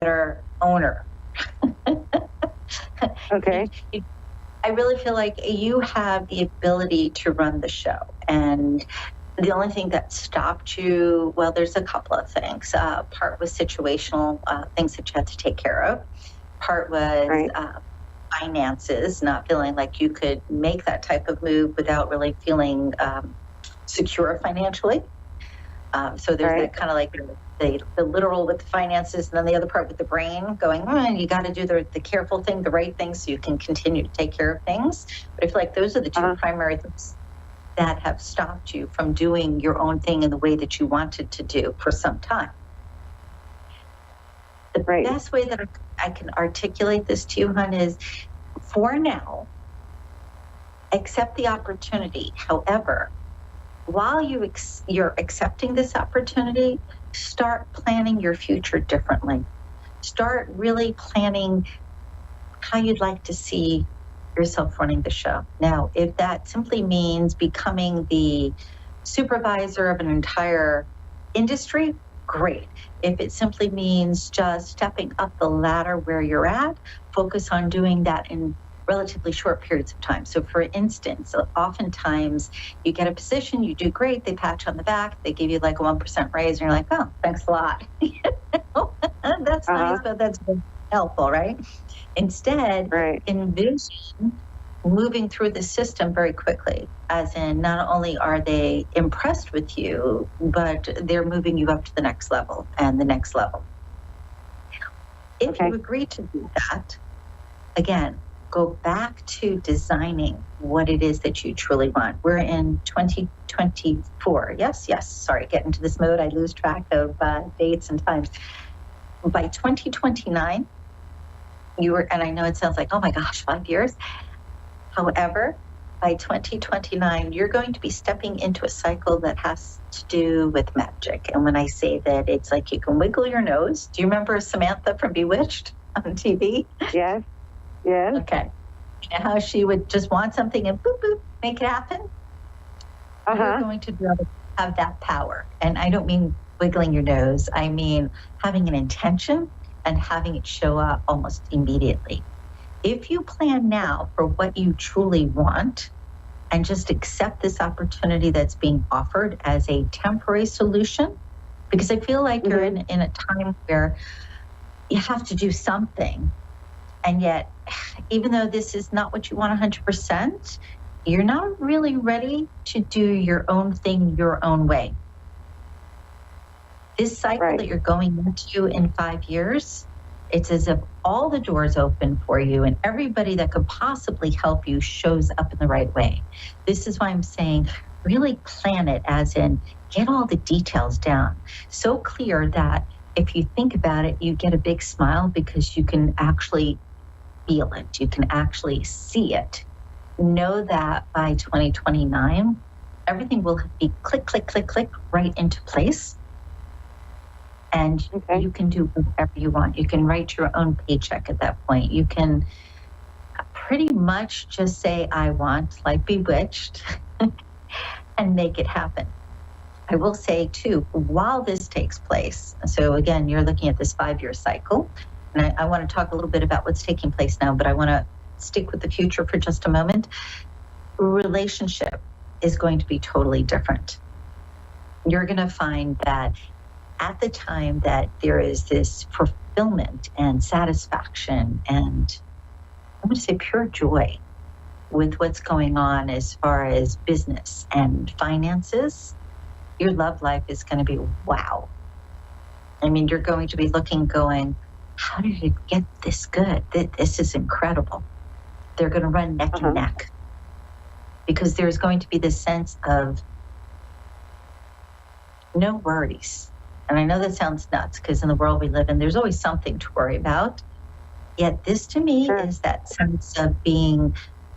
better owner. Okay. I really feel like you have the ability to run the show. And the only thing that stopped you, well, there's a couple of things. Part was situational things that you had to take care of. Part was finances, not feeling like you could make that type of move without really feeling secure financially. So there's that kind of like the literal with the finances, and then the other part with the brain going, you got to do the careful thing, the right thing, so you can continue to take care of things. But I feel like those are the two primary things that have stopped you from doing your own thing in the way that you wanted to do for some time. The best way that I can articulate this to you, hon, is for now, accept the opportunity. However, while you're accepting this opportunity, start planning your future differently. Start really planning how you'd like to see yourself running the show. Now, if that simply means becoming the supervisor of an entire industry, great. If it simply means just stepping up the ladder where you're at, focus on doing that in relatively short periods of time. So for instance, oftentimes you get a position, you do great, they pat you on the back, they give you like a 1% raise, and you're like, oh, thanks a lot. That's nice, but that's helpful, right? Instead, envision moving through the system very quickly, as in not only are they impressed with you, but they're moving you up to the next level and the next level. If you agree to do that, again, go back to designing what it is that you truly want. We're in 2024. Yes. Sorry, get into this mode. I lose track of dates and times. By 2029, and I know it sounds like, oh my gosh, 5 years. However, by 2029, you're going to be stepping into a cycle that has to do with magic. And when I say that, it's like you can wiggle your nose. Do you remember Samantha from Bewitched on TV? Yes. Yes. Okay. You know how she would just want something and boop, boop, make it happen? You're going to be able to have that power. And I don't mean wiggling your nose. I mean having an intention and having it show up almost immediately. If you plan now for what you truly want and just accept this opportunity that's being offered as a temporary solution, because I feel like you're in a time where you have to do something. And yet, even though this is not what you want 100%, you're not really ready to do your own thing your own way. This cycle that you're going into in 5 years, it's as if all the doors open for you and everybody that could possibly help you shows up in the right way. This is why I'm saying really plan it, as in get all the details down. So clear that if you think about it, you get a big smile because you can actually feel it. You can actually see it. Know that by 2029, everything will be click, click, click, click right into place. And you can do whatever you want. You can write your own paycheck at that point. You can pretty much just say, I want, like Bewitched, and make it happen. I will say, too, while this takes place, so again, you're looking at this 5-year cycle, and I want to talk a little bit about what's taking place now, but I want to stick with the future for just a moment. Relationship is going to be totally different. You're going to find that at the time that there is this fulfillment and satisfaction and I'm going to say pure joy with what's going on as far as business and finances, your love life is going to be wow. I mean, you're going to be looking, going, how did it get this good? This is incredible. They're going to run neck and neck because there's going to be this sense of no worries. And I know that sounds nuts because in the world we live in, there's always something to worry about. Yet this to me is that sense of being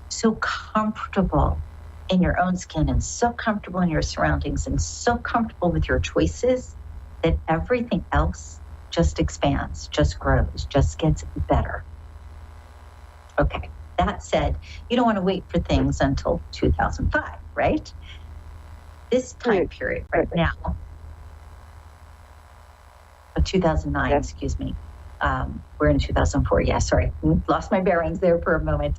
so comfortable in your own skin and so comfortable in your surroundings and so comfortable with your choices that everything else just expands, just grows, just gets better. Okay, that said, you don't want to wait for things until 2005, right? This time period right now, 2009, excuse me. we're in 2004. Yeah, sorry. Lost my bearings there for a moment.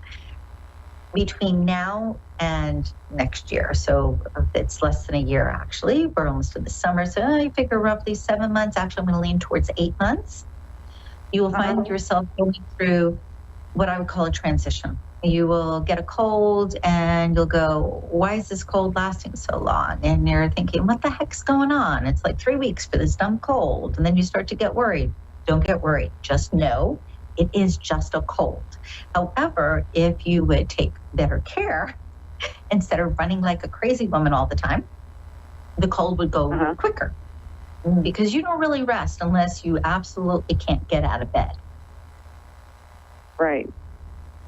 Between now and next year, so it's less than a year actually. We're almost in the summer, so I figure roughly 7 months. Actually, I'm going to lean towards 8 months. You will find yourself going through what I would call a transition. You will get a cold and you'll go, why is this cold lasting so long? And you're thinking, what the heck's going on? It's like 3 weeks for this dumb cold. And then you start to get worried. Don't get worried. Just know it is just a cold. However, if you would take better care, instead of running like a crazy woman all the time, the cold would go quicker, because you don't really rest unless you absolutely can't get out of bed. Right.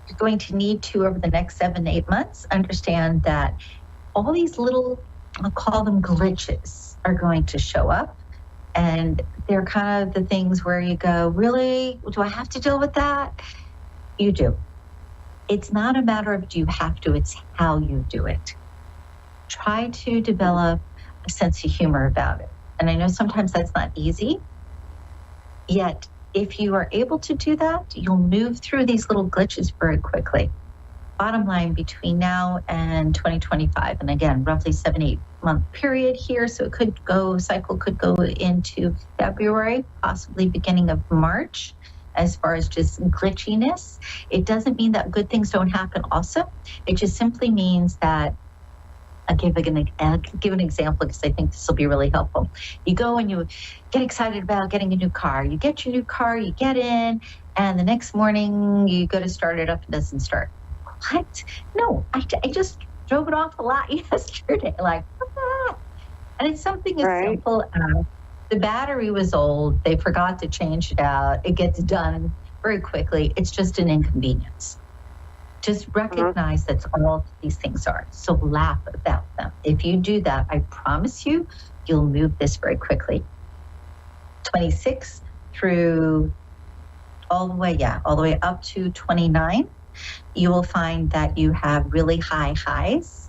You're going to need to, over the next 7 to 8 months, understand that all these little, I'll call them glitches, are going to show up. And they're kind of the things where you go, really? Do I have to deal with that? You do. It's not a matter of do you have to, it's how you do it. Try to develop a sense of humor about it. And I know sometimes that's not easy, yet if you are able to do that, you'll move through these little glitches very quickly. Bottom line, between now and 2025, and again, roughly 7-8 month period here, so cycle could go into February, possibly beginning of March, as far as just glitchiness. It doesn't mean that good things don't happen also. It just simply means that, I'll give an example because I think this will be really helpful. You go and you get excited about getting a new car. You get your new car, you get in, and the next morning you go to start it up, it doesn't start. What? No, I just drove it off a lot yesterday. Like, ah. And it's something as simple as the battery was old, they forgot to change it out. It gets done very quickly. It's just an inconvenience. Just recognize that's all these things are. So laugh about them. If you do that, I promise you, you'll move this very quickly. 26 through all the way up to 29, you will find that you have really high highs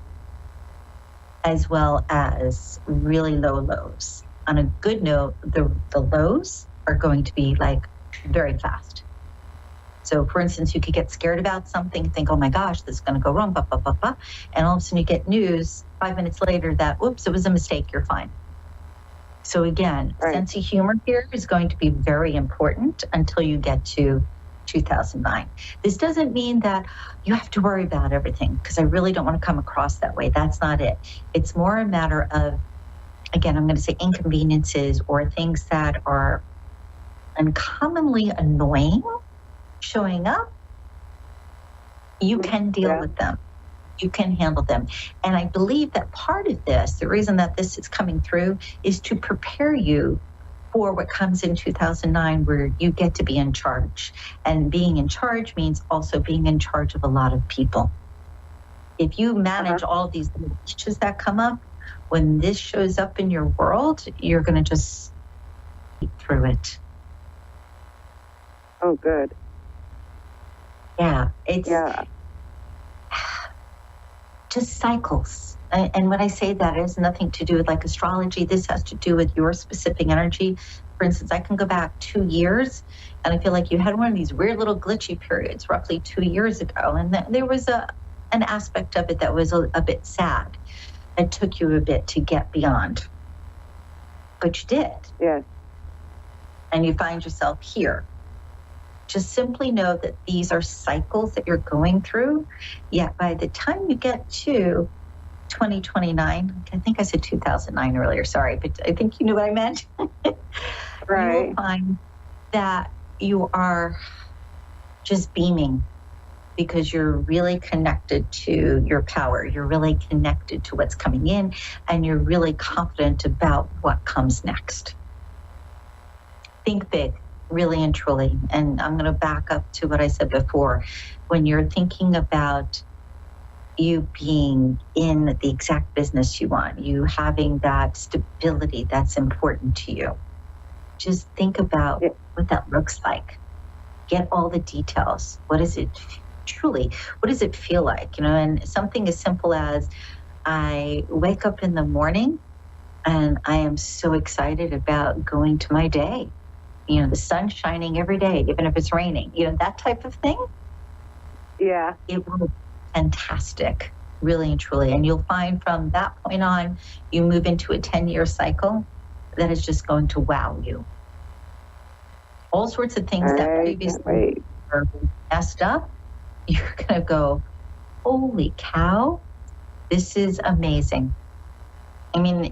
as well as really low lows. On a good note, the lows are going to be like very fast. So for instance, you could get scared about something, think, oh my gosh, this is going to go wrong, and all of a sudden you get news 5 minutes later that, oops, it was a mistake, you're fine. So again, sense of humor here is going to be very important until you get to 2009. This doesn't mean that you have to worry about everything, because I really don't want to come across that way. That's not it. It's more a matter of, again, I'm going to say inconveniences or things that are uncommonly annoying showing up. You can deal with them. You can handle them. And I believe that part of this, the reason that this is coming through, is to prepare you for what comes in 2009, where you get to be in charge. And being in charge means also being in charge of a lot of people. If you manage all of these issues that come up, when this shows up in your world, you're going to just get through it. Oh, good. Yeah, it's just cycles. And when I say that, it has nothing to do with like astrology. This has to do with your specific energy. For instance, I can go back 2 years, and I feel like you had one of these weird little glitchy periods roughly 2 years ago. And there was an aspect of it that was a bit sad. It took you a bit to get beyond. But you did. Yes. And you find yourself here. Just simply know that these are cycles that you're going through. Yet by the time you get to 2029, I think I said 2009 earlier, sorry, but I think you knew what I meant. Right. You will find that you are just beaming because you're really connected to your power. You're really connected to what's coming in, and you're really confident about what comes next. Think big. Really and truly. And I'm going to back up to what I said before. When you're thinking about you being in the exact business you want, you having that stability that's important to you, just think about what that looks like. Get all the details. What does it feel like? And something as simple as I wake up in the morning and I am so excited about going to my day. the sun's shining every day, even if it's raining, that type of thing. Yeah. It will be fantastic, really and truly. And you'll find from that point on, you move into a 10-year cycle that is just going to wow you. All sorts of things that previously were messed up, you're going to go, holy cow, this is amazing. I mean,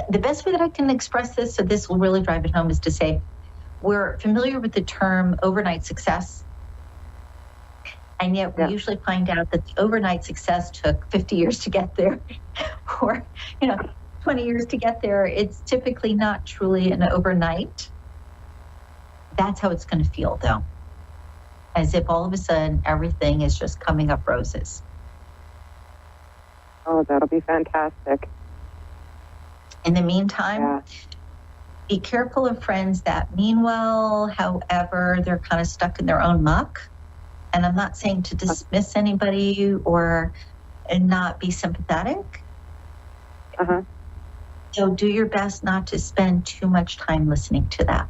the best way that I can express this, so this will really drive it home, is to say, we're familiar with the term overnight success. And yet we usually find out that the overnight success took 50 years to get there, or, 20 years to get there. It's typically not truly an overnight. That's how it's going to feel, though. As if all of a sudden everything is just coming up roses. Oh, that'll be fantastic. In the meantime, be careful of friends that mean well, however, they're kind of stuck in their own muck. And I'm not saying to dismiss anybody or not be sympathetic. So do your best not to spend too much time listening to that.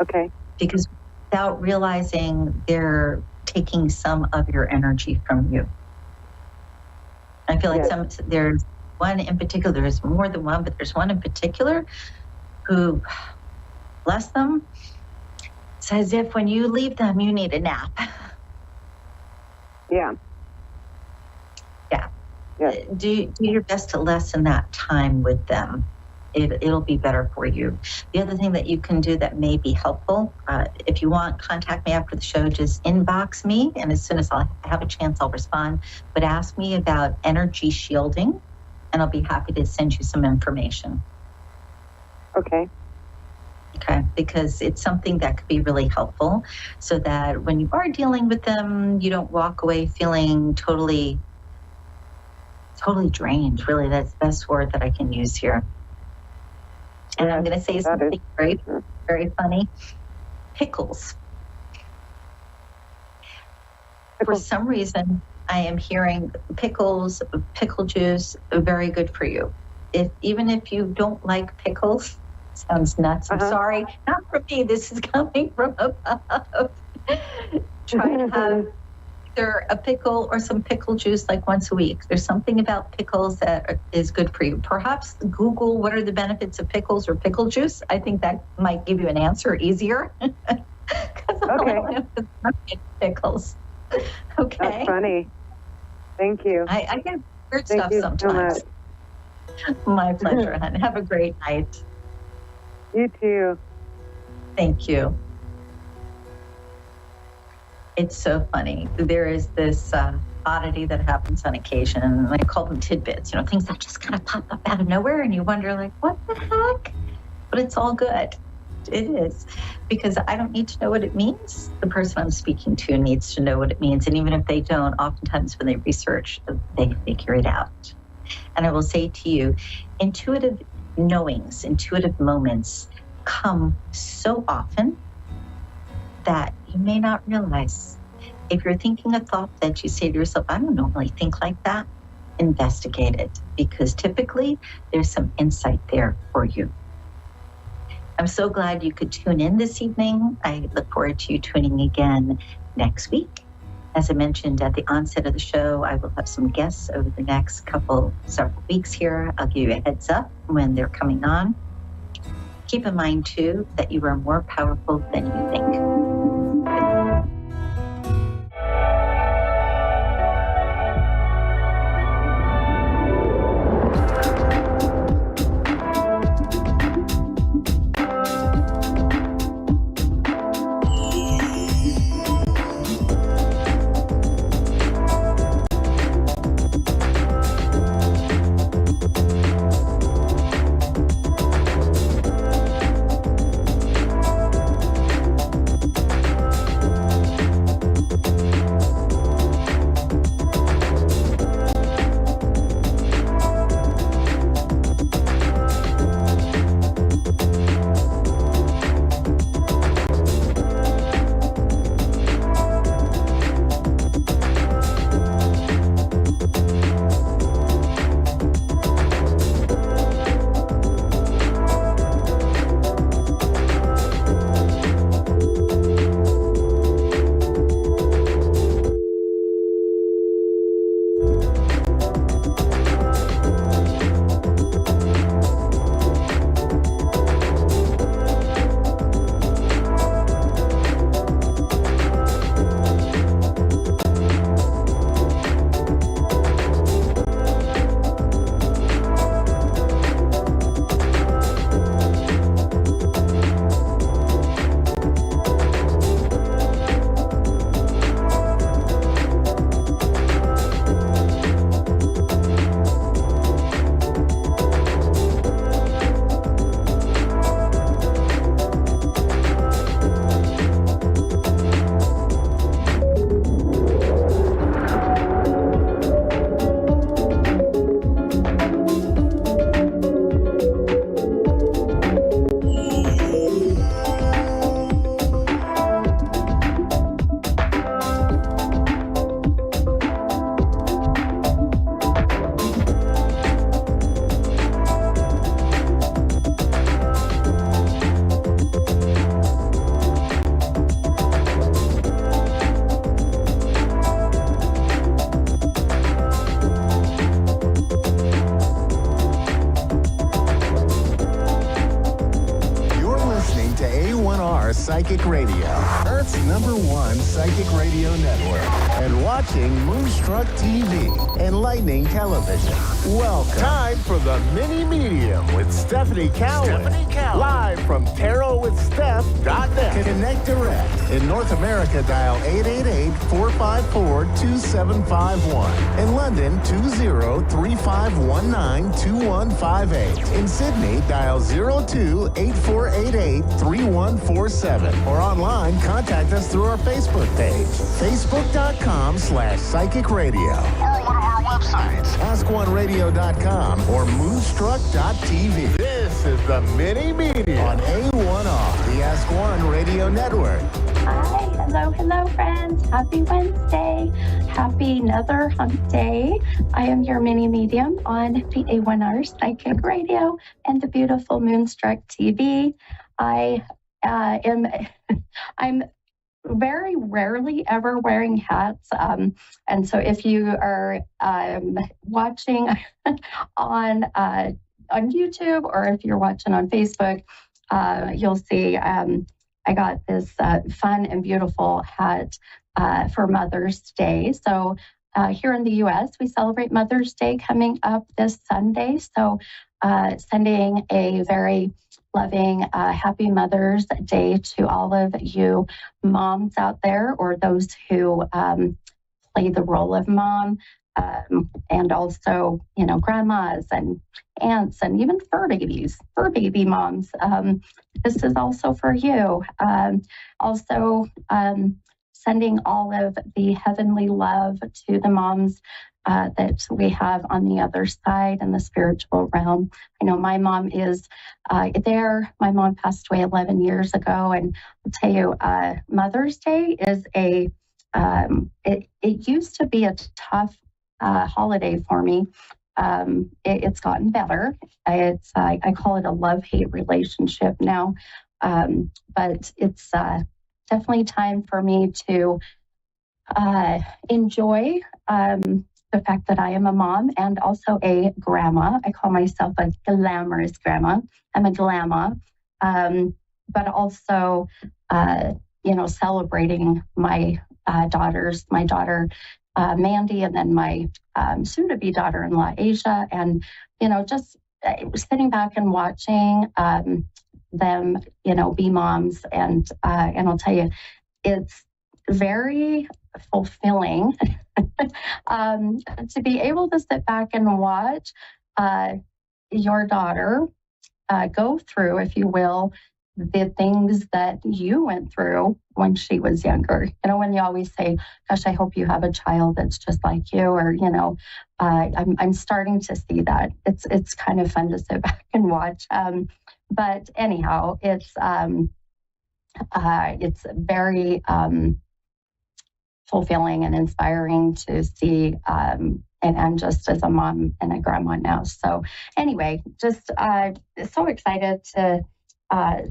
Okay. Because without realizing, they're taking some of your energy from you. I feel like there's one in particular, there's more than one, but there's one in particular who, bless them, it's as if when you leave them, you need a nap. Yeah. Do your best to lessen that time with them. It'll be better for you. The other thing that you can do that may be helpful, if you want, contact me after the show, just inbox me, and as soon as I have a chance, I'll respond. But ask me about energy shielding, and I'll be happy to send you some information. Okay. Okay, because it's something that could be really helpful, so that when you are dealing with them, you don't walk away feeling totally drained. Really, that's the best word that I can use here. And I'm going to say something very, very funny. Pickles. For some reason, I am hearing pickles, pickle juice, very good for you. Even if you don't like pickles, sounds nuts. I'm sorry. Not from me. This is coming from above. Try to have either a pickle or some pickle juice like once a week. There's something about pickles that is good for you. Perhaps Google what are the benefits of pickles or pickle juice. I think that might give you an answer easier. Okay. Pickles. Okay. That's funny. Thank you. I get weird stuff sometimes. So my pleasure, hon. Have a great night. You too. Thank you. It's so funny. There is this oddity that happens on occasion, and I call them tidbits, things that just kind of pop up out of nowhere, and you wonder, like, what the heck? But it's all good. It is. Because I don't need to know what it means. The person I'm speaking to needs to know what it means. And even if they don't, oftentimes when they research, they figure it out. And I will say to you, intuitive knowings, intuitive moments come so often that you may not realize. If you're thinking a thought that you say to yourself, I don't normally think like that, investigate it, because typically there's some insight there for you. I'm so glad you could tune in this evening. I look forward to you tuning again next week. As I mentioned at the onset of the show, I will have some guests over the next several weeks here. I'll give you a heads up when they're coming on. Keep in mind, too, that you are more powerful than you think. Radio, Earth's #1 psychic radio network, and watching Moonstruck TV, enlightening television. Welcome. Time for the Mini Medium with Stephanie Cowan. Live from tarotwithsteph.net. Connect direct. In North America, dial 888-454-2751. In London, 20-3519-2158. In Sydney, dial 02-8488-3147. Or online, contact us through our Facebook page, facebook.com/psychic radio. Or one of our websites, ask1radio.com or moonstruck.tv. This is the Mini Medium on A1R, the Ask One Radio Network. Hi, hello, friends. Happy Wednesday. Happy another hump day. I am your mini medium on the A1R Psychic Radio and the beautiful Moonstruck TV. I'm very rarely ever wearing hats. And so if you are watching on YouTube or if you're watching on Facebook, you'll see I got this fun and beautiful hat for Mother's Day. So here in the U.S., we celebrate Mother's Day coming up this Sunday. So sending a very loving, happy Mother's Day to all of you moms out there, or those who play the role of mom, and also, grandmas and aunts and even fur baby moms. This is also for you. Also, sending all of the heavenly love to the moms that we have on the other side in the spiritual realm. I know my mom is there. My mom passed away 11 years ago. And I'll tell you, Mother's Day is it used to be a tough holiday for me. It's gotten better. I call it a love-hate relationship now. But it's definitely time for me to enjoy the fact that I am a mom and also a grandma. I call myself a glamorous grandma. I'm a glamour, but also, celebrating my daughters, my daughter, Mandy, and then my soon-to-be daughter-in-law, Asia, and, just sitting back and watching them, be moms. And I'll tell you, it's very fulfilling to be able to sit back and watch your daughter go through, if you will, the things that you went through when she was younger. When you always say, gosh, I hope you have a child that's just like you, or, I'm starting to see that. It's kind of fun to sit back and watch. But anyhow, it's very fulfilling and inspiring to see, and just as a mom and a grandma now. So anyway, just so excited to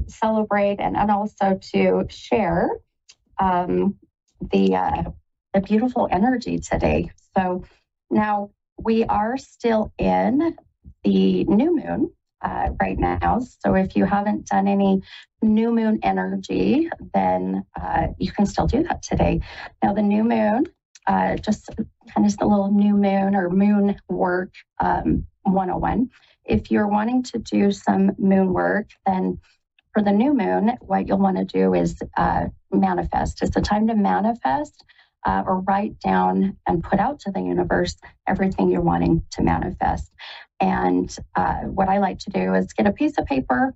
celebrate and also to share the beautiful energy today. So now we are still in the new moon right now. So if you haven't done any new moon energy, then you can still do that today. Now the new moon, just kind of a little new moon or moon work 101. If you're wanting to do some moon work, then for the new moon, what you'll want to do is manifest. It's a time to manifest or write down and put out to the universe everything you're wanting to manifest. And what I like to do is get a piece of paper,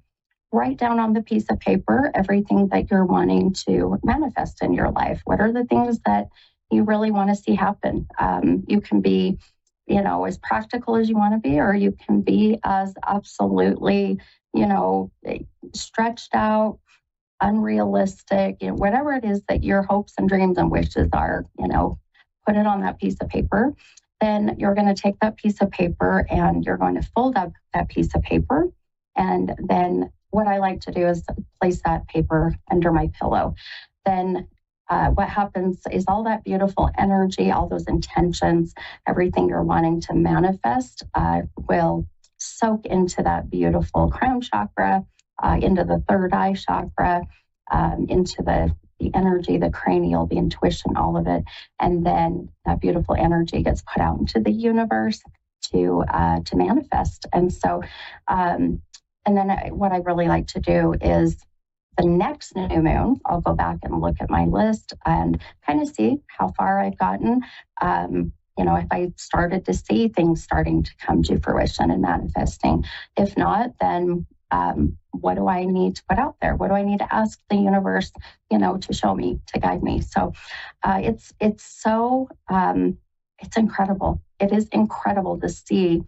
write down on the piece of paper everything that you're wanting to manifest in your life. What are the things that you really want to see happen? You can be, as practical as you want to be, or you can be as absolutely, stretched out, unrealistic, whatever it is that your hopes and dreams and wishes are, put it on that piece of paper. Then you're going to take that piece of paper and you're going to fold up that piece of paper. And then what I like to do is place that paper under my pillow. Then what happens is all that beautiful energy, all those intentions, everything you're wanting to manifest will soak into that beautiful crown chakra, into the third eye chakra, into the energy, the cranial, the intuition, all of it. And then that beautiful energy gets put out into the universe to manifest. And so, and then what I really like to do is the next new moon, I'll go back and look at my list and kind of see how far I've gotten. If I started to see things starting to come to fruition and manifesting. If not, then what do I need to put out there? What do I need to ask the universe, to show me, to guide me? So it's incredible. It is incredible to see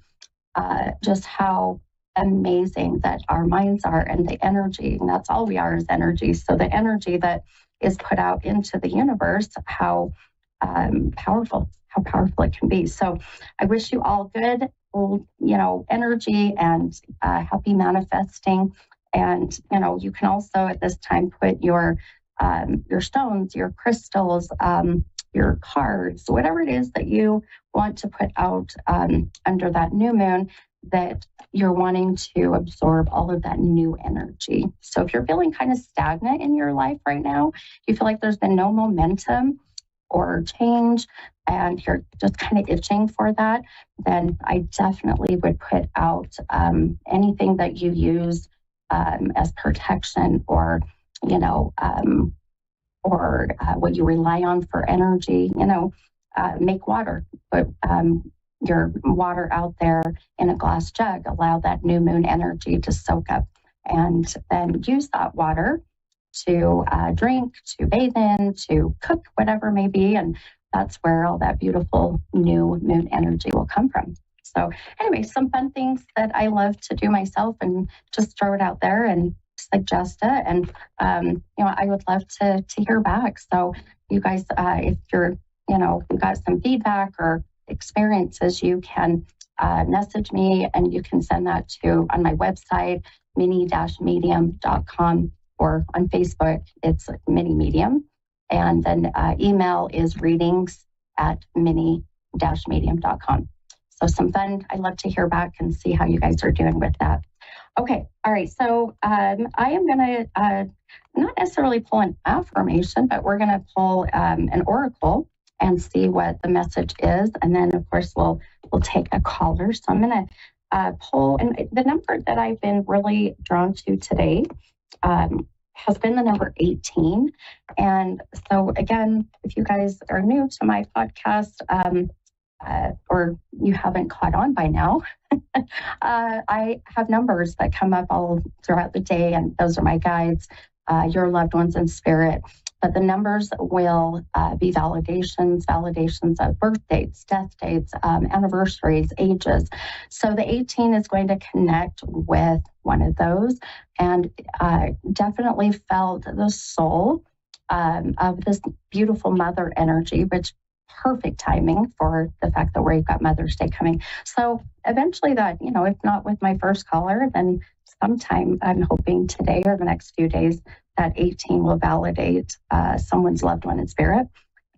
just how amazing that our minds are, and the energy, and that's all we are, is energy. So the energy that is put out into the universe, how powerful it can be. So I wish you all good, energy and happy manifesting. And you can also at this time put your stones, your crystals, your cards, whatever it is that you want to put out under that new moon, that you're wanting to absorb all of that new energy. So if you're feeling kind of stagnant in your life right now, you feel like there's been no momentum or change, and you're just kind of itching for that, then I definitely would put out anything that you use as protection, or what you rely on for energy. Make water, put your water out there in a glass jug, allow that new moon energy to soak up, and then use that water to drink, to bathe in, to cook, whatever may be. And that's where all that beautiful new moon energy will come from. So anyway, some fun things that I love to do myself, and just throw it out there and suggest it. And, I would love to hear back. So you guys, if you're, you got some feedback or experiences, you can message me, and you can send that to on my website, mini-medium.com, or on Facebook, it's Mini Medium. And then email is readings@mini-medium.com. So some fun. I love to hear back and see how you guys are doing with that. Okay. All right. So I am going to not necessarily pull an affirmation, but we're going to pull an oracle and see what the message is. And then, of course, we'll take a caller. So I'm going to pull, and the number that I've been really drawn to today has been the number 18. And so again, if you guys are new to my podcast, or you haven't caught on by now, I have numbers that come up all throughout the day, and those are my guides, your loved ones in spirit. But the numbers will be validations of birth dates, death dates, anniversaries, ages. So the 18 is going to connect with one of those, and definitely felt the soul of this beautiful mother energy, which perfect timing for the fact that we've got Mother's Day coming. So eventually that, if not with my first caller, then sometime I'm hoping today or the next few days, that 18 will validate someone's loved one in spirit.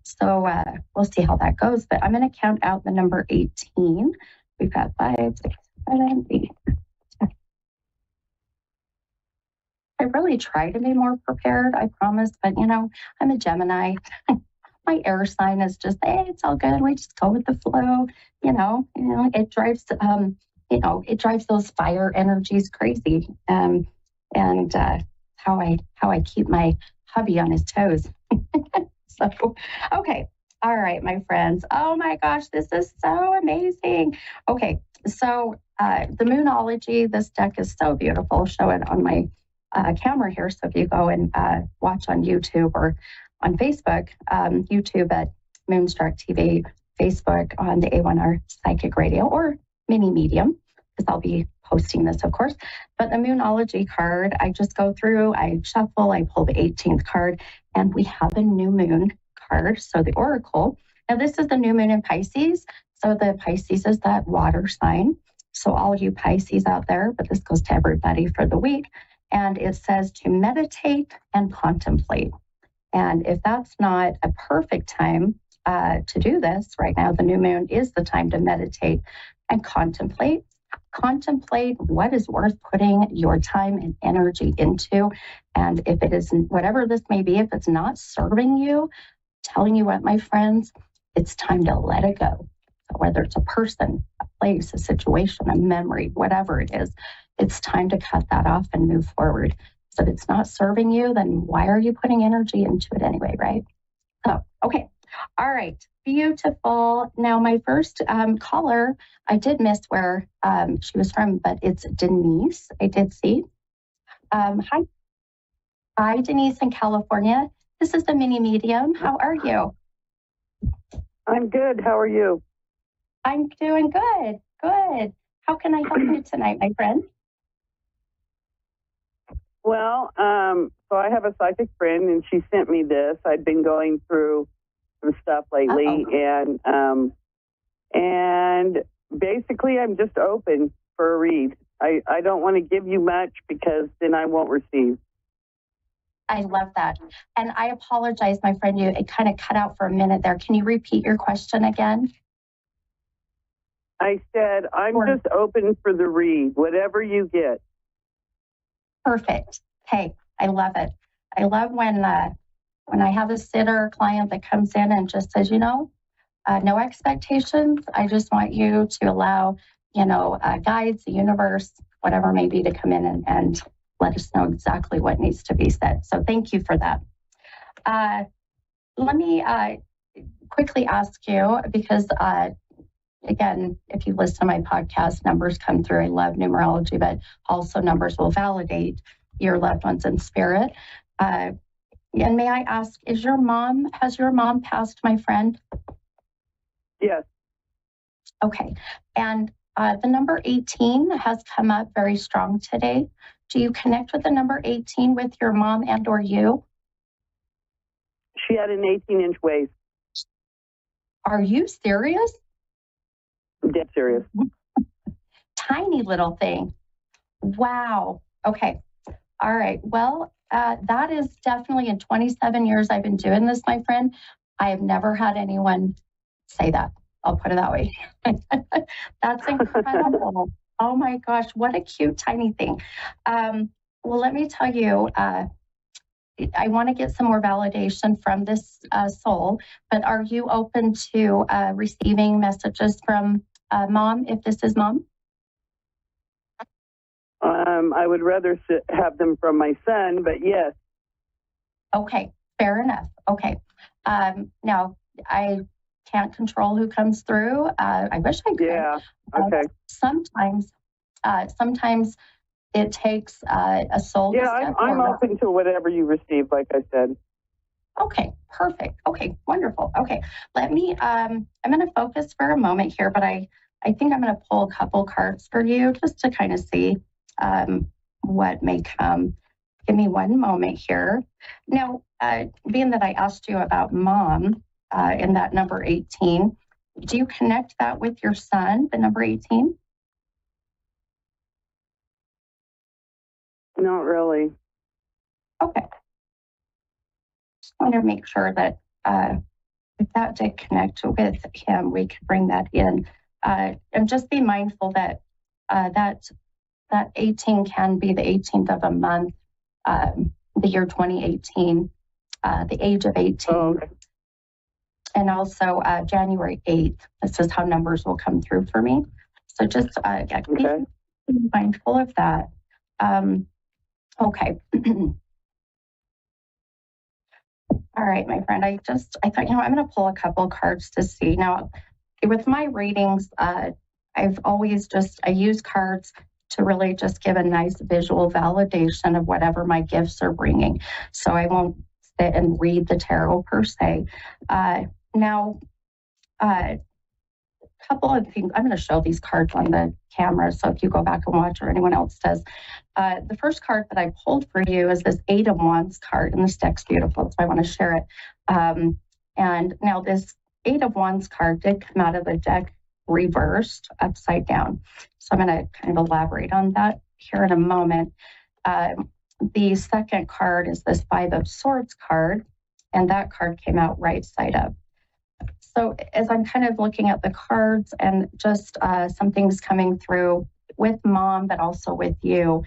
So we'll see how that goes. But I'm going to count out the number 18. We've got 5, 6, 7, 8. I really try to be more prepared, I promise. But, I'm a Gemini. My air sign is just, hey, it's all good. We just go with the flow. It drives, it drives those fire energies crazy. And how I keep my hubby on his toes. So, okay. All right, my friends. Oh my gosh, this is so amazing. Okay. So, the Moonology, this deck is so beautiful. I'll show it on my camera here. So if you go and watch on YouTube or on Facebook, YouTube at Moonstruck TV, Facebook on the A1R Psychic Radio, or Mini Medium, because I'll be posting this, of course. But the Moonology card, I just go through, I shuffle, I pull the 18th card, and we have a new moon card. So the Oracle. Now, this is the new moon in Pisces. So the Pisces is that water sign. So all you Pisces out there, but this goes to everybody for the week. And it says to meditate and contemplate. And if that's not a perfect time to do this right now, the new moon is the time to meditate and contemplate. contemplate what is worth putting your time and energy into. And if it isn't, whatever this may be, if it's not serving you, telling you what, my friends, it's time to let it go. So whether it's a person, a place, a situation, a memory, whatever it is, it's time to cut that off and move forward. So if it's not serving you, then why are you putting energy into it anyway, right? So, okay. All right. Beautiful. Now, my first caller, I did miss where she was from, but it's Denise. I did see. Hi. Hi, Denise in California. This is the mini medium. How are you? I'm good. How are you? I'm doing good. Good. How can I help you tonight, my friend? Well, so I have a psychic friend, and she sent me this. I'd been going through some stuff lately, and basically, I'm just open for a read. I don't want to give you much because then I won't receive. I love that. And I apologize, my friend, it kind of cut out for a minute there. Can you repeat your question again? I said, I'm just open for the read, whatever you get. Perfect. Hey, I love it. I love when I have a sitter client that comes in and just says, no expectations. I just want you to allow, guides, the universe, whatever may be, to come in and let us know exactly what needs to be said. So thank you for that. Let me quickly ask you, because again, if you listen to my podcast, numbers come through. I love numerology, but also numbers will validate your loved ones in spirit. And may I ask, has your mom passed, my friend? Yes. Okay. And the number 18 has come up very strong today. Do you connect with the number 18 with your mom and or you? She had an 18-inch waist. Are you serious? I'm dead serious. Tiny little thing. Wow. Okay. All right. Well, that is definitely, in 27 years I've been doing this, my friend, I have never had anyone say that. I'll put it that way. That's incredible. Oh my gosh, what a cute tiny thing. Well, let me tell you, I want to get some more validation from this soul, but are you open to receiving messages from mom, if this is mom? I would rather have them from my son, but yes. Okay, fair enough. Okay. Now, I can't control who comes through. I wish I could. Yeah, okay. Sometimes it takes a soul. Yeah, I'm open to whatever you receive, like I said. Okay, perfect. Okay, wonderful. Okay, let me, I'm going to focus for a moment here, but I think I'm going to pull a couple cards for you just to kind of see what may come. Give me one moment here. Now, being that I asked you about mom in that number 18, do you connect that with your son, the number 18? Not really. Okay. Just want to make sure that if that did connect with him, we could bring that in. And just be mindful that that 18 can be the 18th of a month, the year 2018, the age of 18. Oh, okay. And also January 8th. This is how numbers will come through for me. So just be mindful of that. Okay. All right, my friend. I thought, I'm going to pull a couple cards to see. Now, with my readings, I've always I use cards to really just give a nice visual validation of whatever my gifts are bringing. So I won't sit and read the tarot per se. Now, a couple of things. I'm going to show these cards on the camera, so if you go back and watch, or anyone else does. The first card that I pulled for you is this 8 of Wands card, and this deck's beautiful, so I want to share it. And now this 8 of Wands card did come out of the deck reversed, upside down. So I'm going to kind of elaborate on that here in a moment. The second card is this 5 of Swords card, and that card came out right side up. So as I'm kind of looking at the cards and just some things coming through with mom, but also with you.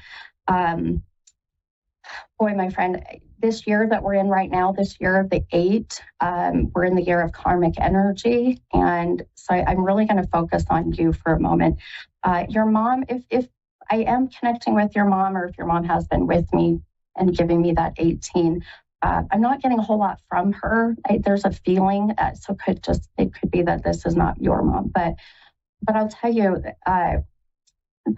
Boy, my friend, this year that we're in right now, this year of the 8, we're in the year of karmic energy. And so I'm really going to focus on you for a moment. Your mom, if I am connecting with your mom, or if your mom has been with me and giving me that 18, I'm not getting a whole lot from her. There's a feeling, so it could be that this is not your mom, but I'll tell you,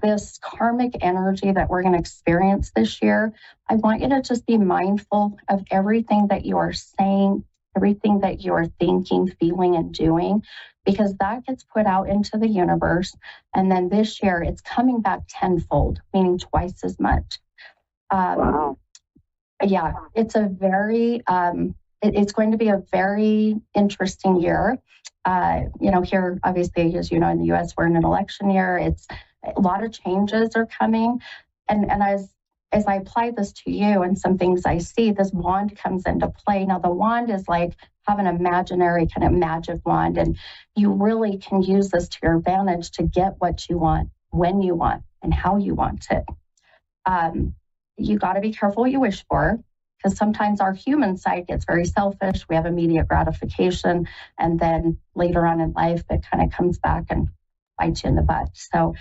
this karmic energy that we're going to experience this year, I want you to just be mindful of everything that you are saying, everything that you are thinking, feeling, and doing, because that gets put out into the universe. And then this year, it's coming back tenfold, meaning twice as much. Wow. Yeah, it's a very, it's going to be a very interesting year. Here, obviously, as you know, in the U.S., we're in an election year. It's a lot of changes are coming. And as I apply this to you and some things I see, this wand comes into play. Now, the wand is like have an imaginary kind of magic wand, and you really can use this to your advantage to get what you want, when you want, and how you want it. You got to be careful what you wish for, because sometimes our human side gets very selfish. We have immediate gratification, and then later on in life, it kind of comes back and bites you in the butt. So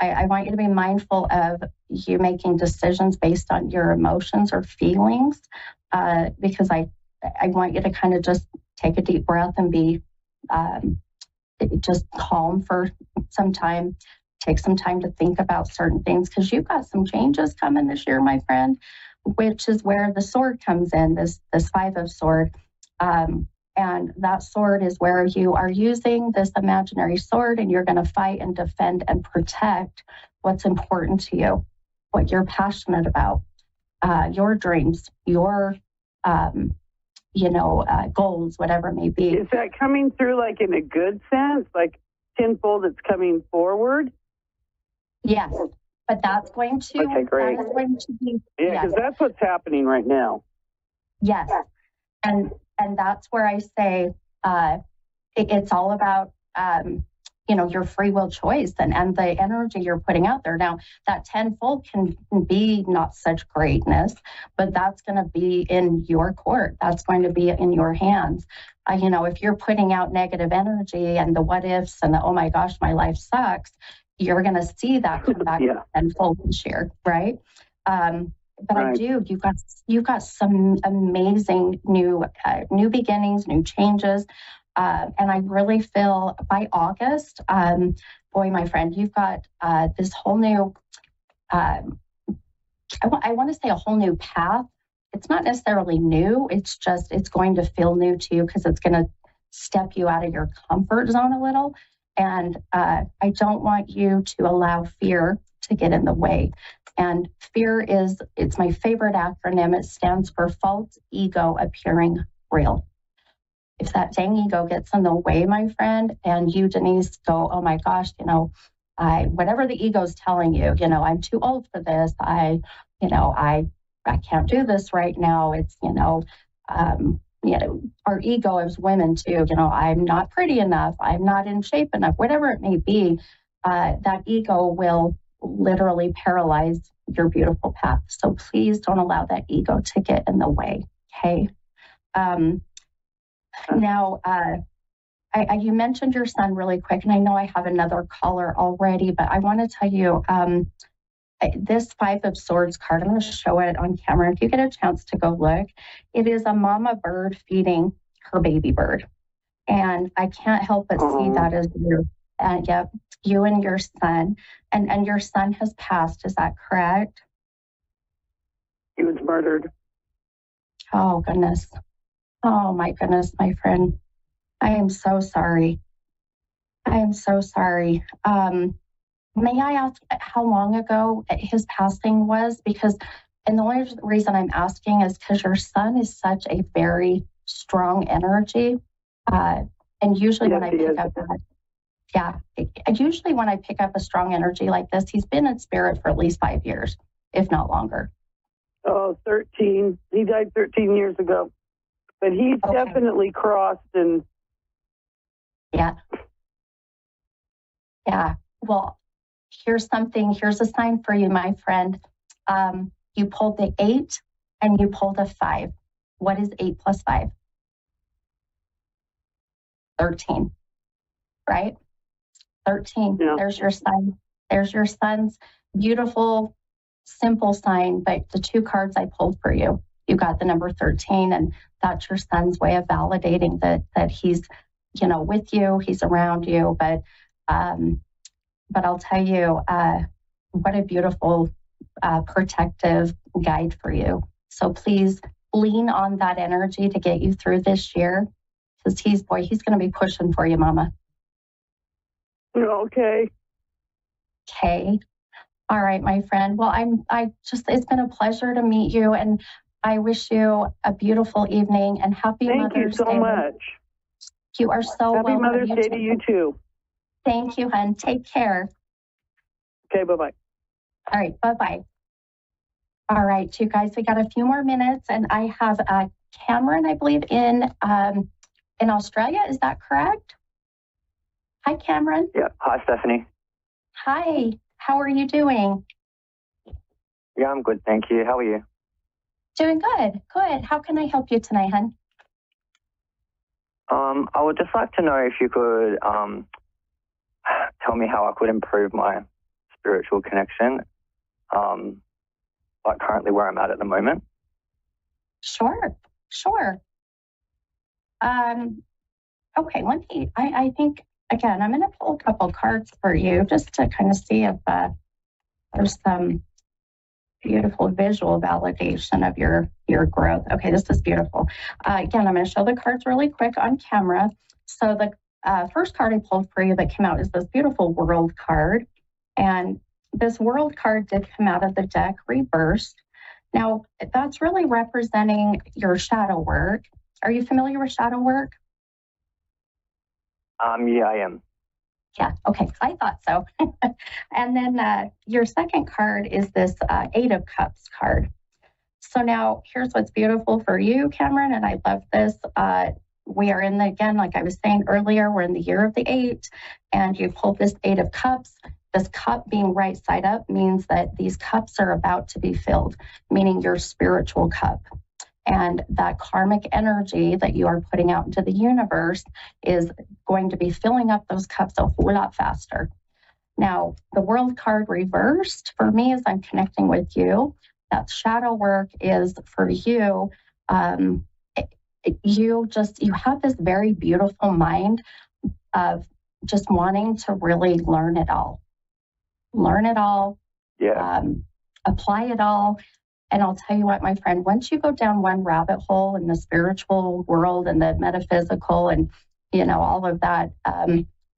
I want you to be mindful of you making decisions based on your emotions or feelings, because I want you to kind of just take a deep breath and be just calm for some time. Take some time to think about certain things, because you've got some changes coming this year, my friend, which is where the sword comes in, this 5 of sword. And that sword is where you are using this imaginary sword, and you're going to fight and defend and protect what's important to you, what you're passionate about, your dreams, your goals, whatever it may be. Is that coming through like in a good sense, like tenfold it's coming forward? Yes, but that's going to, okay, great. That is going to be, yeah, because that's what's happening right now. Yes, and that's where I say it's all about your free will choice and the energy you're putting out there. Now, that tenfold can be not such greatness, but that's going to be in your court. That's going to be in your hands. If you're putting out negative energy and the what ifs and the, oh my gosh, my life sucks, you're going to see that come back tenfold this year, right? But right. You've got some amazing new beginnings, new changes. And I really feel by August, boy, my friend, you've got this whole new, I want to say a whole new path. It's not necessarily new. It's going to feel new to you, because it's going to step you out of your comfort zone a little. And I don't want you to allow fear to get in the way. And fear it's my favorite acronym. It stands for false ego appearing real. If that dang ego gets in the way, my friend, and you, Denise, go, oh my gosh, whatever the ego's telling you, I'm too old for this. I can't do this right now. It's, our ego as women too, I'm not pretty enough. I'm not in shape enough, whatever it may be, that ego will literally paralyze your beautiful path. So please don't allow that ego to get in the way. Okay. Now, you mentioned your son really quick, and I know I have another caller already, but I want to tell you, this 5 of Swords card, I'm going to show it on camera. If you get a chance to go look, it is a mama bird feeding her baby bird. And I can't help but see that as you. You and your son. And your son has passed, is that correct? He was murdered. Oh, goodness. Oh, my goodness, my friend. I am so sorry. I am so sorry. May I ask how long ago his passing was? And the only reason I'm asking is because your son is such a very strong energy. And usually when I pick up usually when I pick up a strong energy like this, he's been in spirit for at least 5 years, if not longer. Oh, 13. He died 13 years ago. But he's definitely crossed and... Yeah. Well, here's a sign for you, my friend. You pulled the 8 and you pulled a 5. What is 8 plus 5? 13, right? 13. Yeah. There's your sign. There's your son's beautiful, simple sign. But the 2 cards I pulled for you, you got the number 13, and that's your son's way of validating that he's, with you, he's around you. But I'll tell you, what a beautiful protective guide for you. So please lean on that energy to get you through this year, because he's going to be pushing for you, Mama. Okay. Okay. All right, my friend. Well, it's been a pleasure to meet you, and I wish you a beautiful evening and happy Mother's Day. Thank you so much. You are so Happy welcome. Mother's Day to you too. Thank you, hon. Take care. Okay, bye-bye. All right, bye-bye. All right, you guys, we got a few more minutes, and I have Cameron, I believe, in Australia. Is that correct? Hi, Cameron. Yeah. Hi, Stephanie. Hi. How are you doing? Yeah, I'm good, thank you. How are you? Doing good. Good. How can I help you tonight, hon? I would just like to know if you could tell me how I could improve my spiritual connection, like currently where I'm at the moment. Sure. Okay, I think, again, I'm going to pull a couple cards for you just to kind of see if there's some beautiful visual validation of your growth. Okay, this is beautiful. Again, I'm going to show the cards really quick on camera. So the first card I pulled for you that came out is this beautiful World card. And this World card did come out of the deck reversed. Now, that's really representing your shadow work. Are you familiar with shadow work? Yeah, I am. Yeah, okay, I thought so. And then your second card is this 8 of Cups card. So now here's what's beautiful for you, Cameron, and I love this. We are again, like I was saying earlier, we're in the year of the 8, and you pulled this 8 of Cups. This cup being right side up means that these cups are about to be filled, meaning your spiritual cup. And that karmic energy that you are putting out into the universe is going to be filling up those cups a whole lot faster. Now, the World card reversed for me as I'm connecting with you, that shadow work is for you. You have this very beautiful mind of just wanting to really learn it all. Yeah. Apply it all. And I'll tell you what, my friend, once you go down one rabbit hole in the spiritual world and the metaphysical and, all of that,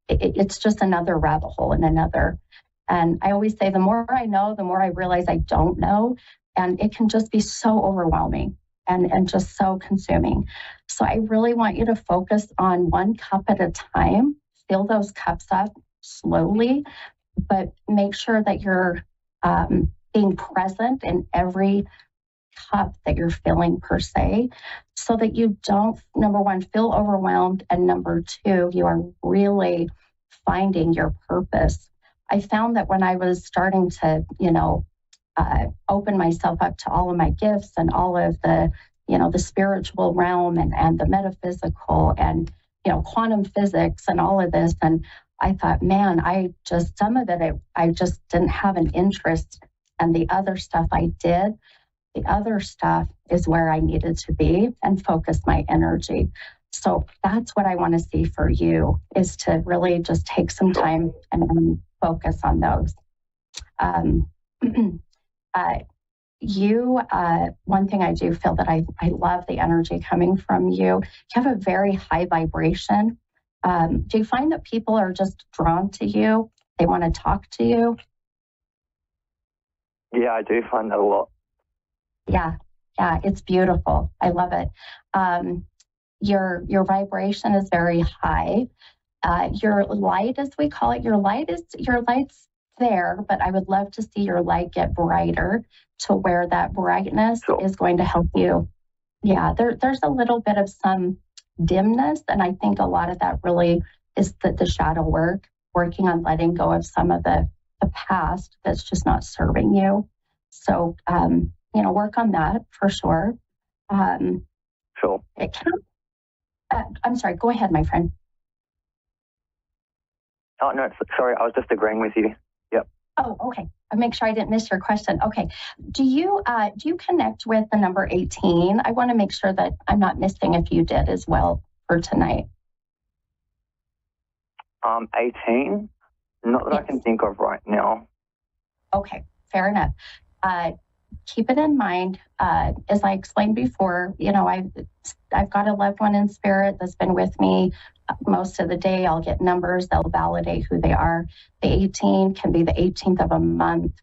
it's just another rabbit hole and another. And I always say, the more I know, the more I realize I don't know. And it can just be so overwhelming and just so consuming. So I really want you to focus on one cup at a time, fill those cups up slowly, but make sure that you're being present in every cup that you're filling per se, so that you don't, number one, feel overwhelmed, and number two, you are really finding your purpose. I found that when I was starting to, open myself up to all of my gifts and all of the, the spiritual realm and the metaphysical and, quantum physics and all of this, and I thought, man, I just didn't have an interest. And the other stuff I did, the other stuff is where I needed to be and focus my energy. So that's what I want to see for you, is to really just take some time and focus on those. One thing I do feel that I love the energy coming from you. You have a very high vibration. Do you find that people are just drawn to you? They want to talk to you? Yeah, I do find that a lot. Yeah, it's beautiful. I love it. Your vibration is very high. Your light, as we call it, your light's there, but I would love to see your light get brighter to where that brightness is going to help you. Yeah, there's a little bit of some dimness, and I think a lot of that really is the shadow work, working on letting go of some of the the past that's just not serving you. So, work on that for sure. Sure. It can, I'm sorry, go ahead, my friend. Oh, no, sorry, I was just agreeing with you. Yep. Oh, okay. I'll make sure I didn't miss your question. Okay. Do you connect with the number 18? I want to make sure that I'm not missing if you did as well for tonight. 18? Not that I can think of right now. Okay, fair enough. Keep it in mind. As I explained before, I've got a loved one in spirit that's been with me most of the day. I'll get numbers, they'll validate who they are. The 18 can be the 18th of a month,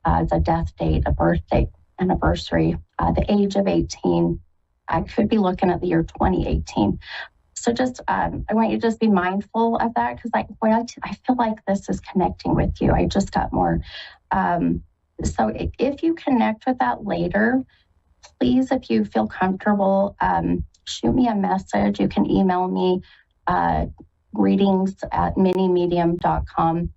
the death date, a birth date, anniversary, the age of 18. I could be looking at the year 2018. So just, I want you to just be mindful of that, because I feel like this is connecting with you. I just got more. So if you connect with that later, please, if you feel comfortable, shoot me a message. You can email me, readings@minimedium.com,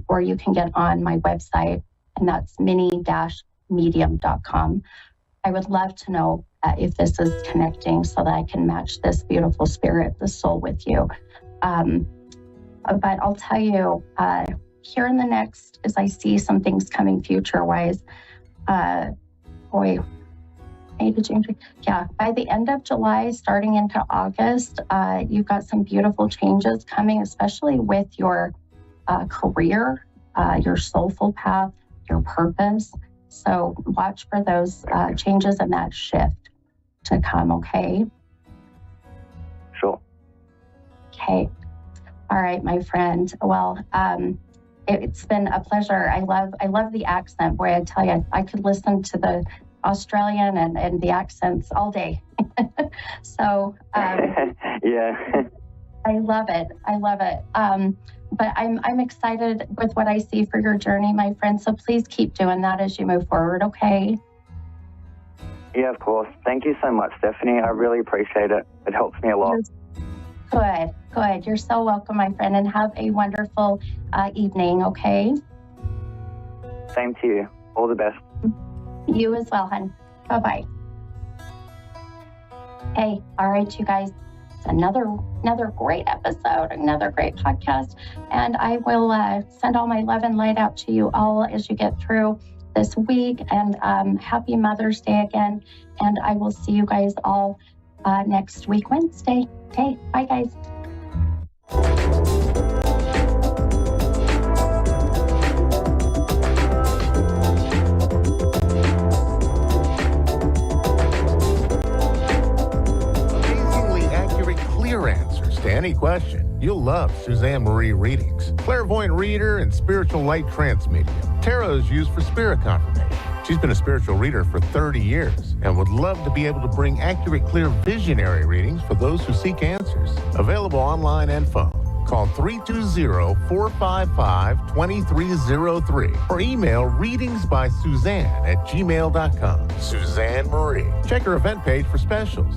or you can get on my website, and that's mini-medium.com. I would love to know if this is connecting so that I can match this beautiful spirit, the soul, with you. But I'll tell you, here in the next, as I see some things coming future-wise, maybe June, by the end of July, starting into August, you've got some beautiful changes coming, especially with your career, your soulful path, your purpose. So watch for those changes and that shift to come, okay? Sure. Okay. All right, my friend. Well, it's been a pleasure. I love the accent. Boy, I tell you, I could listen to the Australian and the accents all day. So, yeah. I love it. But I'm excited with what I see for your journey, my friend. So please keep doing that as you move forward, okay? Yeah, of course. Thank you so much, Stephanie. I really appreciate it. It helps me a lot. Good. You're so welcome, my friend, and have a wonderful evening, okay? Same to you. All the best. You as well, hon. Bye-bye. Hey, all right, you guys. Another great episode, another great podcast. And I will send all my love and light out to you all as you get through this week. And happy Mother's Day again. And I will see you guys all next week, Wednesday. Okay, bye, guys. Answers to any question. You'll love Suzanne Marie readings. Clairvoyant reader and spiritual light trance medium. Tarot is used for spirit confirmation. She's been a spiritual reader for 30 years and would love to be able to bring accurate, clear, visionary readings for those who seek answers. Available online and phone. Call 320-455-2303 or email readingsbysuzanne@gmail.com. Suzanne Marie. Check her event page for specials.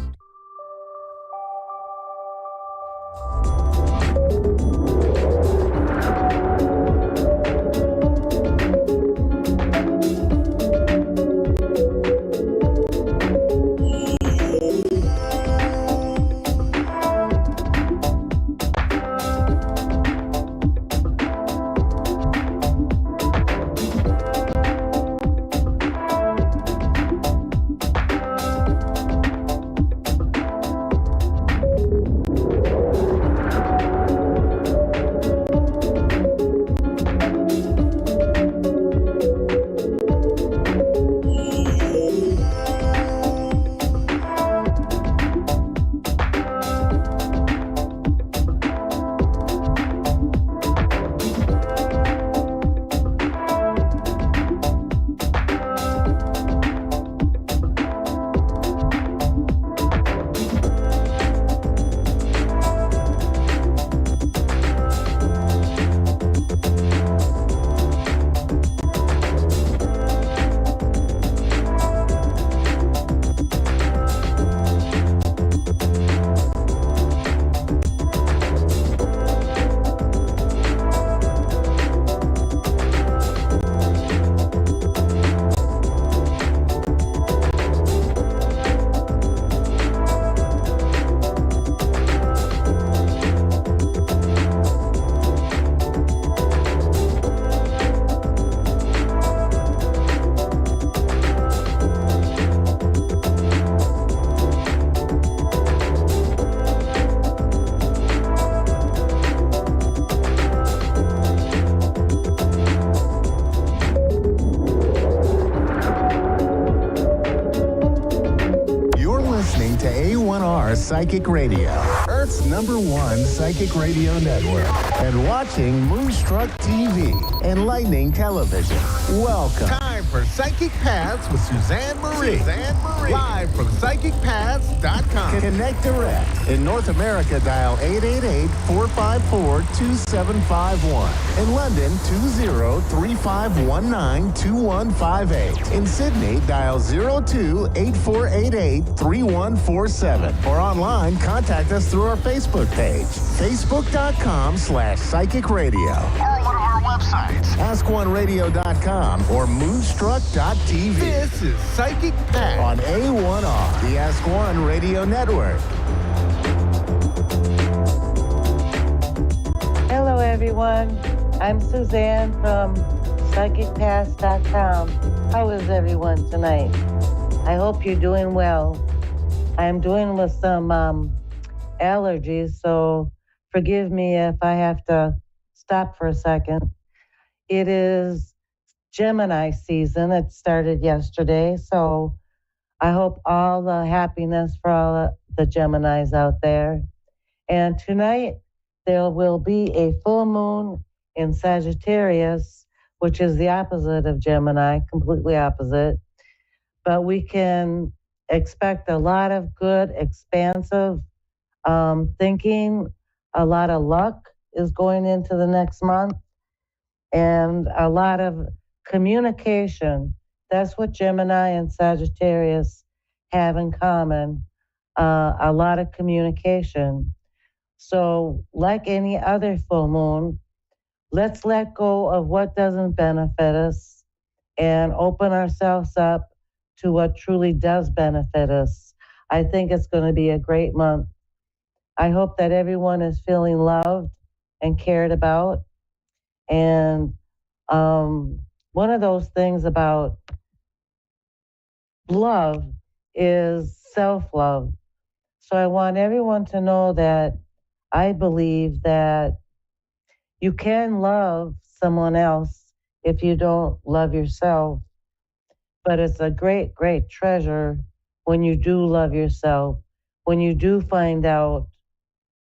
Psychic Radio, Earth's #1 psychic radio network, and watching Moonstruck TV, enlightening television. Welcome. Time for Psychic Paths with Suzanne Marie. Live from PsychicPaths.com. Connect direct. In North America, dial 888-454-2751. In London, 20-3519-2158. In Sydney, dial 02-8488-3147. Or online, contact us through our Facebook page, facebook.com/Psychic Radio. Or one of our websites, AskOneRadio.com or Moonstruck.tv. This is Psychic Path on A1R, the Ask One Radio Network. Hello, everyone. I'm Suzanne from PsychicPaths.com. How is everyone tonight? I hope you're doing well. I'm doing with some allergies, so forgive me if I have to stop for a second. It is Gemini season. It started yesterday, so I hope all the happiness for all the Geminis out there. And tonight, there will be a full moon in Sagittarius, which is the opposite of Gemini, completely opposite. But we can expect a lot of good, expansive thinking. A lot of luck is going into the next month, and a lot of communication. That's what Gemini and Sagittarius have in common, a lot of communication. So like any other full moon, let's let go of what doesn't benefit us and open ourselves up to what truly does benefit us. I think it's going to be a great month. I hope that everyone is feeling loved and cared about. And one of those things about love is self-love. So I want everyone to know that I believe that you can love someone else if you don't love yourself. But it's a great, great treasure when you do love yourself, when you do find out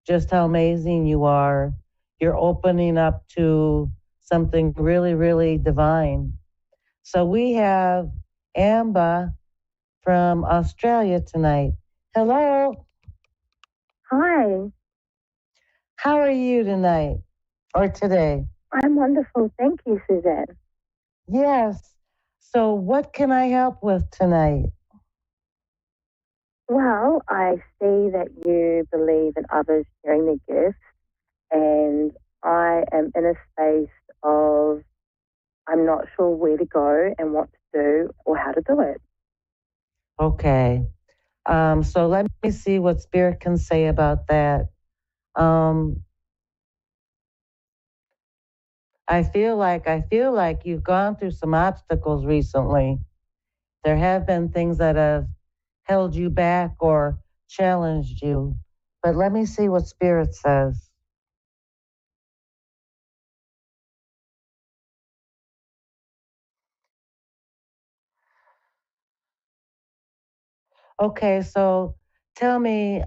just how amazing you are. You're opening up to something really, really divine. So we have Amba from Australia tonight. Hello. Hi, How are you tonight or today? I'm wonderful. Thank you, Suzanne. Yes. So what can I help with tonight? Well, I see that you believe in others sharing their gifts, and I am in a space of I'm not sure where to go and what to do or how to do it. Okay. So let me see what Spirit can say about that. I feel like you've gone through some obstacles recently. There have been things that have held you back or challenged you. But let me see what Spirit says. Okay, so tell me,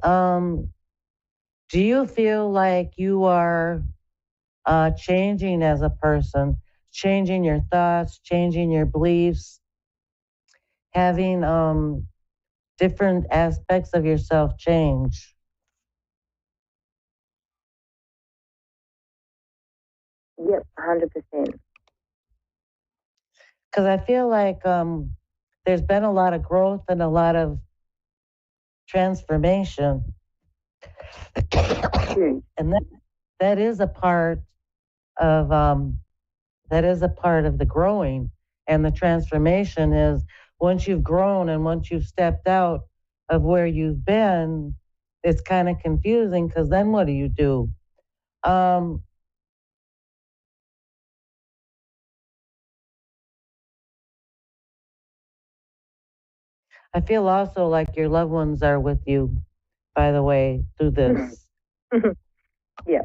do you feel like you are changing as a person, changing your thoughts, changing your beliefs, having different aspects of yourself change? Yep, 100%. Because I feel like there's been a lot of growth and a lot of transformation. And that is a part of the growing, and the transformation is once you've grown and once you've stepped out of where you've been, it's kind of confusing because then what do you do? I feel also like your loved ones are with you, by the way, through this. Yeah.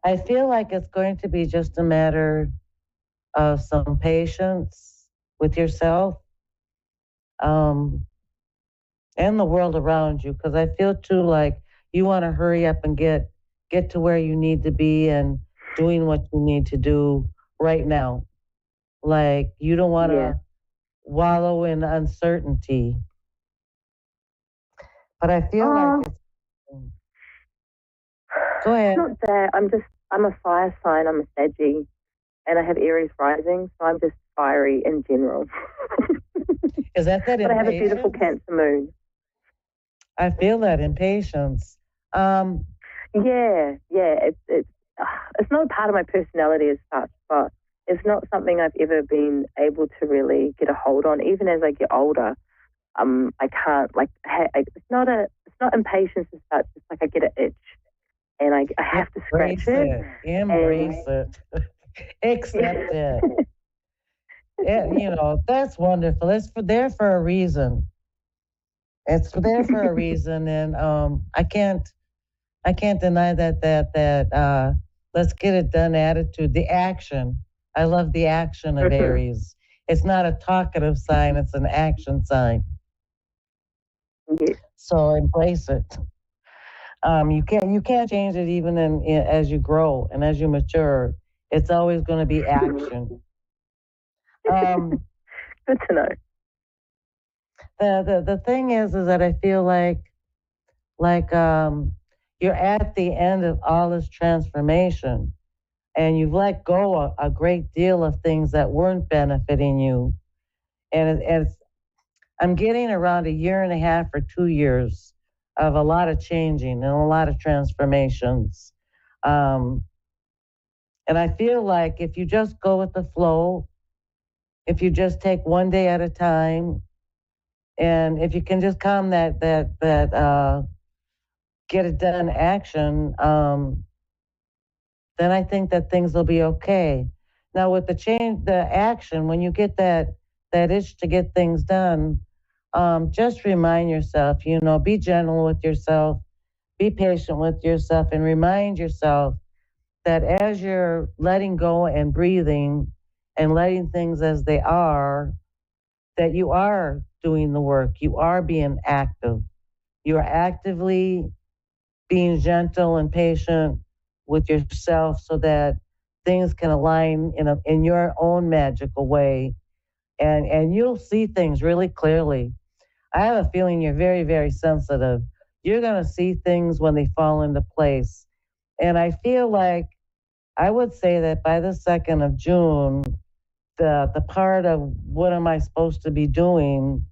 I feel like it's going to be just a matter of some patience with yourself. and the world around you. Because I feel too like you want to hurry up and get to where you need to be and doing what you need to do right now. Like you don't want Yeah. to wallow in uncertainty. But I feel like it's. Go ahead. Not that. I'm a fire sign. I'm a Saggy, and I have Aries rising, so I'm just fiery in general. Is that But I have a impatience? beautiful Cancer moon. I feel that impatience. Yeah. It's not a part of my personality as such, but it's not something I've ever been able to really get a hold on. Even as I get older, I can't it's not impatience as such. It's like I get an itch, and I have to scratch it. Embrace it. Accept it. That's wonderful. It's there for a reason. It's there for a reason, and I can't deny that let's get it done attitude, the action. I love the action of Aries. It's not a talkative sign; it's an action sign. Yeah. So embrace it. You can't change it even as you grow and as you mature. It's always going to be action. Good to know. The thing is that I feel like you're at the end of all this transformation, and you've let go a great deal of things that weren't benefiting you, and I'm getting around a year and a half or 2 years of a lot of changing and a lot of transformations. And I feel like if you just go with the flow, if you just take one day at a time, and if you can just calm that get it done action, then I think that things will be okay. Now with the action, when you get that itch to get things done, just remind yourself, be gentle with yourself, be patient with yourself, and remind yourself that as you're letting go and breathing and letting things as they are, that you are doing the work. You are being active. You are actively being gentle and patient with yourself so that things can align in your own magical way, and you'll see things really clearly. I have a feeling you're very, very sensitive. You're going to see things when they fall into place. And I feel like I would say that by the 2nd of June, the part of what am I supposed to be doing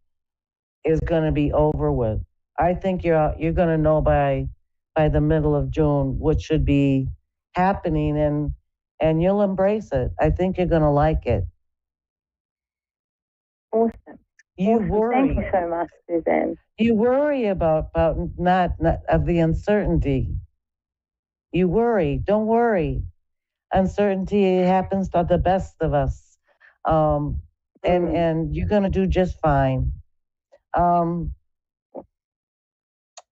is going to be over with. I think you're going to know by the middle of June what should be happening, and you'll embrace it. I think you're going to like it. Awesome. Worry. Thank you so much, Suzanne. You worry about not of the uncertainty. You worry. Don't worry. Uncertainty happens to the best of us, and you're going to do just fine.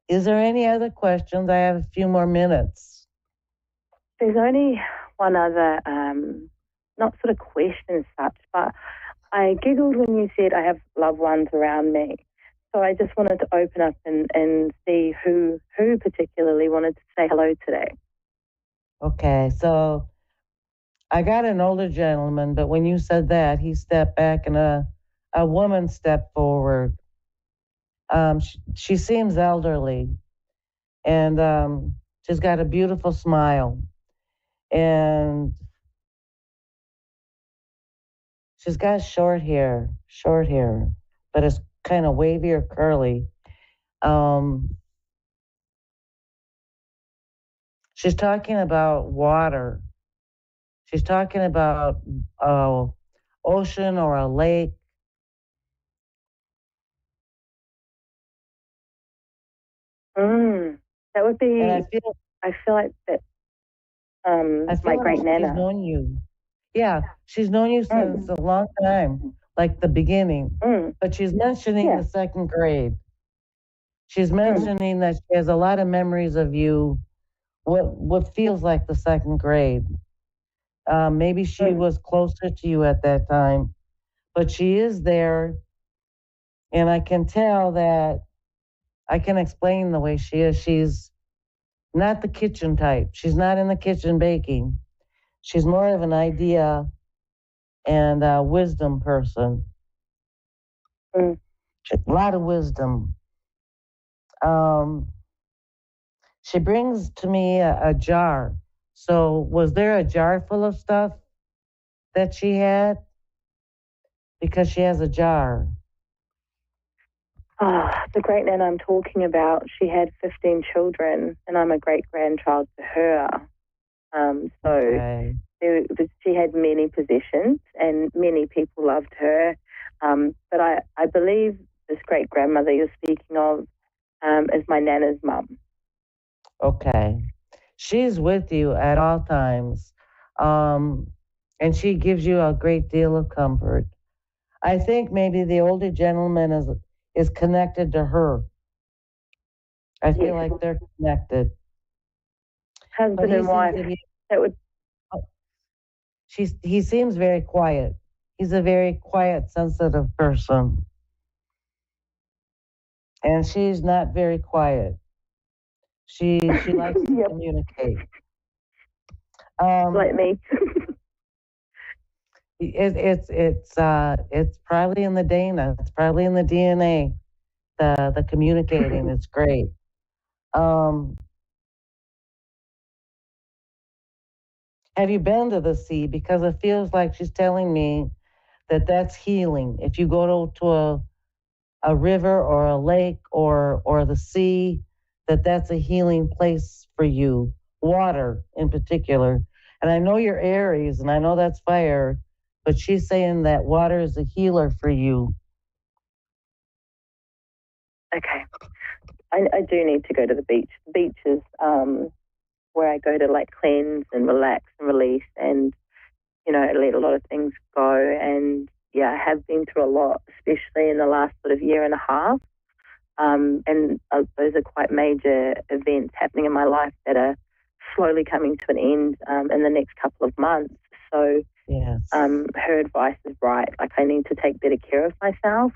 Is there any other questions? I have a few more minutes. There's only one other, not sort of question as such, but I giggled when you said I have loved ones around me. So I just wanted to open up and see who particularly wanted to say hello today. Okay, so I got an older gentleman, but when you said that, he stepped back and a woman stepped forward. She seems elderly, and she's got a beautiful smile, and she's got short hair, but it's kind of wavy or curly. She's talking about water. She's talking about ocean or a lake. That would be. And I feel like that. My great nana. She's known you. Yeah, she's known you since a long time, like the beginning. But she's mentioning the 2nd grade. She's mentioning that she has a lot of memories of you, what feels like the 2nd grade. Maybe she was closer to you at that time, but she is there, And I can tell that I can explain the way she is. She's not the kitchen type. She's not in the kitchen baking. She's more of an idea and a wisdom person. Mm. A lot of wisdom. She brings to me a jar. So was there a jar full of stuff that she had? Because she has a jar. Oh, the great nan I'm talking about, she had 15 children, and I'm a great-grandchild to her. Okay. She had many possessions, and many people loved her. But I believe this great-grandmother you're speaking of is my nana's mum. Okay. She's with you at all times. And she gives you a great deal of comfort. I think maybe the older gentleman is connected to her. I feel Yes. like they're connected. Husband and wife. That would. He seems very quiet. He's a very quiet, sensitive person. And she's not very quiet. She likes to Yep. communicate. Like me. It's probably in the Dana. It's probably in the DNA. The communicating is great. Have you been to the sea? Because it feels like she's telling me that that's healing. If you go to a river or a lake or the sea, that's a healing place for you. Water in particular. And I know you're Aries, and I know that's fire, but she's saying that water is a healer for you. Okay. I do need to go to the beach. The beach is where I go to like cleanse and relax and release and, let a lot of things go. And yeah, I have been through a lot, especially in the last sort of year and a half. And those are quite major events happening in my life that are slowly coming to an end in the next couple of months. So yes. Her advice is right. Like I need to take better care of myself.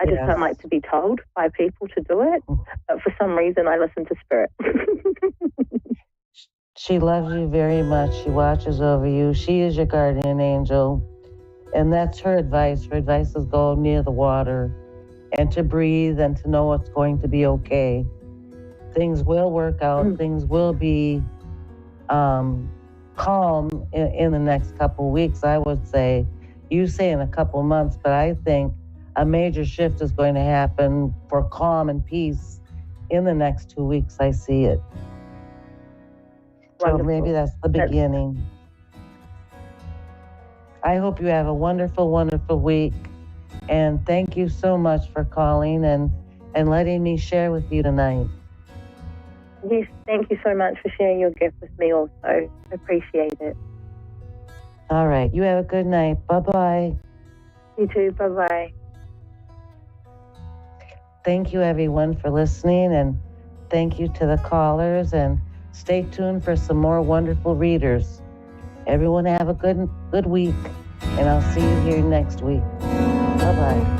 I just don't like to be told by people to do it. But for some reason, I listen to Spirit. She loves you very much. She watches over you. She is your guardian angel. And that's her advice. Her advice is go near the water and to breathe and to know it's going to be okay. Things will work out. Things will be calm in the next couple of weeks, I would say. You say in a couple of months, but I think a major shift is going to happen for calm and peace in the next 2 weeks. I see it. Wonderful. So maybe that's the beginning. I hope you have a wonderful, wonderful week. And thank you so much for calling and letting me share with you tonight. Yes, thank you so much for sharing your gift with me also. I appreciate it. All right. You have a good night. Bye-bye. You too. Bye-bye. Thank you, everyone, for listening. And thank you to the callers. And stay tuned for some more wonderful readers. Everyone have a good week. And I'll see you here next week. Bye-bye.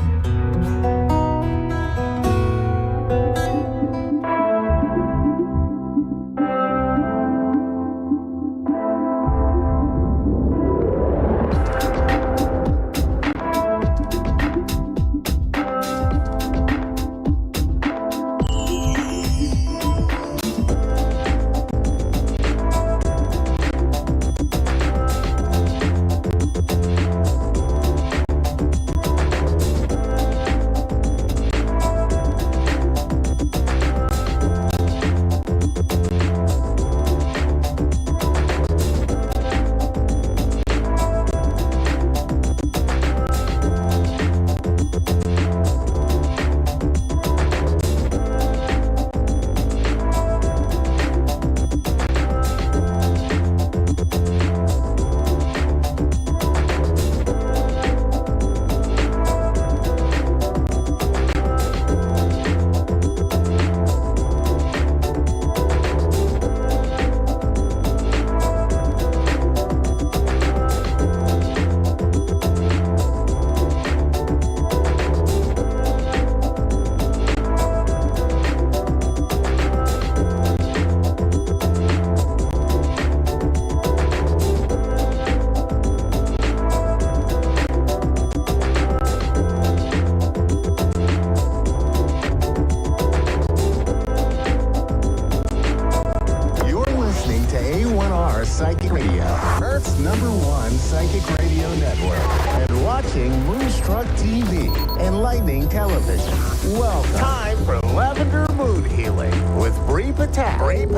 Lightning Television. Welcome. Time for Lavender Moon Healing with Bree Patak. Live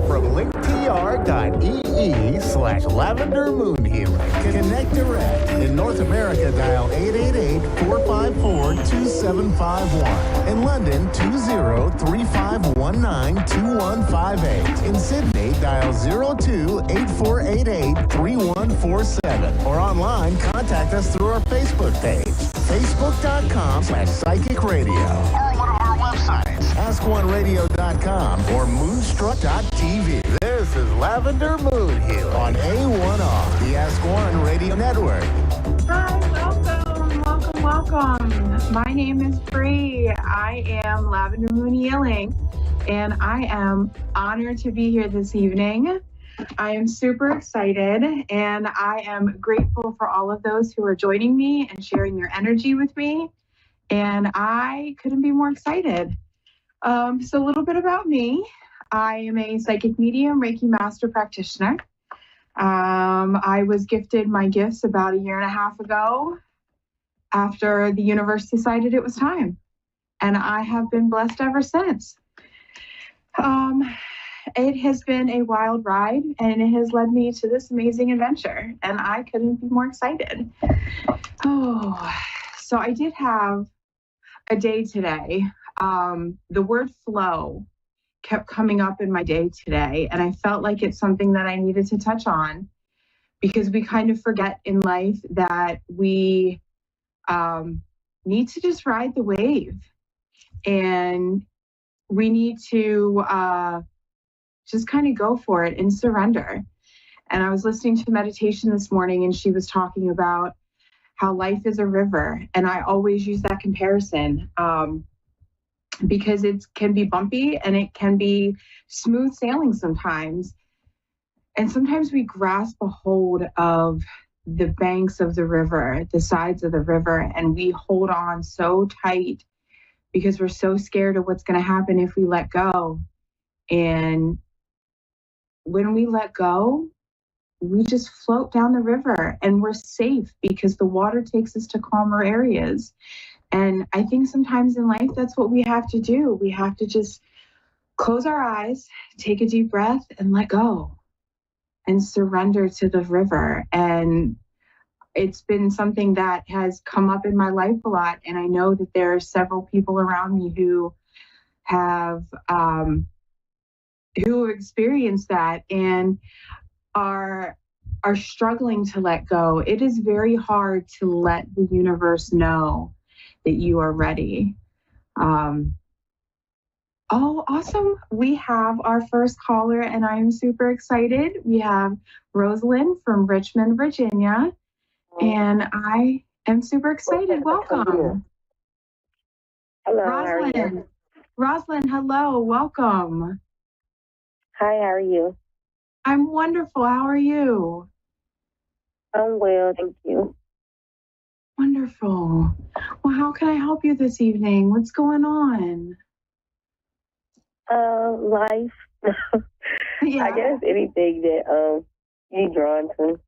from linktr.ee/Lavender Moon Healing. Connect direct. In North America, dial 888-454-2751. In London, 20-3519-2158. In Sydney, dial 02-8488-3147. Or online, contact us through our Facebook page, facebook.com/Psychic Radio. Or one of our websites, askoneradio.com or moonstruck.tv. This is Lavender Moon Healing on A1R, the Ask One Radio Network. Hi, welcome. My name is Bree. I am Lavender Moon Healing, and I am honored to be here this evening. I am super excited, and I am grateful for all of those who are joining me and sharing their energy with me, and I couldn't be more excited. So a little bit about me. I am a psychic medium, Reiki master practitioner. I was gifted my gifts about 1.5 years ago after the universe decided it was time, and I have been blessed ever since. It has been a wild ride, and it has led me to this amazing adventure, and I couldn't be more excited. So I did have a day today. The word flow kept coming up in my day today, and I felt like it's something that I needed to touch on, because we kind of forget in life that we need to just ride the wave, and we need to just kind of go for it and surrender. And I was listening to meditation this morning, and she was talking about how life is a river, and I always use that comparison because it can be bumpy and it can be smooth sailing sometimes. And sometimes we grasp a hold of the banks of the river, the sides of the river, and we hold on so tight because we're so scared of what's going to happen if we let go. And when we let go, we just float down the river, and we're safe because the water takes us to calmer areas. And I think sometimes in life, that's what we have to do. We have to just close our eyes, take a deep breath, and let go and surrender to the river. And it's been something that has come up in my life a lot. And I know that there are several people around me who have experienced that and are struggling to let go. It is very hard to let the universe know that you are ready. Oh, awesome. We have our first caller, and I am super excited. We have Rosalind from Richmond, Virginia, and I am super excited. Welcome. Hello, Rosalind. how are you? Rosalind, hello. Welcome. Hi, how are you? I'm wonderful. How are you? I'm well, thank you. Wonderful. Well, how can I help you this evening? What's going on? Life. Yeah. I guess anything that you're drawn to.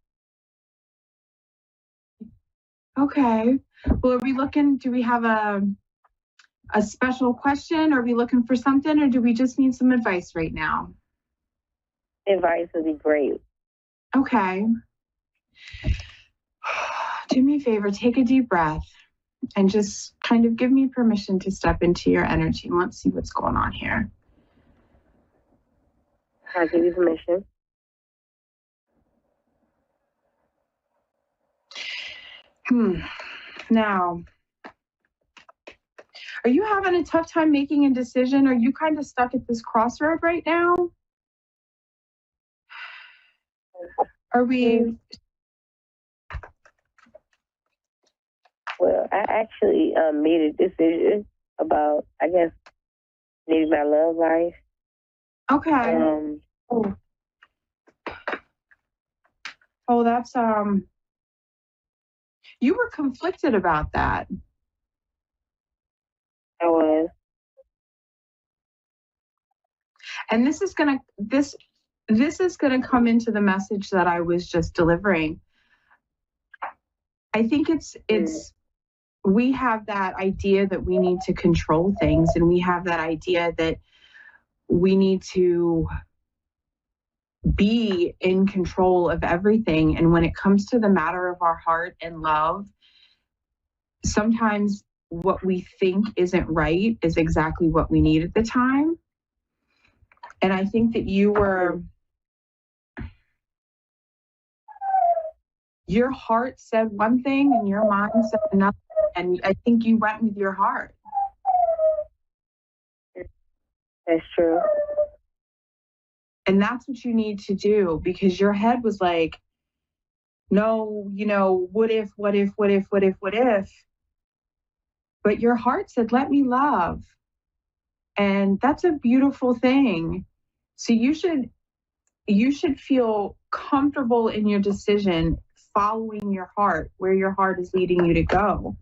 Okay. Well, are we looking, do we have a special question? Are we looking for something, or do we just need some advice right now? Advice would be great. Okay. Do me a favor, take a deep breath and just kind of give me permission to step into your energy, and let's see what's going on here. I'll give you permission. Now, are you having a tough time making a decision? Are you kind of stuck at this crossroad right now? Are we? Well, I actually made a decision about, I guess, maybe my love life. Okay. Oh, that's you were conflicted about that. I was. And this is gonna come into the message that I was just delivering. I think it's we have that idea that we need to control things, and we have that idea that we need to be in control of everything. And when it comes to the matter of our heart and love, sometimes what we think isn't right is exactly what we need at the time. And I think that your heart said one thing and your mind said another. And I think you went with your heart. That's true. And that's what you need to do, because your head was like, no, what if? But your heart said, let me love. And that's a beautiful thing. So you should feel comfortable in your decision, following your heart, where your heart is leading you to go.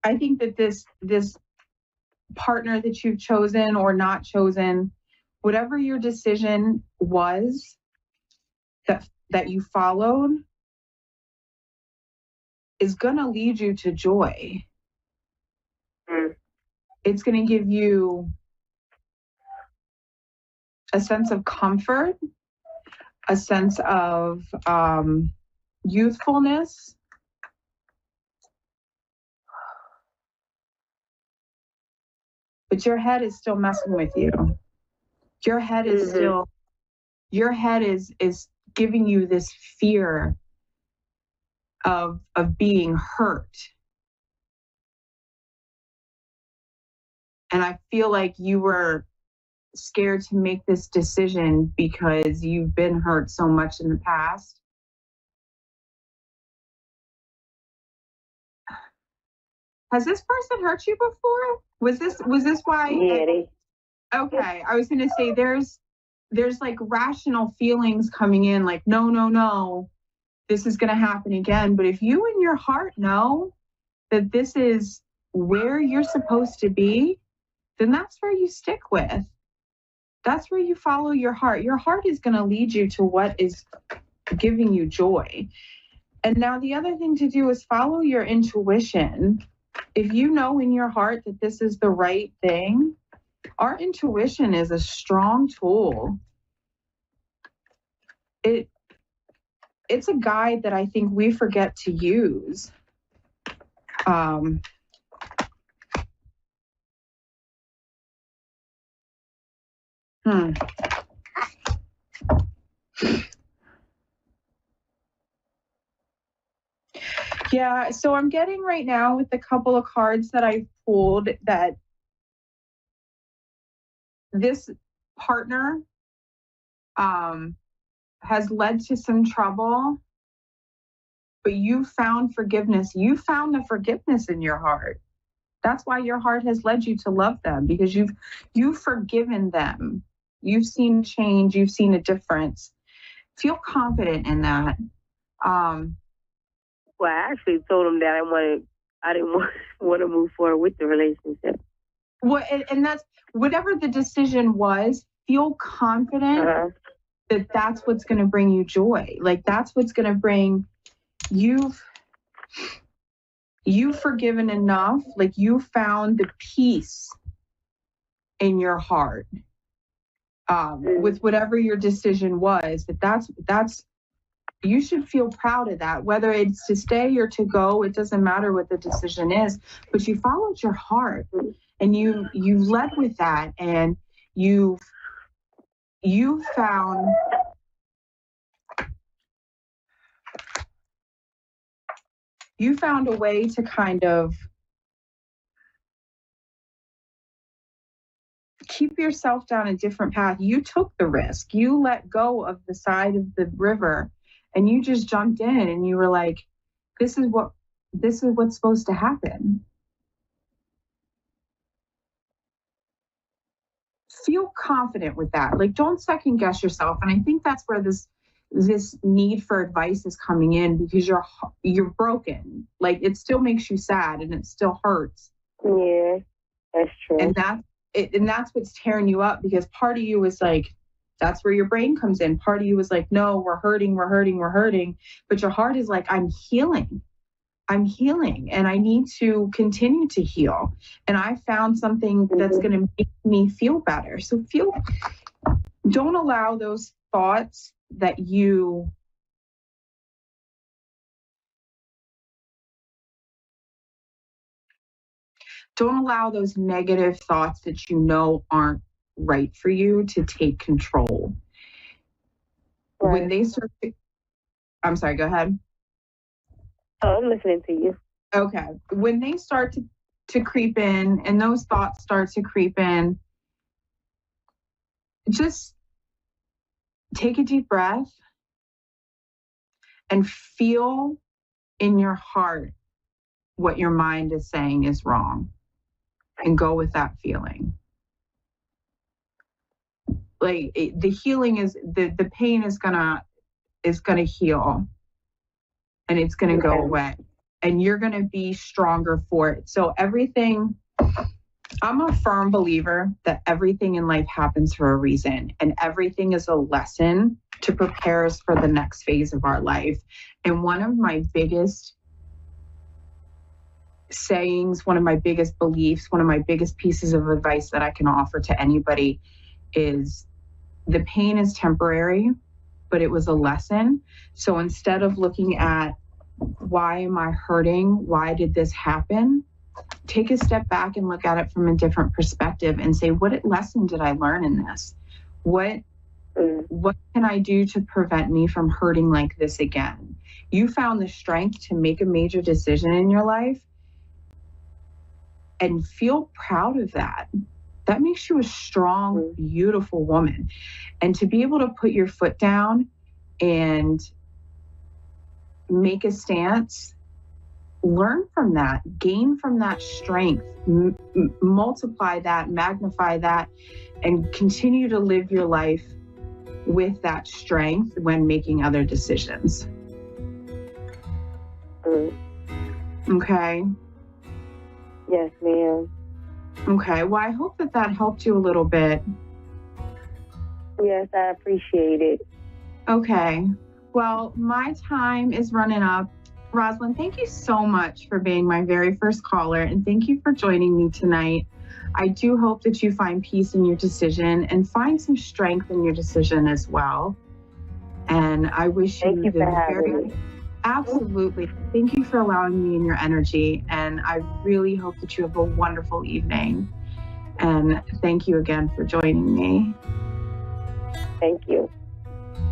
I think that this partner that you've chosen or not chosen, whatever your decision was that you followed, is going to lead you to joy. It's going to give you a sense of comfort, a sense of youthfulness. But your head is still messing with you. Your head is is giving you this fear of being hurt. And I feel like you were scared to make this decision because you've been hurt so much in the past. Has this person hurt you before? Was this why? Yeah. Okay, I was going to say there's like rational feelings coming in, like no, this is going to happen again. But if you in your heart know that this is where you're supposed to be, then that's where you stick with. That's where you follow your heart. Your heart is going to lead you to what is giving you joy. And now the other thing to do is follow your intuition. If you know in your heart that this is the right thing, our intuition is a strong tool. It's a guide that I think we forget to use. Yeah, so I'm getting right now with the couple of cards that I pulled that this partner has led to some trouble, but you found forgiveness. You found the forgiveness in your heart. That's why your heart has led you to love them, because you've forgiven them. You've seen change. You've seen a difference. Feel confident in that. Well, I actually told him that I didn't want to move forward with the relationship. Well, and that's whatever the decision was. Feel confident that that's what's going to bring you joy. Like that's what's going to bring you've forgiven enough. Like you found the peace in your heart with whatever your decision was. That's you should feel proud of that. Whether it's to stay or to go, it doesn't matter what the decision is. But you followed your heart, and you led with that, and you found a way to kind of keep yourself down a different path. You took the risk. You let go of the side of the river, and you just jumped in, and you were like, this is what's supposed to happen. Feel confident with that. Like, don't second guess yourself. And I think that's where this need for advice is coming in, because you're broken. Like, it still makes you sad and it still hurts. Yeah, that's true. And that's what's tearing you up, because part of you is like, That's where your brain comes in. Part of you is like, no, we're hurting. But your heart is like, I'm healing, and I need to continue to heal. And I found something that's going to make me feel better. So don't allow those thoughts that don't allow those negative thoughts that you know aren't right for you to take control. Right. When they start to, I'm sorry, go ahead. Oh, I'm listening to you. Okay. When they start to creep in and those thoughts start to creep in, just take a deep breath and feel in your heart what your mind is saying is wrong, and go with that feeling. Like the healing is the pain is gonna heal, and it's gonna go away, and you're gonna be stronger for it. So I'm a firm believer that everything in life happens for a reason, and everything is a lesson to prepare us for the next phase of our life. And one of my biggest sayings, one of my biggest beliefs, one of my biggest pieces of advice that I can offer to anybody is the pain is temporary, but it was a lesson. So instead of looking at why am I hurting? Why did this happen? Take a step back and look at it from a different perspective and say, what lesson did I learn in this? What can I do to prevent me from hurting like this again? You found the strength to make a major decision in your life, and feel proud of that. That makes you a strong, beautiful woman. And to be able to put your foot down and make a stance, learn from that, gain from that strength, multiply that, magnify that, and continue to live your life with that strength when making other decisions. Okay. Yes, ma'am. Okay. Well, I hope that helped you a little bit. Yes, I appreciate it. Okay. Well, my time is running up. Rosalind, thank you so much for being my very first caller, and thank you for joining me tonight. I do hope that you find peace in your decision and find some strength in your decision as well. And I wish you the very... Absolutely. Thank you for allowing me in your energy. And I really hope that you have a wonderful evening. And thank you again for joining me. Thank you.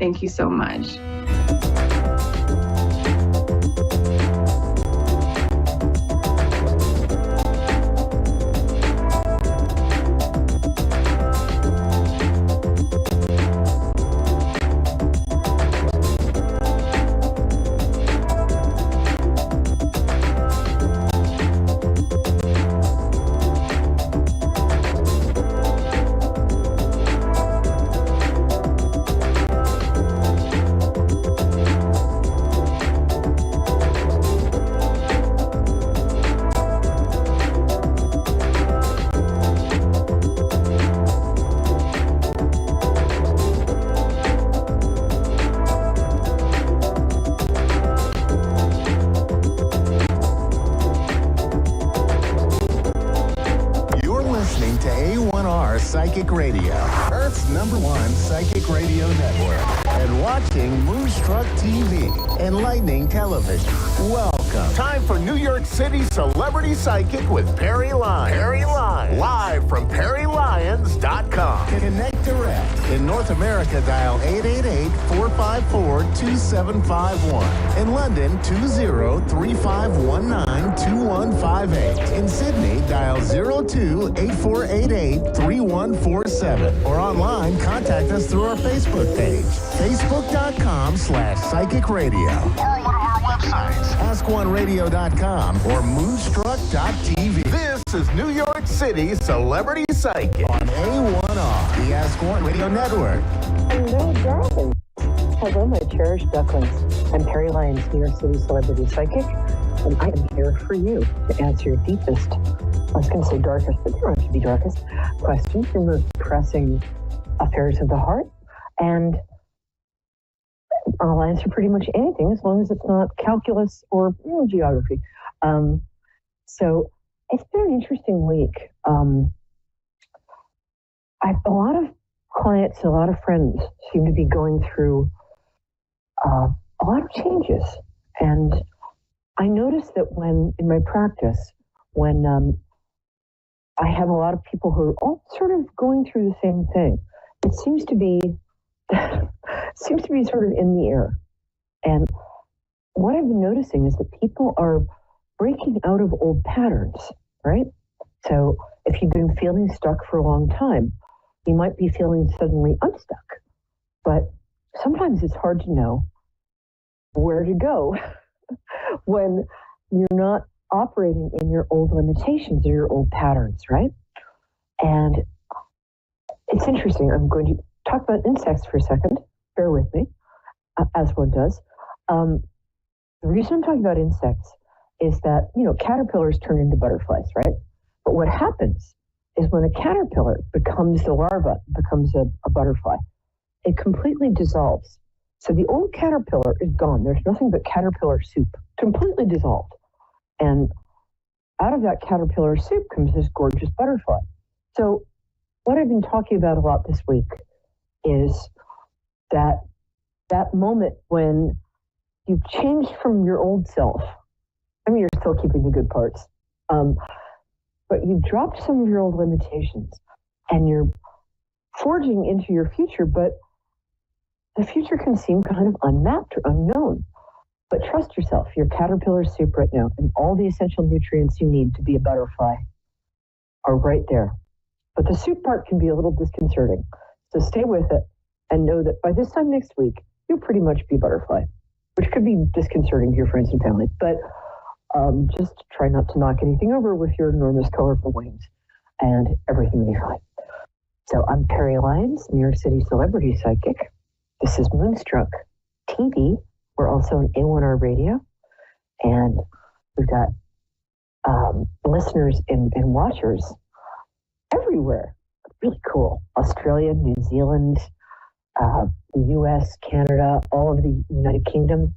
Thank you so much. To A1R Psychic Radio, Earth's #1 psychic radio network, and watching Moonstruck TV, enlightening television. Welcome. Time for New York City Celebrity Psychic with Perry Lyons. Perry Lyons. Live from PerryLyons.com. Connect direct. In North America, dial 888-454-2751. In London, 20-3519-2158. In Sydney, dial 02-8488-3147. Or online, contact us through our Facebook page, facebook.com/psychic radio. Or one of our websites, askoneradio.com or moonstruck.tv. This is New York City Celebrity Psychic on A1R, the Ask One Radio Network. Hello, darling. Hello, my cherished ducklings. I'm Perry Lyons, New York City Celebrity Psychic, and I am here for you to answer your deepest, I was going to say darkest, but they don't have to be darkest, questions from the pressing affairs of the heart. And I'll answer pretty much anything as long as it's not calculus or geography. So it's been an interesting week. A lot of clients, a lot of friends seem to be going through a lot of changes. And I notice that when, in my practice, when I have a lot of people who are all sort of going through the same thing, it seems to be sort of in the air. And what I've been noticing is that people are breaking out of old patterns, right? So if you've been feeling stuck for a long time, you might be feeling suddenly unstuck. But sometimes it's hard to know where to go when you're not operating in your old limitations or your old patterns, right? And it's interesting. I'm going to talk about insects for a second. Bear with me, as one does. The reason I'm talking about insects is that, caterpillars turn into butterflies, right? But what happens is when a caterpillar becomes the larva, becomes a butterfly, it completely dissolves. So the old caterpillar is gone. There's nothing but caterpillar soup, completely dissolved. And out of that caterpillar soup comes this gorgeous butterfly. So what I've been talking about a lot this week is that moment when you've changed from your old self. I mean, you're still keeping the good parts, but you've dropped some of your old limitations and you're forging into your future, but the future can seem kind of unmapped or unknown. But trust yourself, you're caterpillar soup right now, and all the essential nutrients you need to be a butterfly are right there. But the soup part can be a little disconcerting. So stay with it and know that by this time next week, you'll pretty much be a butterfly, which could be disconcerting to your friends and family. But just try not to knock anything over with your enormous colorful wings, and everything will be fine. So I'm Perry Lyons, New York City celebrity psychic. This is Moonstruck TV. We're also on A1R radio, and we've got listeners and watchers everywhere. Really cool. Australia, New Zealand, the US, Canada, all of the United Kingdom.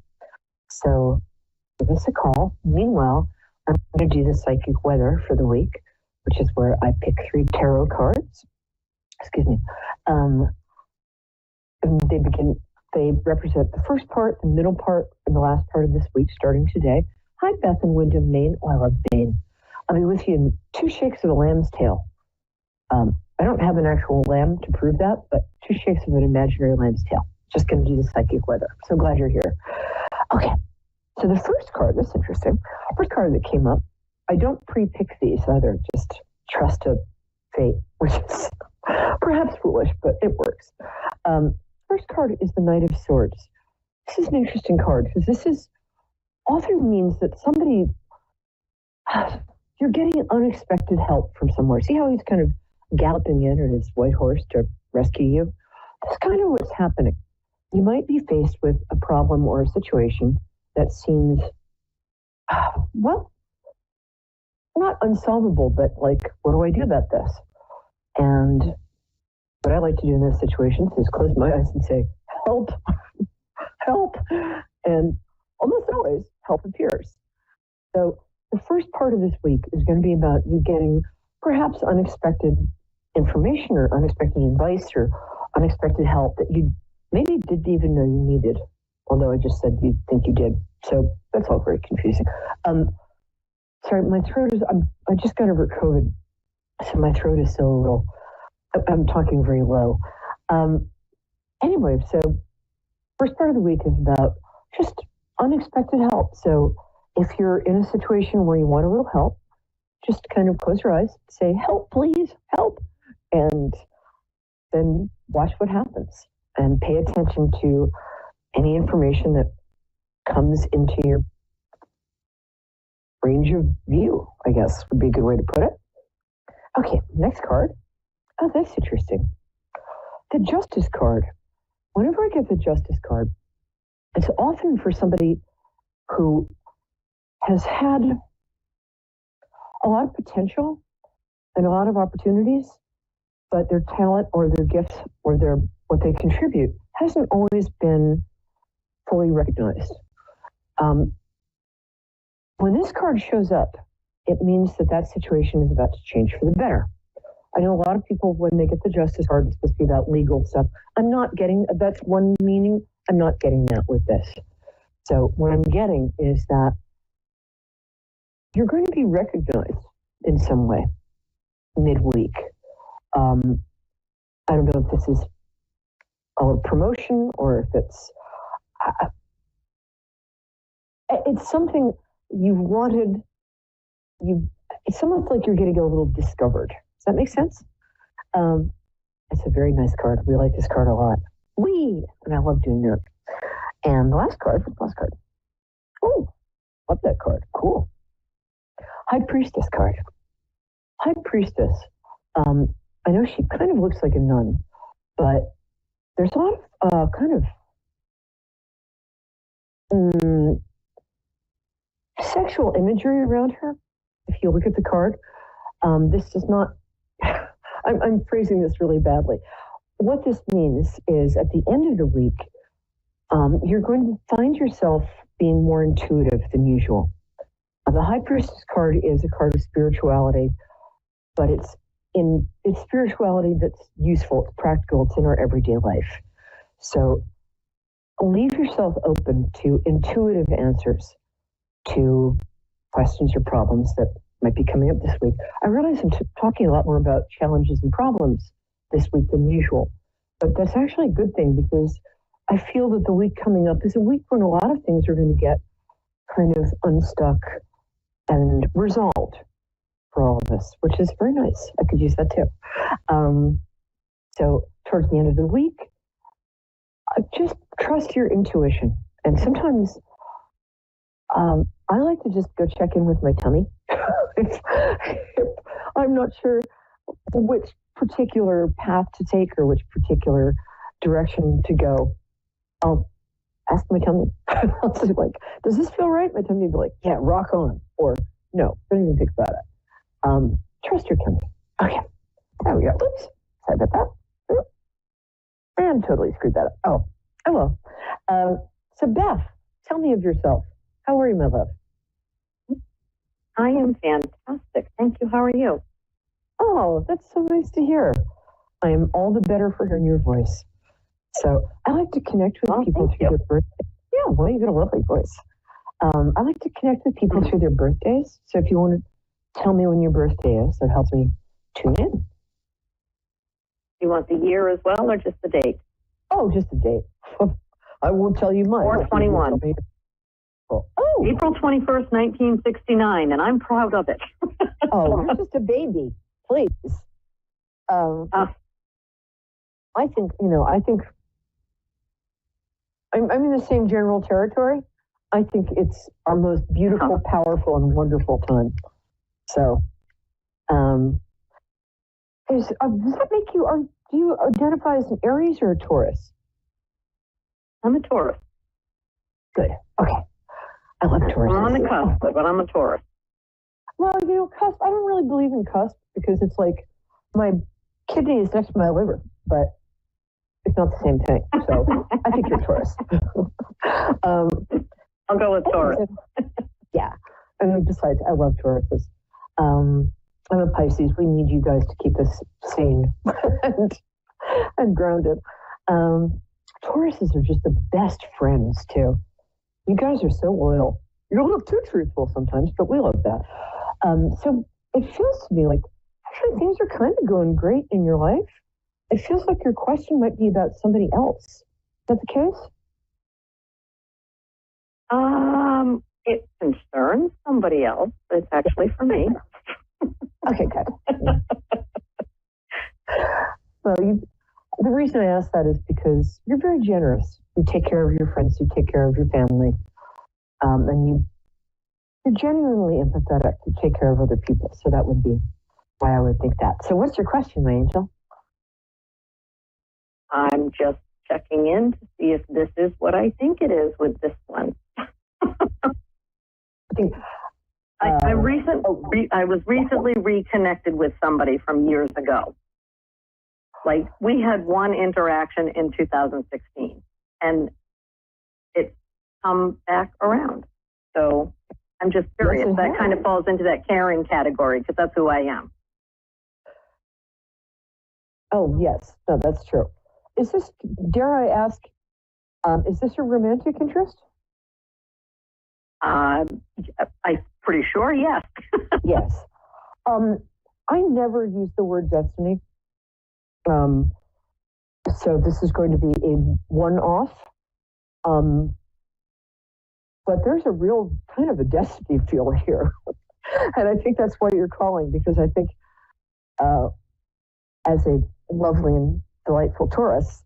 So give us a call. Meanwhile, I'm going to do the psychic weather for the week, which is where I pick 3 tarot cards. Excuse me. And they represent the first part, the middle part, and the last part of this week, starting today. Hi, Beth in Wyndham, Maine. Oh, I love Maine. I'll be with you in 2 shakes of a lamb's tail. I don't have an actual lamb to prove that, but 2 shakes of an imaginary lamb's tail. Just going to do the psychic weather. So glad you're here. Okay, so the first card, that's interesting. First card that came up, I don't pre-pick these either, just trust to fate, which is perhaps foolish, but it works. First card is the Knight of Swords. This is an interesting card because this is often means that somebody, you're getting unexpected help from somewhere. See how he's kind of galloping in on his white horse to rescue you? That's kind of what's happening. You might be faced with a problem or a situation that seems, well, not unsolvable, but like, what do I do about this? And what I like to do in those situations is close my eyes and say, help, help. And almost always help appears. So the first part of this week is going to be about you getting perhaps unexpected information or unexpected advice or unexpected help that you maybe didn't even know you needed, although I just said you think you did. So that's all very confusing. Sorry, my throat is, I just got over COVID, so my throat is still a little, I'm talking very low. Anyway, so first part of the week is about just unexpected help. So if you're in a situation where you want a little help, just kind of close your eyes, say, help, please, help. And then watch what happens and pay attention to any information that comes into your range of view, I guess would be a good way to put it. Okay, next card. Oh, that's interesting. The Justice card. Whenever I get the Justice card, it's often for somebody who has had a lot of potential and a lot of opportunities, but their talent or their gifts or their what they contribute, hasn't always been fully recognized. When this card shows up, it means that that situation is about to change for the better. I know a lot of people, when they get the Justice card, it's supposed to be about legal stuff. I'm not getting, that's one meaning. I'm not getting that with this. So what I'm getting is that you're going to be recognized in some way midweek. I don't know if this is a promotion or if it's something you've wanted. It's almost like you're going to get a little discovered. Does that make sense? It's a very nice card. We like this card a lot. And I love doing that. And the last card. Oh, love that card. Cool. High Priestess card. High Priestess. I know she kind of looks like a nun, but there's a lot of kind of sexual imagery around her. If you look at the card, this does not, I'm phrasing this really badly. What this means is at the end of the week, you're going to find yourself being more intuitive than usual. The High Priestess card is a card of spirituality, but it's spirituality that's useful, it's practical, it's in our everyday life. So leave yourself open to intuitive answers to questions or problems that might be coming up this week. I realize I'm talking a lot more about challenges and problems this week than usual, but that's actually a good thing because I feel that the week coming up is a week when a lot of things are going to get kind of unstuck and resolved for all of us, which is very nice. I could use that too. So towards the end of the week, just trust your intuition. And sometimes I like to just go check in with my tummy. if I'm not sure which particular path to take or which particular direction to go, I'll ask my tummy. I'll just be like, does this feel right? My tummy will be like, yeah, rock on. Or no, don't even think about it. Trust your tummy. Okay, there we go. Oops, sorry about that. And totally screwed that up. Oh well. So Beth, tell me of yourself. How are you, my love? I am fantastic. Thank you. How are you? Oh, that's so nice to hear. I am all the better for hearing your voice. So I like to connect with people through their birthdays. Yeah, well, you got a lovely voice. I like to connect with people through their birthdays. So if you want to tell me when your birthday is, that helps me tune in. You want the year as well or just the date? Oh, just the date. I won't tell you mine. 4/21. Oh, April 21st, 1969, and I'm proud of it. Oh, you're just a baby. Please. I think I'm in the same general territory. I think it's our most beautiful, powerful, and wonderful time. So, does that make you, do you identify as an Aries or a Taurus? I'm a Taurus. Good. Okay. I love Taurus. I'm on the cusp, but I'm a Taurus. Well, cusp, I don't really believe in cusp because it's like my kidney is next to my liver, but it's not the same thing. So I think you're Taurus. I'll go with Taurus. Yeah. And besides, I love Tauruses. I'm a Pisces. We need you guys to keep us sane and grounded. Tauruses are just the best friends, too. You guys are so loyal. You're a little too truthful sometimes, but we love that. So it feels to me like actually things are kind of going great in your life. It feels like your question might be about somebody else. Is that the case? It concerns somebody else, but it's actually for me. Okay, good. Well, the reason I ask that is because you're very generous. You take care of your friends, you take care of your family, and you're genuinely empathetic to take care of other people. So that would be why I would think that. So what's your question, my angel? I'm just checking in to see if this is what I think it is with this one. I was recently reconnected with somebody from years ago. Like, we had one interaction in 2016, and it's come back around. So I'm just curious. Yes, that kind of falls into that caring category, because that's who I am. Oh, yes. No, that's true. Is this, dare I ask, is this a romantic interest? I'm pretty sure, yes. Yes. I never use the word destiny. So this is going to be a one-off. But there's a real kind of a destiny feel here. And I think that's why you're calling, because I think as a lovely and delightful Taurus,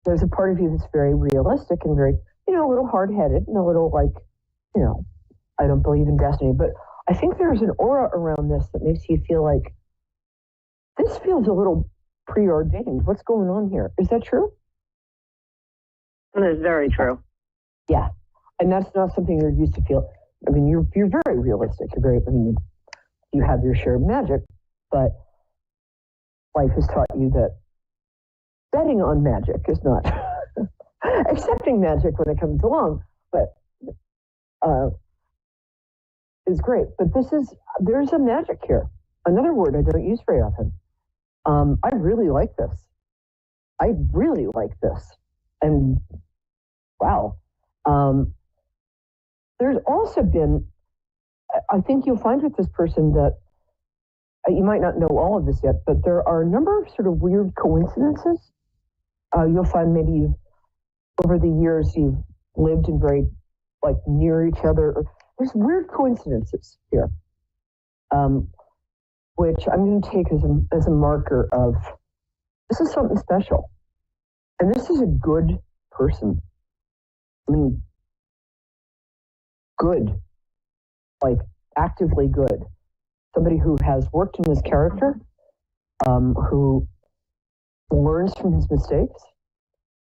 there's a part of you that's very realistic and very, a little hard-headed and a little like, I don't believe in destiny. But I think there's an aura around this that makes you feel like this feels a little preordained. What's going on here? Is that true? That is very true. Yeah. And that's not something you're used to feel. I mean, you're very realistic. You have your share of magic, but life has taught you that betting on magic is not accepting magic when it comes along, but is great. But there's a magic here. Another word I don't use very often. I really like this. And wow. There's also been, I think you'll find with this person that you might not know all of this yet, but there are a number of sort of weird coincidences. You'll find maybe over the years you've lived in very near each other. There's weird coincidences here, which I'm going to take as a marker of this is something special, and this is a good person. I mean, good, actively good. Somebody who has worked in his character, who learns from his mistakes.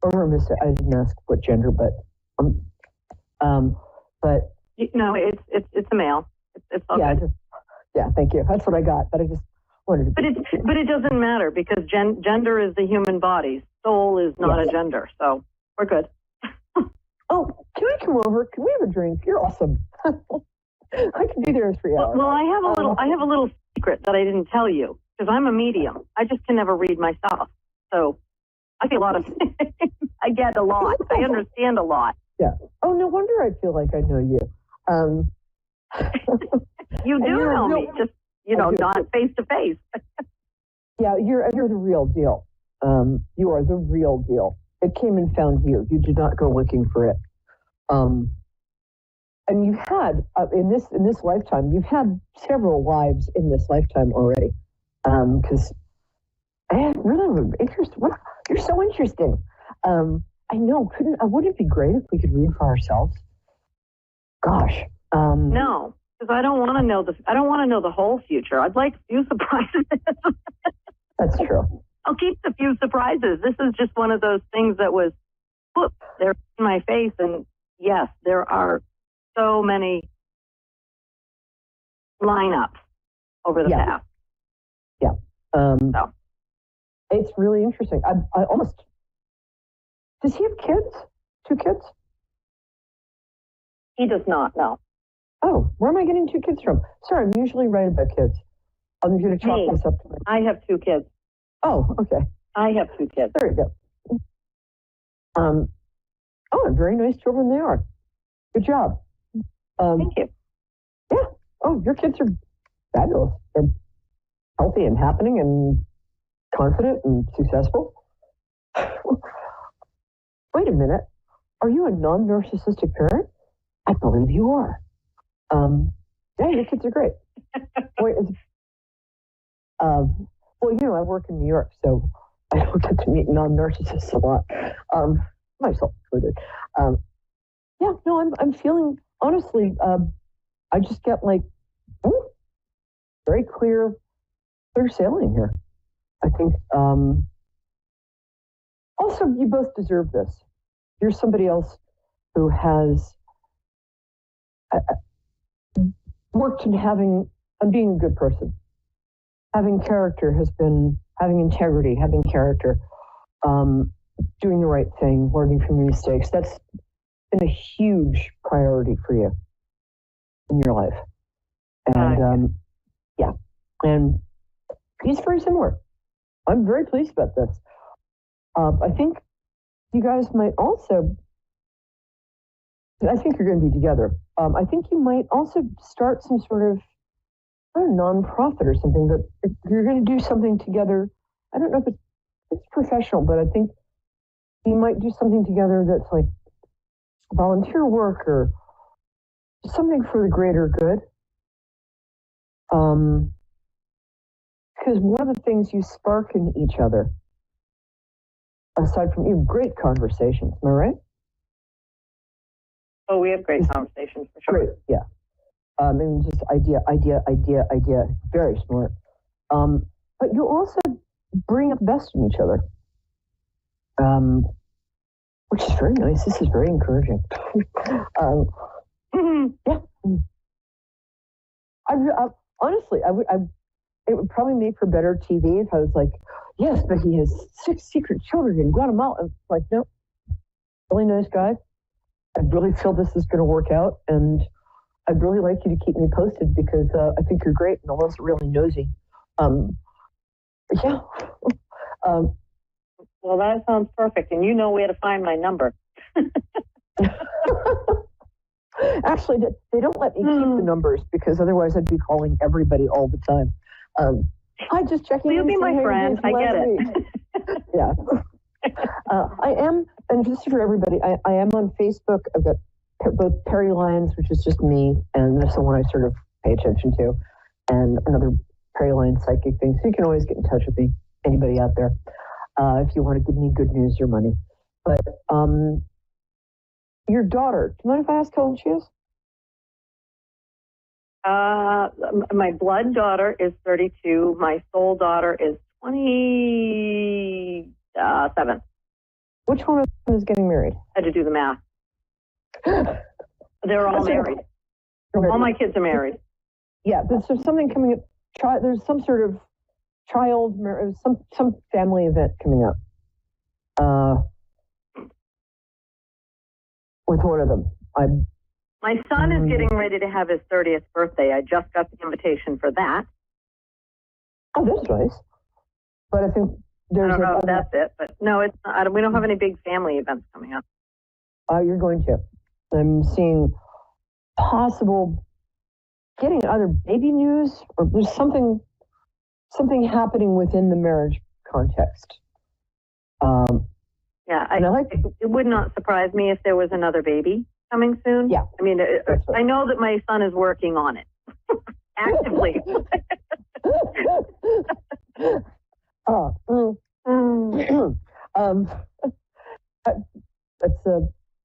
Or mistake. I didn't ask what gender, but no, it's a male. It's all yeah, good. Yeah, thank you. That's what I got, but I just wanted to. But it doesn't matter, because gender is the human body. Soul is not a gender, so we're good. Oh, can I come over? Can we have a drink? You're awesome. I can be there in 3 hours. Well, I have a little secret that I didn't tell you, because I'm a medium. I just can never read myself, so I get a lot of. I get a lot. I understand a lot. Yeah. Oh, no wonder I feel like I know you. You do know me, just not face to face. Yeah, you're the real deal. You are the real deal. It came and found you. You did not go looking for it. And you've had in this lifetime, you've had several lives in this lifetime already. Because I really interesting. You're so interesting. I know. Wouldn't it be great if we could read for ourselves? Gosh. No, because I don't want to know I don't want to know the whole future. I'd like a few surprises. That's true. I'll keep the few surprises. This is just one of those things that was, whoop, they're in my face. And yes, there are so many lineups over the past. Yeah. So. It's really interesting. I almost. Does he have kids? 2 kids? He does not, no. Oh, where am I getting 2 kids from? Sorry, I'm usually right about kids. I'm going to chalk this up to I have 2 kids. Oh, okay. I have 2 kids. There you go. And very nice children they are. Good job. Thank you. Yeah. Oh, your kids are fabulous. They're healthy and happening and confident and successful. Wait a minute. Are you a non-narcissistic parent? I believe you are. Yeah, your kids are great. Boy, I work in New York, so I don't get to meet non-narcissists a lot. Myself included. I'm feeling, honestly, I just get very clear sailing here. I think, also, you both deserve this. You're somebody else who has worked in being a good person. Having character has been having integrity, having character, doing the right thing, learning from your mistakes. That's been a huge priority for you in your life. And yeah, and he's very similar. I'm very pleased about this. I think you guys might also, I think you're going to be together. I think you might also start some sort of, I don't know, nonprofit or something, but if you're going to do something together, I don't know if it's professional, but I think you might do something together that's like volunteer work or something for the greater good. Because one of the things you spark in each other, aside from you, great conversations, am I right? Oh, we have great conversations for sure. Great, yeah. And just idea, very smart. But you also bring up the best in each other, which is very nice. This is very encouraging. Yeah. Honestly, it would probably make for better TV if I was like, yes, but he has 6 secret children in Guatemala. I'm like, no, really nice guy. I really feel this is going to work out, and I'd really like you to keep me posted because I think you're great and Alon's really nosy. Yeah. Well, that sounds perfect, and you know where to find my number. Actually, they don't let me keep the numbers because otherwise I'd be calling everybody all the time. Hi, just checking in. You'll be my friend. I get it. Yeah. I am, and just for everybody, I am on Facebook. I've got both Perry Lyons, which is just me, and there's someone I sort of pay attention to, and another Perry Lyons psychic thing. So you can always get in touch with me, anybody out there, if you want to give me good news or money. But your daughter, do you mind if I ask how old she is? My blood daughter is 32. My soul daughter is 27. Which one of them is getting married? I had to do the math. They're all married. All my kids are married. Yeah, there's something coming up. There's some sort of some family event coming up. With one of them. My son is getting ready to have his 30th birthday. I just got the invitation for that. Oh, that's nice. But I think there's I don't know if that's it, but no, it's not. We don't have any big family events coming up. You're going to. I'm seeing possible getting either baby news or there's something happening within the marriage context. Yeah, it would not surprise me if there was another baby coming soon. Yeah. I mean, I know that my son is working on it actively.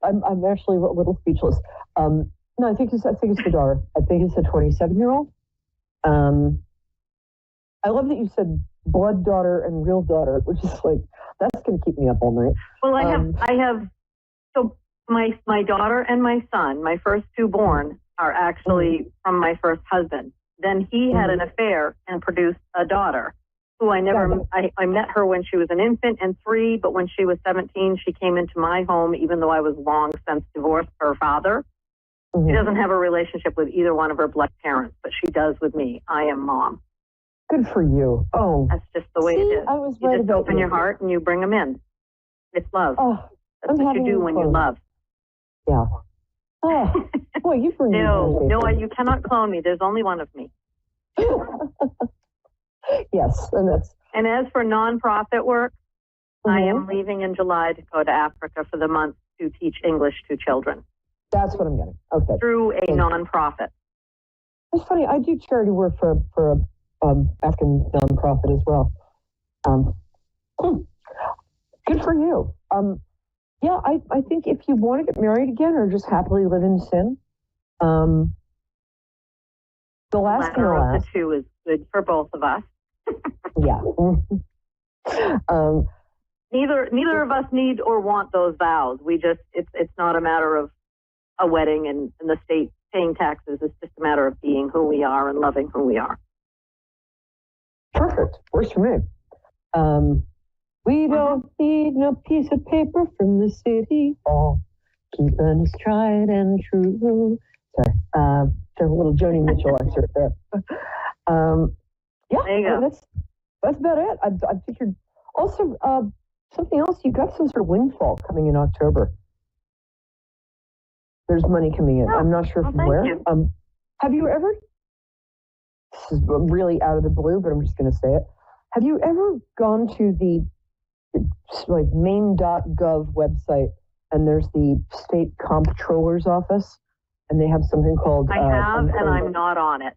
I'm actually a little speechless. No, I think it's the daughter. I think it's a 27-year-old. I love that you said blood daughter and real daughter, which is like, that's going to keep me up all night. Well, I have, so my daughter and my son, my first 2 born, are actually from my first husband. Then he had an affair and produced a daughter who I met her when she was an infant and 3, but when she was 17, she came into my home, even though I was long since divorced her father. She doesn't have a relationship with either one of her blood parents, but she does with me. I am mom. Good for you. Oh, that's just the way it is. I was you right just about open your heart and you bring them in. It's love. Oh, that's what you do when you love. Yeah. Oh, boy, you've been No, you cannot clone me. There's only one of me. Yes, and as for nonprofit work, I am leaving in July to go to Africa for the month to teach English to children. That's what I'm getting. Okay. Through a nonprofit. It's funny. I do charity work for a African nonprofit as well. Good for you. Yeah, I think if you want to get married again or just happily live in sin, the last thing I'll ask. The 2 is good for both of us. Yeah. Neither of us need or want those vows. It's not a matter of a wedding and the state paying taxes. It's just a matter of being who we are and loving who we are. Perfect. Works for me. We don't need no piece of paper from the city hall, keeping us tried and true. Sorry, there's a little Joni Mitchell excerpt there. Yeah, There you go. That's about it. I figured also something else. You got some sort of windfall coming in October. There's money coming in. I'm not sure from where. Have you ever? This is really out of the blue, but I'm just going to say it. Have you ever gone to the like maine.gov website and there's the state comptroller's office and they have something called I have, and I'm not on it.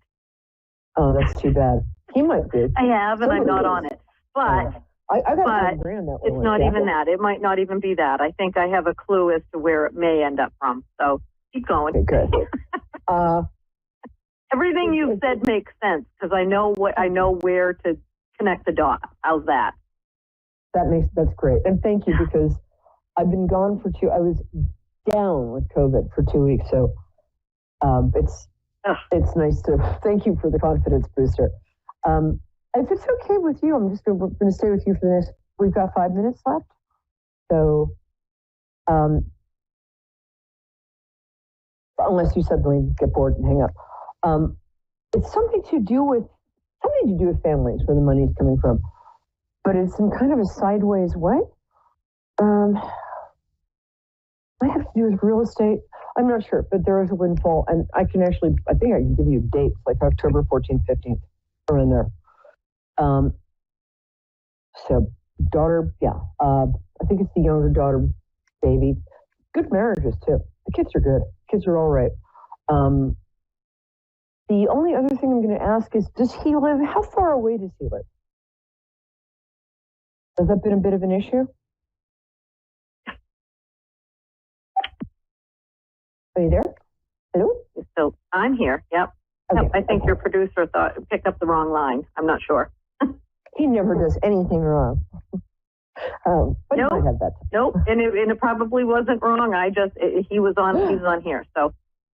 Oh, that's too bad. He might be. I have, and I'm not on it. But I got but $10 grand that it's way. not even that. It might not even be that. I think I have a clue as to where it may end up from. So keep going. Okay, good. Everything you've said makes sense because I know where to connect the dots. How's that? That's great. And thank you, because I've been gone for I was down with COVID for 2 weeks. So it's nice to thank you for the confidence booster. If it's okay with you, I'm just going to stay with you for the next, we've got 5 minutes left. So, unless you suddenly get bored and hang up. It's something to do with families where the money's coming from, but it's in kind of a sideways way. Might have to do with real estate. I'm not sure, but there is a windfall, and I think I can give you dates like October 14th, 15th, around there. So daughter, I think it's the younger daughter, baby. Good marriages too. The kids are good. Kids are all right. The only other thing I'm going to ask is, does he live? How far away does he live? Has that been a bit of an issue? Are you there? Hello? So I'm here. Yep. Okay. Yep. I think your producer picked up the wrong line. I'm not sure. He never does anything wrong. But nope. He might have that. Nope. And it probably wasn't wrong. He was on here. So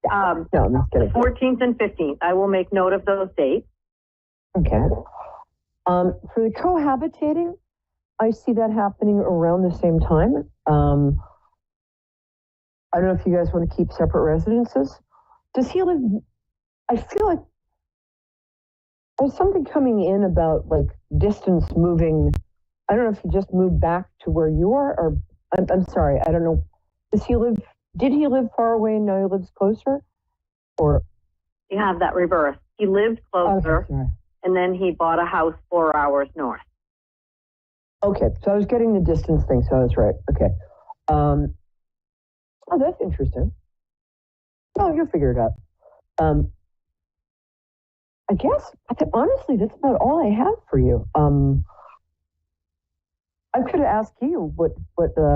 no, I'm just kidding. 14th and 15th. I will make note of those dates. Okay. For the cohabitating, I see that happening around the same time. I don't know if you guys want to keep separate residences. Does he live? I feel like there's something coming in about like distance moving. I don't know if he just moved back to where you are, or I'm sorry, I don't know. Did he live far away and now he lives closer? Or you have that reverse. He lived closer, and then he bought a house 4 hours north. Okay, so I was getting the distance thing, so I was right. Okay. Oh, that's interesting. Oh, you'll figure it out. I guess, honestly, that's about all I have for you. I could have asked you what I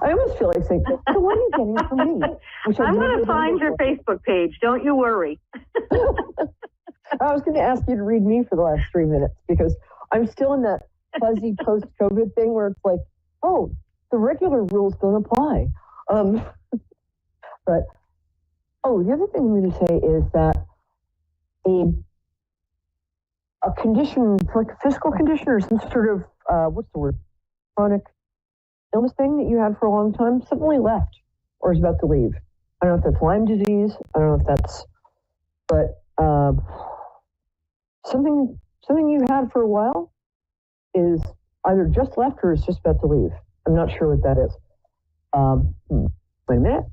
almost feel like saying, so what are you getting from me? I'm going to find your Facebook page. Don't you worry. I was going to ask you to read me for the last 3 minutes because I'm still in that fuzzy post-COVID thing where it's like, oh, the regular rules don't apply. But, the other thing I'm going to say is that a condition, like a physical condition or some sort of, what's the word, chronic illness thing that you had for a long time, suddenly left or is about to leave. I don't know if that's Lyme disease. I don't know if that's, but something you had for a while is either just left or is just about to leave. I'm not sure what that is. Wait a minute.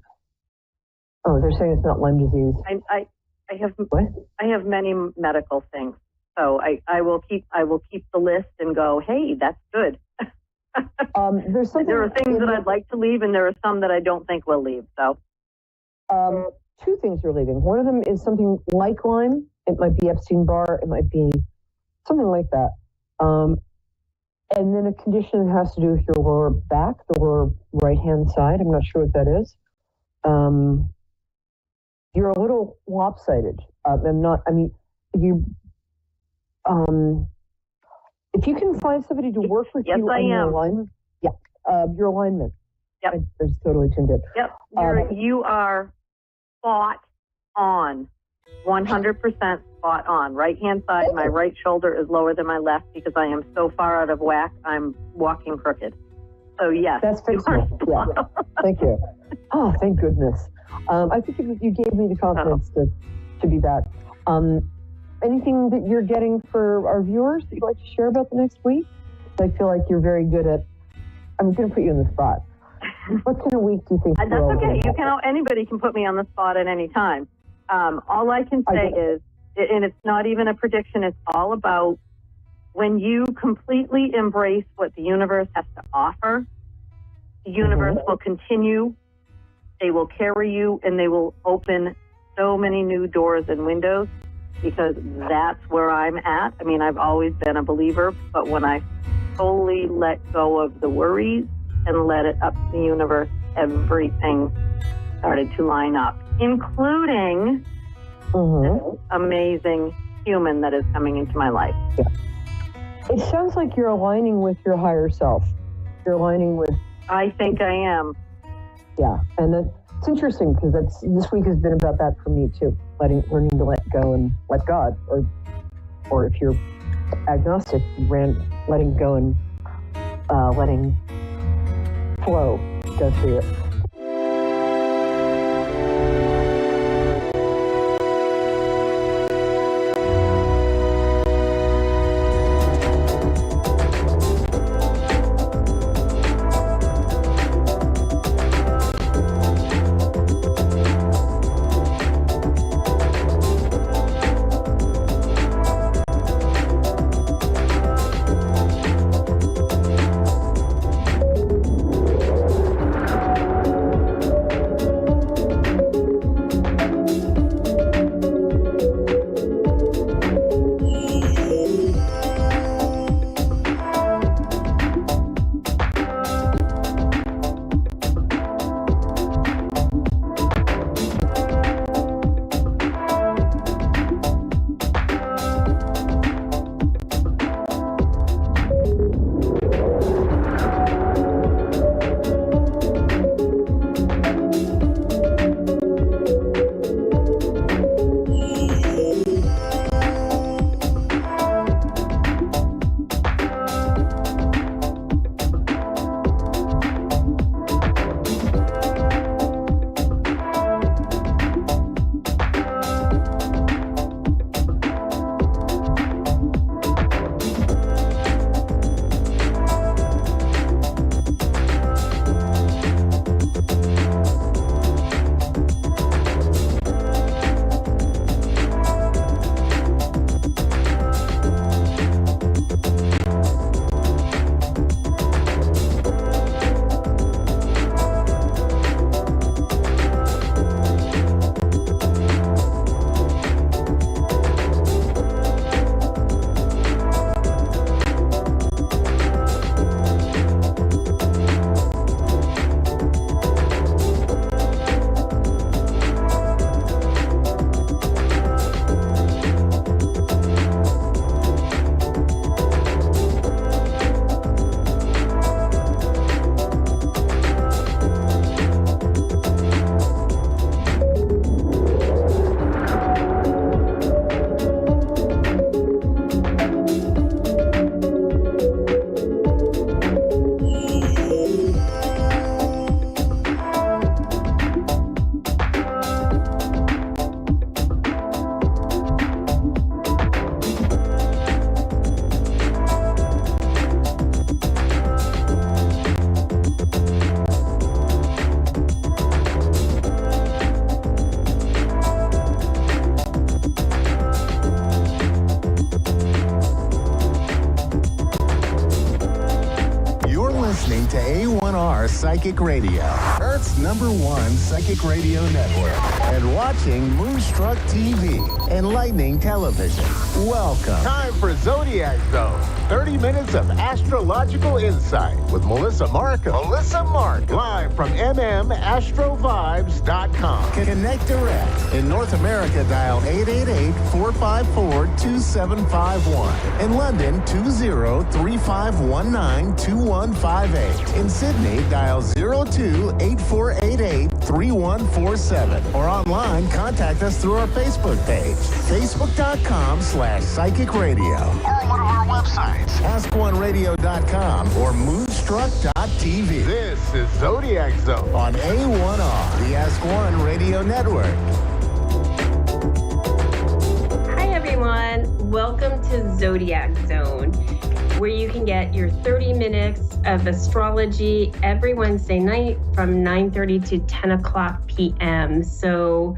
Oh, they're saying it's not Lyme disease. I have what? I have many medical things, so I will keep the list and go. Hey, that's good. There are things that I'd like to leave, and there are some that I don't think will leave. So, two things are leaving. One of them is something like Lyme. It might be Epstein-Barr. It might be something like that. And then a condition that has to do with your lower back, the lower right-hand side. I'm not sure what that is. You're a little lopsided. If you can find somebody to work with you on your alignment, your alignment. Yep. I was totally tuned in. Yep. You are spot on, 100% spot on. Right-hand side, my right shoulder is lower than my left because I am so far out of whack, I'm walking crooked. So yes, That's fixable. Yeah. Thank you. Oh, thank goodness. I think you gave me the confidence to be back. Anything that you're getting for our viewers that you'd like to share about the next week? I feel like you're very good at, I'm going to put you in the spot. What kind of week do you think? That's okay. Anybody can put me on the spot at any time. All I can say is, and it's not even a prediction, it's all about when you completely embrace what the universe has to offer, the universe will continue, they will carry you, and they will open so many new doors and windows, because that's where I'm at. I mean, I've always been a believer, but when I fully let go of the worries and let it up to the universe, everything started to line up, including this amazing human that is coming into my life. Yeah. It sounds like you're aligning with your higher self. You're aligning with... I think I am. Yeah, and it's interesting because this week has been about that for me too. Learning to let go and let God, or if you're agnostic, letting go and letting flow go through it. listening to A1R Psychic Radio, Earth's #1 psychic radio network, and watching Moonstruck TV, enlightening television. Welcome. Time for Zodiac Zone. 30 minutes of astrological insight with Melissa Markham. Live from mmastrovibes.com. Connect direct. In North America, dial 888-454-2751. In London, 20-3519-2158. In Sydney, dial 02-8 888-3147. Or online, contact us through our Facebook page, facebook.com/Psychic Radio. Or one of our websites, ask1radio.com or moonstruck.tv. This is Zodiac Zone on A1R, the Ask One Radio Network. Hi, everyone. Welcome to Zodiac Zone, where you can get your 30 minutes of astrology every Wednesday night from 9:30 to 10 o'clock p.m. So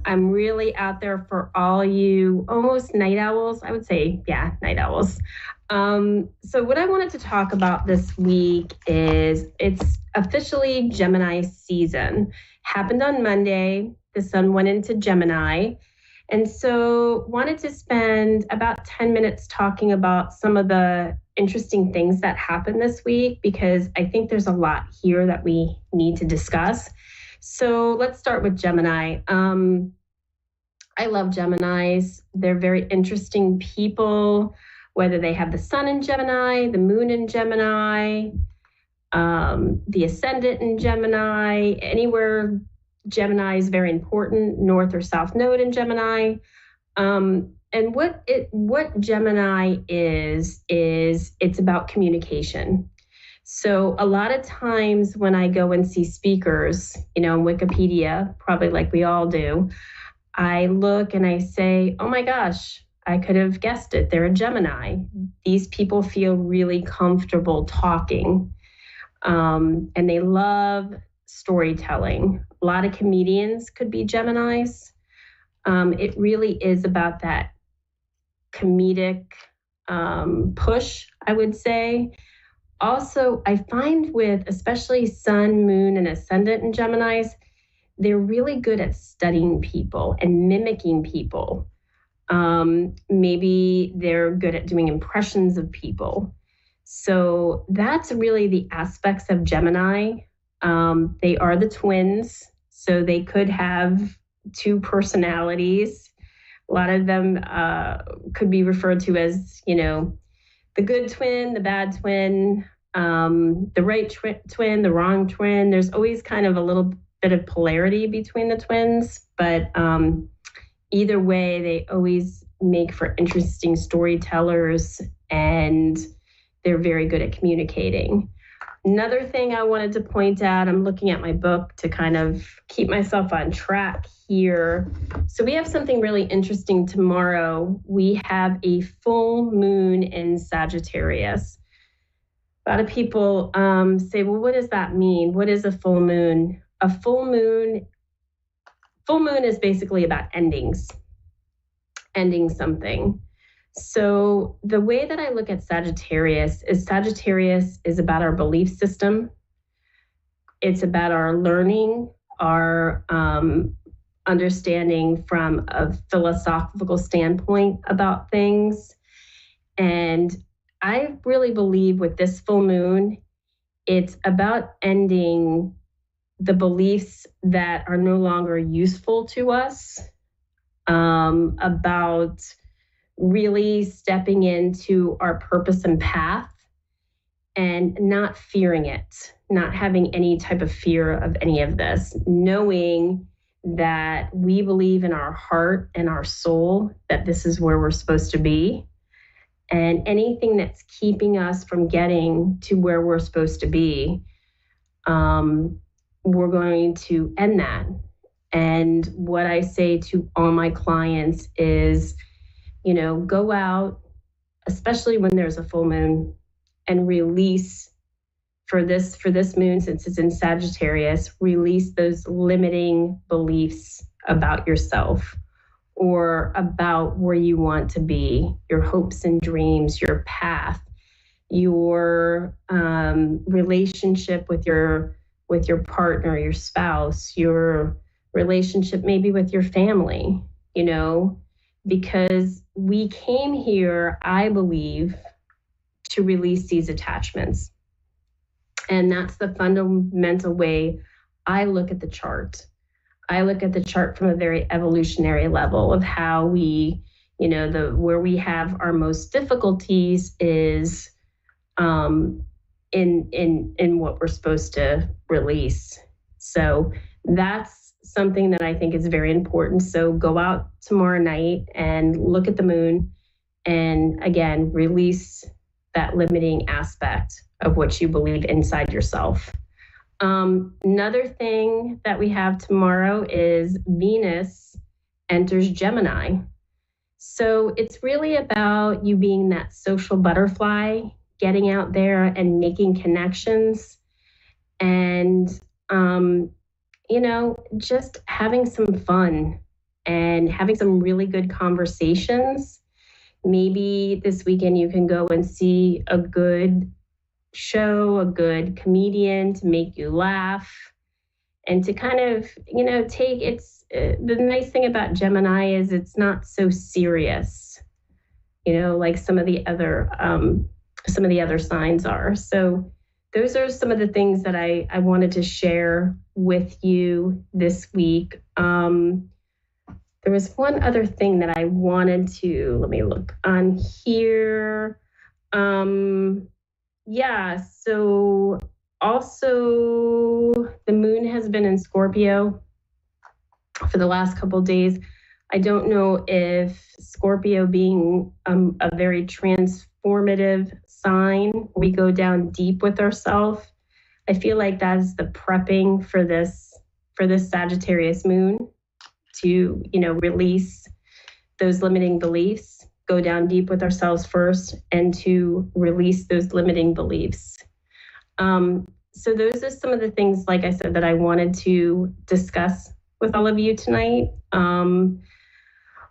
I'm really out there for all you almost night owls. I would say, yeah, night owls. So what I wanted to talk about this week is it's officially Gemini season. Happened on Monday. The sun went into Gemini. And so wanted to spend about 10 minutes talking about some of the interesting things that happened this week, because I think there's a lot here that we need to discuss. So let's start with Gemini. I love Geminis. They're very interesting people, whether they have the sun in Gemini, the moon in Gemini, the ascendant in Gemini, anywhere Gemini is very important, north or south node in Gemini. And what Gemini is it's about communication. So a lot of times when I go and see speakers, on Wikipedia, probably like we all do, I look and I say, oh my gosh, I could have guessed it. They're a Gemini. These people feel really comfortable talking. And they love storytelling. A lot of comedians could be Geminis. It really is about that comedic push, I would say. Also, I find with especially sun, moon, and ascendant in Geminis, they're really good at studying people and mimicking people. Maybe they're good at doing impressions of people. So that's really the aspects of Gemini. They are the twins, so they could have two personalities. A lot of them could be referred to as, the good twin, the bad twin, the right twin, the wrong twin. There's always kind of a little bit of polarity between the twins, but either way, they always make for interesting storytellers, and they're very good at communicating. Another thing I wanted to point out, I'm looking at my book to kind of keep myself on track here. So we have something really interesting tomorrow. We have a full moon in Sagittarius. A lot of people say, well, what does that mean? What is a full moon? A full moon is basically about ending something. So the way that I look at Sagittarius is about our belief system. It's about our learning, our understanding from a philosophical standpoint about things. And I really believe with this full moon, it's about ending the beliefs that are no longer useful to us, about really stepping into our purpose and path and not fearing it, not having any type of fear of any of this, knowing that we believe in our heart and our soul that this is where we're supposed to be. And anything that's keeping us from getting to where we're supposed to be, we're going to end that. And what I say to all my clients is, go out, especially when there's a full moon, and release for this moon, since it's in Sagittarius, release those limiting beliefs about yourself or about where you want to be, your hopes and dreams, your path, your relationship with your partner, your spouse, your relationship maybe with your family, because we came here, I believe, to release these attachments. And that's the fundamental way I look at the chart. I look at the chart from a very evolutionary level of how we, where we have our most difficulties is in what we're supposed to release. So that's something that I think is very important. So go out tomorrow night and look at the moon and again, release that limiting aspect of what you believe inside yourself. Another thing that we have tomorrow is Venus enters Gemini. So it's really about you being that social butterfly, getting out there and making connections and, just having some fun and having some really good conversations. Maybe this weekend you can go and see a good show, a good comedian to make you laugh and to kind of, take the nice thing about Gemini is it's not so serious, like some of the other signs are. So those are some of the things that I wanted to share with you this week. There was one other thing that I wanted to, let me look on here. So also the moon has been in Scorpio for the last couple of days. I don't know if Scorpio being a very transformative sign, we go down deep with ourselves. I feel like that's the prepping for this Sagittarius moon to, release those limiting beliefs, go down deep with ourselves first, and to release those limiting beliefs. So those are some of the things, like I said, that I wanted to discuss with all of you tonight.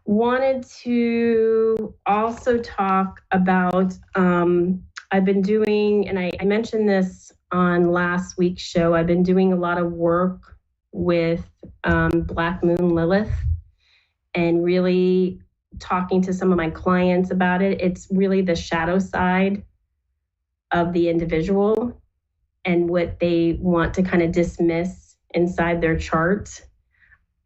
Wanted to also talk about, I've been doing, and I mentioned this on last week's show, I've been doing a lot of work with Black Moon Lilith and really talking to some of my clients about it. It's really the shadow side of the individual and what they want to kind of dismiss inside their chart.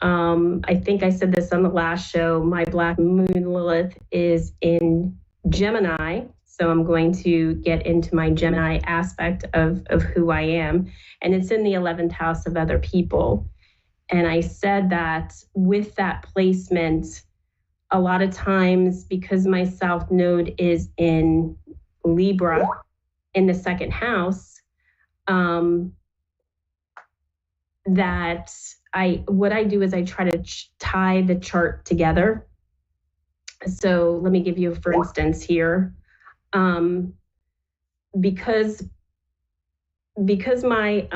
I think I said this on the last show, my Black Moon Lilith is in Gemini. So I'm going to get into my Gemini aspect of who I am. And it's in the 11th house of other people. And I said that with that placement, a lot of times because my South Node is in Libra in the second house, what I do is I try to tie the chart together. So let me give you, for instance, here. Because my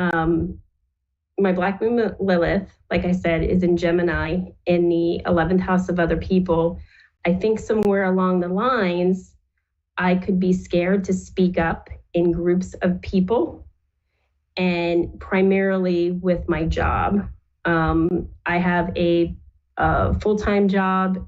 Black Moon Lilith, like I said, is in Gemini in the 11th house of other people, I think somewhere along the lines, I could be scared to speak up in groups of people, and primarily with my job. I have a full-time job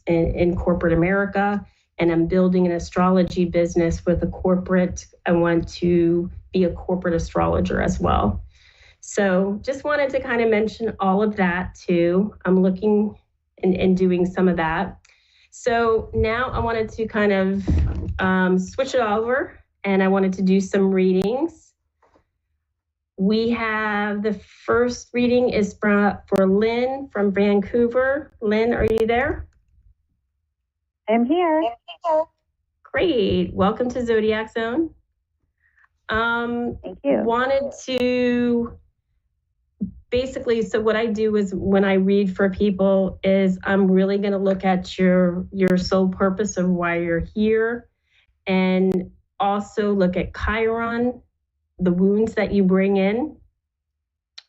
in corporate America, and I'm building an astrology business with a corporate. I want to be a corporate astrologer as well. So just wanted to kind of mention all of that too. I'm looking and doing some of that. So now I wanted to kind of switch it over, and I wanted to do some readings. We have the first reading is for Lynn from Vancouver. Lynn, are you there? I'm here. Great. Welcome to Zodiac Zone. Thank you. Wanted to basically, so what I do is when I read for people is I'm really going to look at your soul purpose of why you're here, and also look at Chiron, the wounds that you bring in.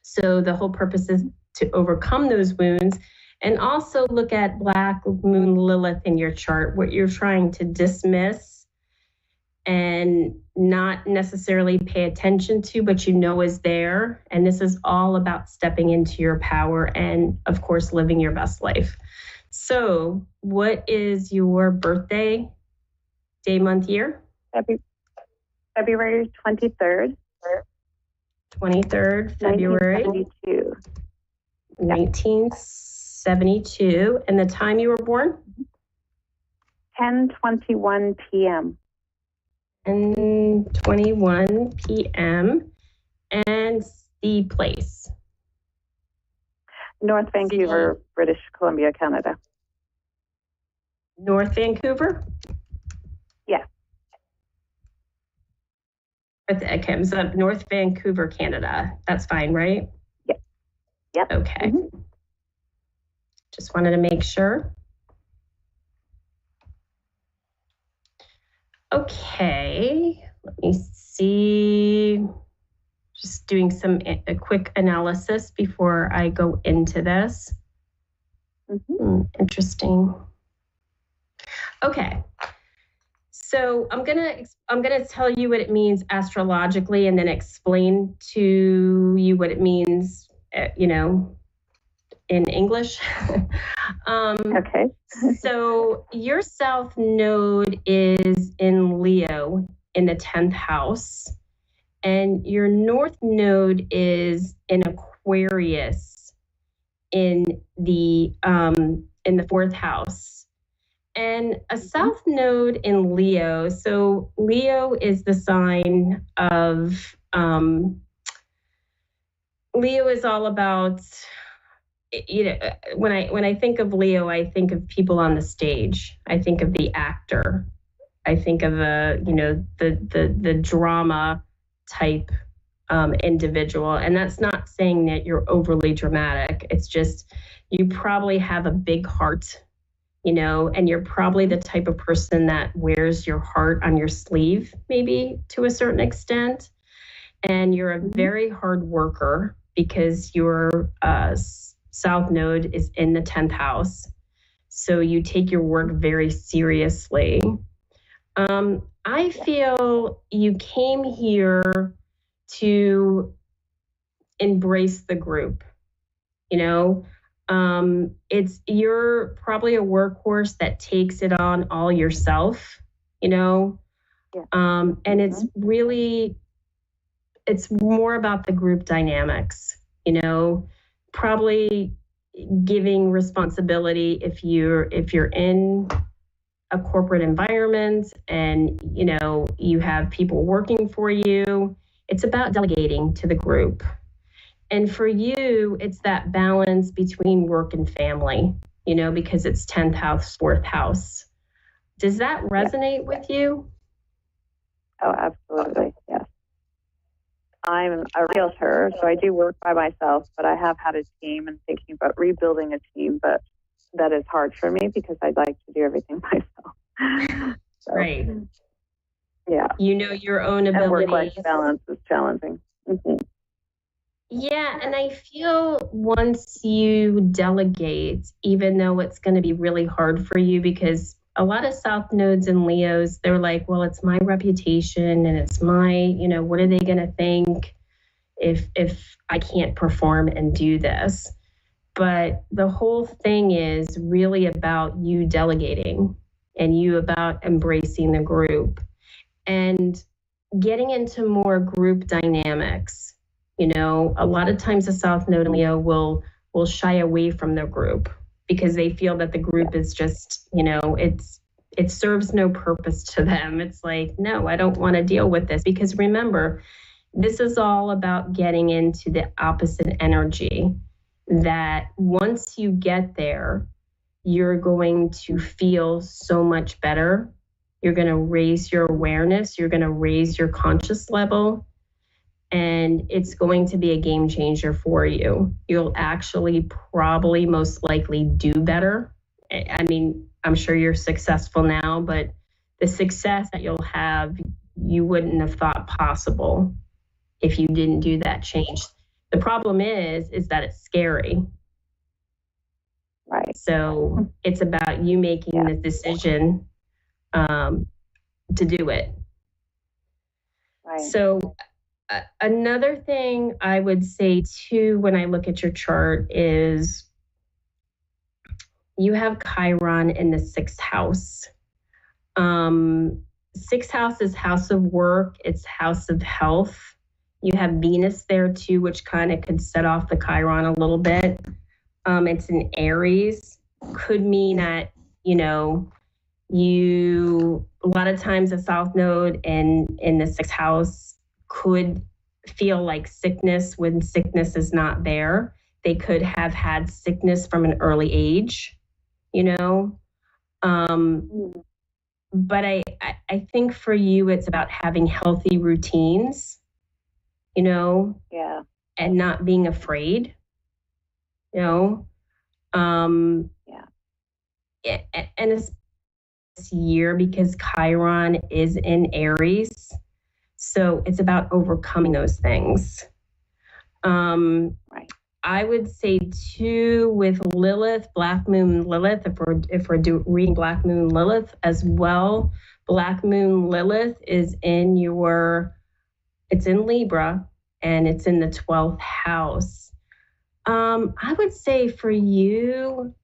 So the whole purpose is to overcome those wounds, and also look at Black Moon Lilith in your chart, what you're trying to dismiss and not necessarily pay attention to, but is there. And this is all about stepping into your power and, of course, living your best life. So what is your birthday, day, month, year? February 23rd. 23rd February. 1972. 1972. And the time you were born? 10:21 p.m. And 21 p.m. And the place. North Vancouver, British Columbia, Canada. North Vancouver? Yeah. It comes up North Vancouver, Canada. That's fine, right? Yeah. Yep. Okay. Just wanted to make sure. Okay, let me see. Just doing a quick analysis before I go into this. Interesting. Okay, so I'm gonna tell you what it means astrologically, and then explain to you what it means, in English. Okay. So your South Node is in Leo in the 10th house, and your North Node is in Aquarius in the 4th house. And a South Node in Leo, so Leo is the sign of, Leo is all about, when I think of Leo, I think of people on the stage. I think of the actor. I think of the drama type individual. And that's not saying that you're overly dramatic. It's just you probably have a big heart, and you're probably the type of person that wears your heart on your sleeve, maybe to a certain extent. And you're a very hard worker because your South Node is in the 10th house. So you take your work very seriously. I feel you came here to embrace the group. You're probably a workhorse that takes it on all yourself, and it's really, it's more about the group dynamics, probably giving responsibility if you're in a corporate environment and you have people working for you. It's about delegating to the group. And for you, it's that balance between work and family, because it's 10th house, 4th house. Does that resonate with you? Oh, absolutely. Yes. I'm a realtor, so I do work by myself, but I have had a team and thinking about rebuilding a team, but that is hard for me because I'd like to do everything myself. So, right. Yeah. Your own abilities. And work-life balance is challenging. Yeah, and I feel once you delegate, even though it's going to be really hard for you, because a lot of South Nodes and Leos, they're like, well, it's my reputation and it's my, what are they going to think if I can't perform and do this? But the whole thing is really about you delegating and you about embracing the group and getting into more group dynamics. A lot of times a South Node Leo will shy away from their group because they feel that the group is just, it serves no purpose to them. It's like, no, I don't want to deal with this, because remember, this is all about getting into the opposite energy, that once you get there, you're going to feel so much better. You're going to raise your awareness. You're going to raise your conscious level. And it's going to be a game changer for you. You'll actually probably most likely do better. I mean, I'm sure you're successful now, but the success that you'll have, you wouldn't have thought possible if you didn't do that change. The problem is that it's scary. Right. So it's about you making the decision to do it. Right. So another thing I would say too, when I look at your chart, is you have Chiron in the 6th house. 6th house is house of work. It's house of health. You have Venus there too, which kind of could set off the Chiron a little bit. It's in Aries. Could mean that, a lot of times a South Node in the 6th house could feel like sickness when sickness is not there. They could have had sickness from an early age, you know. But I think for you, it's about having healthy routines, you know, Yeah. and not being afraid, you know. And it's this year because Chiron is in Aries. So it's about overcoming those things. Right. I would say too, with Lilith, Black Moon Lilith, if we're reading Black Moon Lilith as well, Black Moon Lilith is it's in Libra and it's in the 12th house. I would say for you,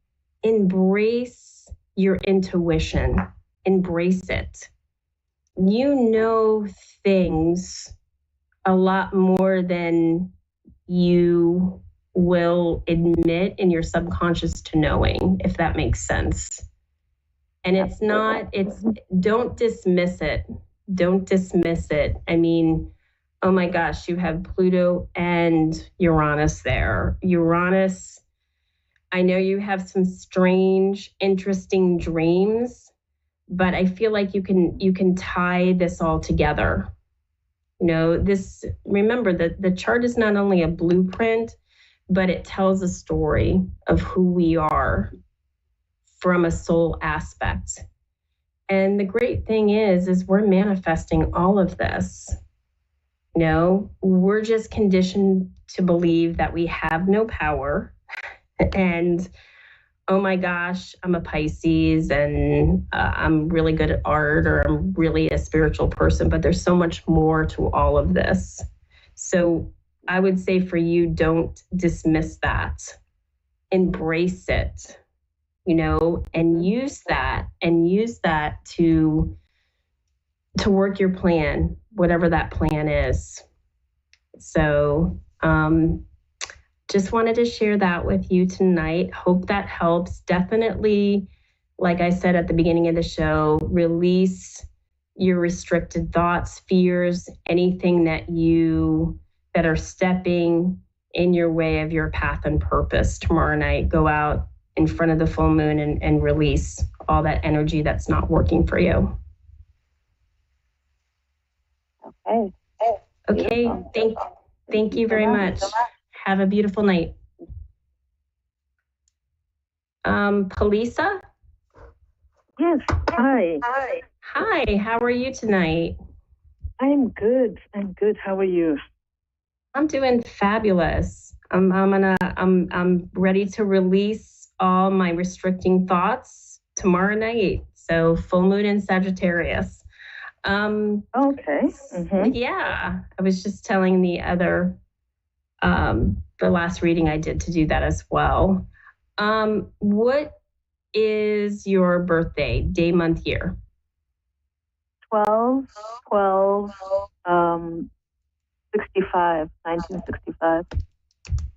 embrace your intuition, embrace it. You know things a lot more than you will admit in your subconscious to knowing, if that makes sense. And don't dismiss it. Don't dismiss it. I mean, oh my gosh, you have Pluto and Uranus there. Uranus, I know you have some strange, interesting dreams, but I feel like you can tie this all together. You know, remember that the chart is not only a blueprint, but it tells a story of who we are from a soul aspect. And the great thing is we're manifesting all of this. You know, we're just conditioned to believe that we have no power. And, oh my gosh, I'm a Pisces and I'm really good at art, or I'm really a spiritual person, but there's so much more to all of this. So I would say for you, don't dismiss that. Embrace it, you know, and use that to work your plan, whatever that plan is. So just wanted to share that with you tonight. Hope that helps. Definitely, like I said at the beginning of the show, release your restricted thoughts, fears, anything that are stepping in your way of your path and purpose tomorrow night. Go out in front of the full moon and release all that energy that's not working for you. Okay. Thank you very much. Have a beautiful night. Polisa? Yes. Hi. Hi. How are you tonight? I'm good. How are you? I'm doing fabulous. I'm ready to release all my restricting thoughts tomorrow night. So full moon in Sagittarius. Okay. Mm-hmm. Yeah. I was just telling the last reading I did to do that as well. What is your birthday, day, month, year? 65, 1965.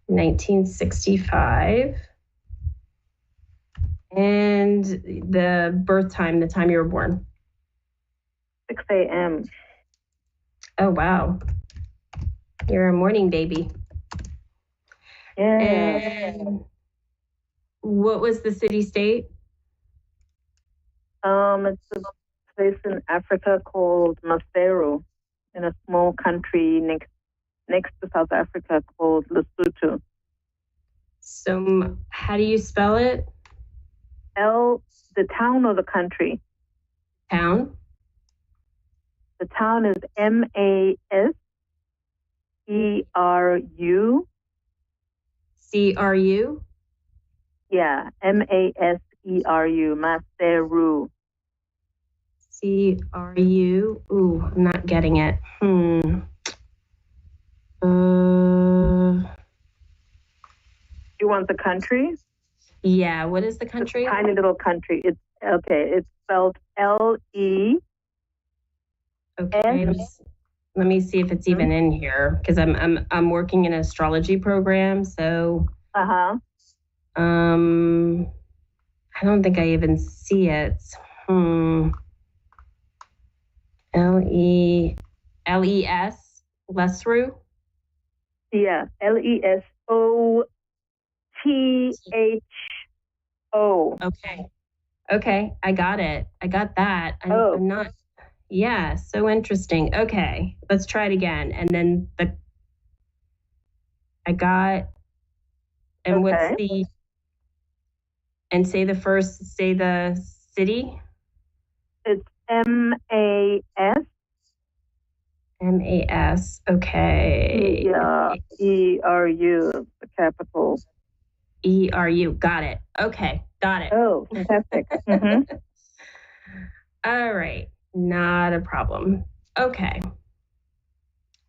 1965. And the birth time, the time you were born? 6 a.m. Oh, wow. You're a morning baby. Yeah. And what was the city-state? It's a place in Africa called Maseru, in a small country next to South Africa called Lesotho. So how do you spell it? The town or the country? Town? The town is Maseru. CRU? Yeah, Maseru, Maseru. CRU. Ooh, I'm not getting it. You want the country? Yeah, what is the country? It's a tiny little country. It's spelled L-E. Okay, let me see if it's even in here, because I'm working in an astrology program, so I don't think I even see it. L-E-S, Lesru? Yeah, Lesotho. THO. Okay, I got it. I got that. I'm not. Yeah, so interesting. Okay, let's try it again. And then I got, and what's the, and say the city. It's MAS. MAS. Okay. Yeah, ERU, the capital. ERU. Got it. Okay, got it. Oh, fantastic. Mm-hmm. All right, not a problem. Okay.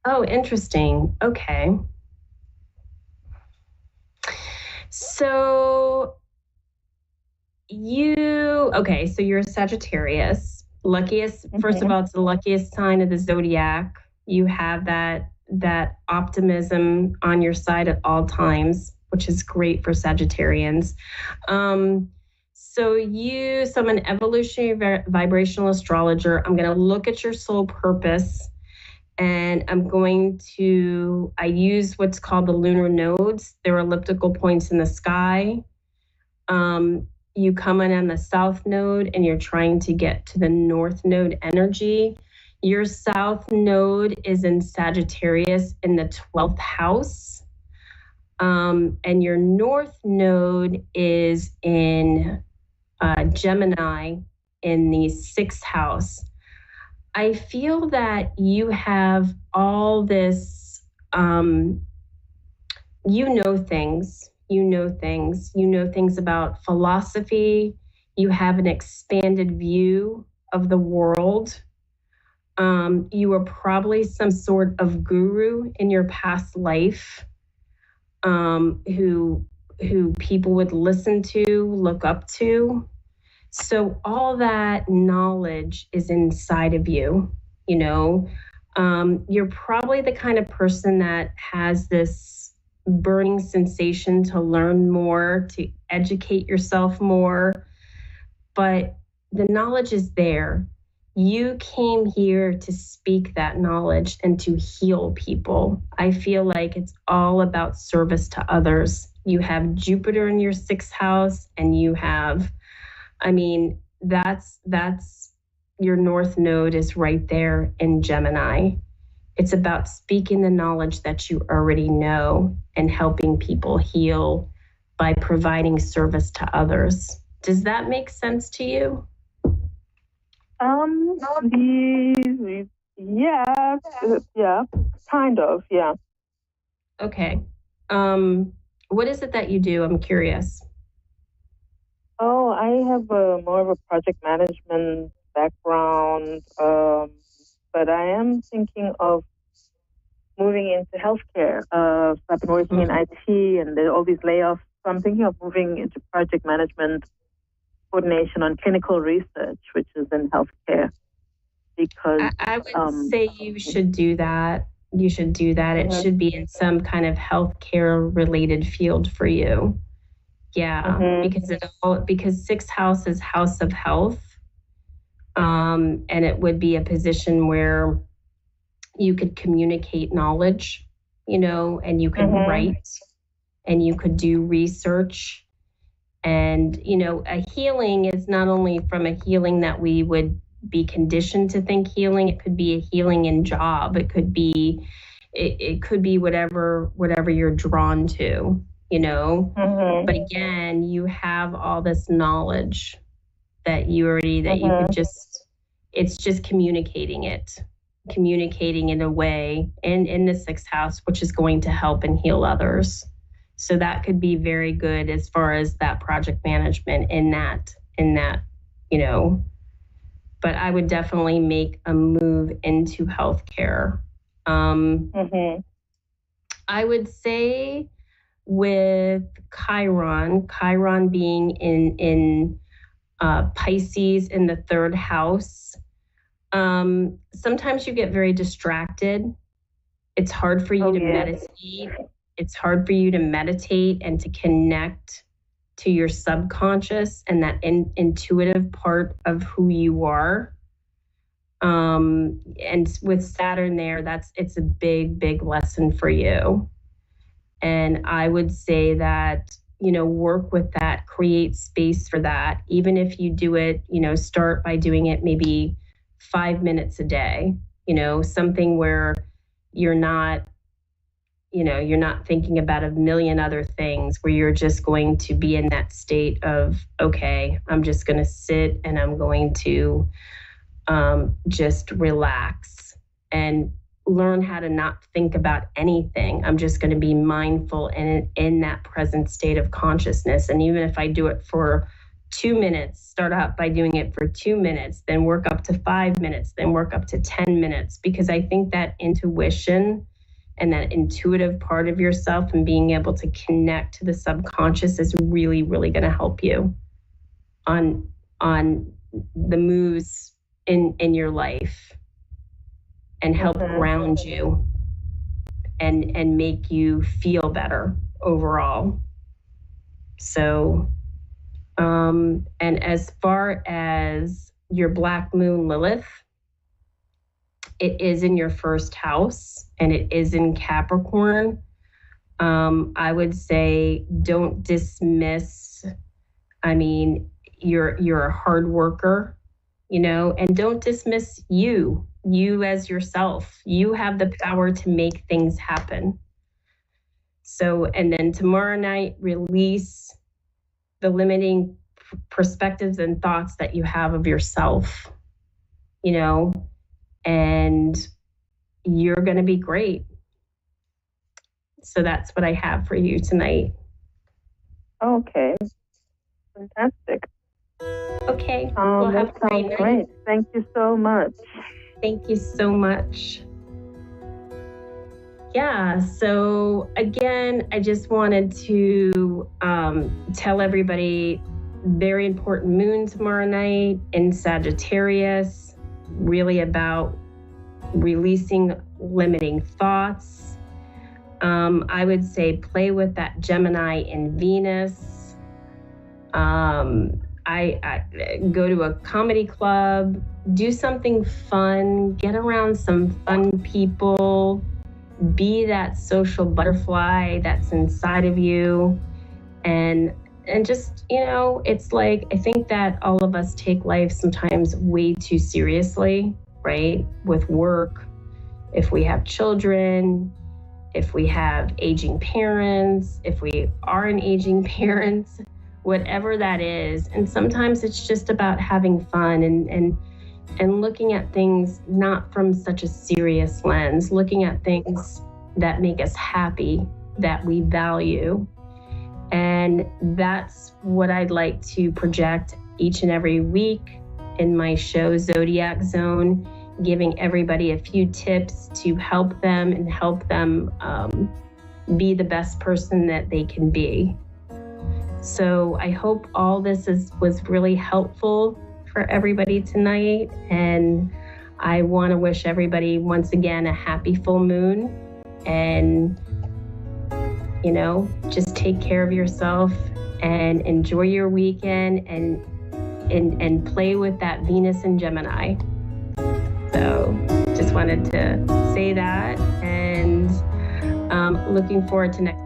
Oh, interesting. Okay. So you're a Sagittarius. Luckiest, first of all, it's the luckiest sign of the zodiac. You have that optimism on your side at all times, which is great for Sagittarians. So I'm an evolutionary vibrational astrologer. I'm going to look at your soul purpose, and I use what's called the lunar nodes. They're elliptical points in the sky. You come in on the south node and you're trying to get to the north node energy. Your south node is in Sagittarius in the 12th house. And your north node is in Gemini in the 6th house. I feel that you have all this, you know things about philosophy. You have an expanded view of the world. You were probably some sort of guru in your past life, who people would listen to, look up to. So all that knowledge is inside of you, you know. You're probably the kind of person that has this burning sensation to learn more, to educate yourself more, but the knowledge is there. You came here to speak that knowledge and to heal people. I feel like it's all about service to others. You have Jupiter in your 6th house, and you have, that's your north node is right there in Gemini. It's about speaking the knowledge that you already know and helping people heal by providing service to others. Does that make sense to you? Yeah, kind of, yeah. Okay. What is it that you do? I'm curious. Oh, I have more of a project management background, but I am thinking of moving into healthcare. I've been working in IT, and there are all these layoffs. So I'm thinking of moving into project management, coordination on clinical research, which is in healthcare. Because I would say you should do that. You should do that. It should be in some kind of healthcare related field for you. Yeah, because 6th house is house of health. And it would be a position where you could communicate knowledge, you know, and you could write, and you could do research. And, you know, a healing is not only from a healing that we would be conditioned to think healing, it could be a healing in job. It could be whatever you're drawn to, you know. But again, you have all this knowledge that you could just, it's just communicating in a way in the 6th house, which is going to help and heal others. So that could be very good as far as that project management in that, you know. But I would definitely make a move into healthcare. I would say with Chiron being in Pisces in the 3rd house, sometimes you get very distracted. It's hard for you to meditate. It's hard for you to meditate and to connect to your subconscious and that intuitive part of who you are. And with Saturn there, it's a big, big lesson for you. And I would say that, work with that, create space for that. Even if you do it, start by doing it maybe 5 minutes a day, something where you're not thinking about a million other things, where you're just going to be in that state of, okay, I'm just going to sit and I'm going to just relax and learn how to not think about anything. I'm just going to be mindful and in that present state of consciousness. And even if I do it for 2 minutes, start out by doing it for 2 minutes, then work up to 5 minutes, then work up to 10 minutes, because I think that intuition and that intuitive part of yourself and being able to connect to the subconscious is really, really going to help you on the moves in your life, and help ground you and make you feel better overall. So, and as far as your Black Moon Lilith, it is in your first house and it is in Capricorn. I would say don't dismiss, you're a hard worker, and don't dismiss you as yourself. You have the power to make things happen. So, and then tomorrow night, release the limiting perspectives and thoughts that you have of yourself, and you're going to be great. So that's what I have for you tonight. Okay. Fantastic. Okay. Well, that sounds great. Thank you so much. Thank you so much. Yeah, so again, I just wanted to tell everybody, very important moon tomorrow night in Sagittarius, really about releasing limiting thoughts. I would say play with that Gemini in Venus. I go to a comedy club, do something fun, get around some fun people, be that social butterfly that's inside of you. And just, it's like, I think that all of us take life sometimes way too seriously, right? With work, if we have children, if we have aging parents, if we are an aging parents, whatever that is. And sometimes it's just about having fun and looking at things not from such a serious lens, looking at things that make us happy, that we value. And that's what I'd like to project each and every week in my show, Zodiac Zone, giving everybody a few tips to help them be the best person that they can be. So I hope all this was really helpful for everybody tonight. And I want to wish everybody once again a happy full moon, and just take care of yourself and enjoy your weekend and play with that Venus and Gemini. So just wanted to say that, and looking forward to next.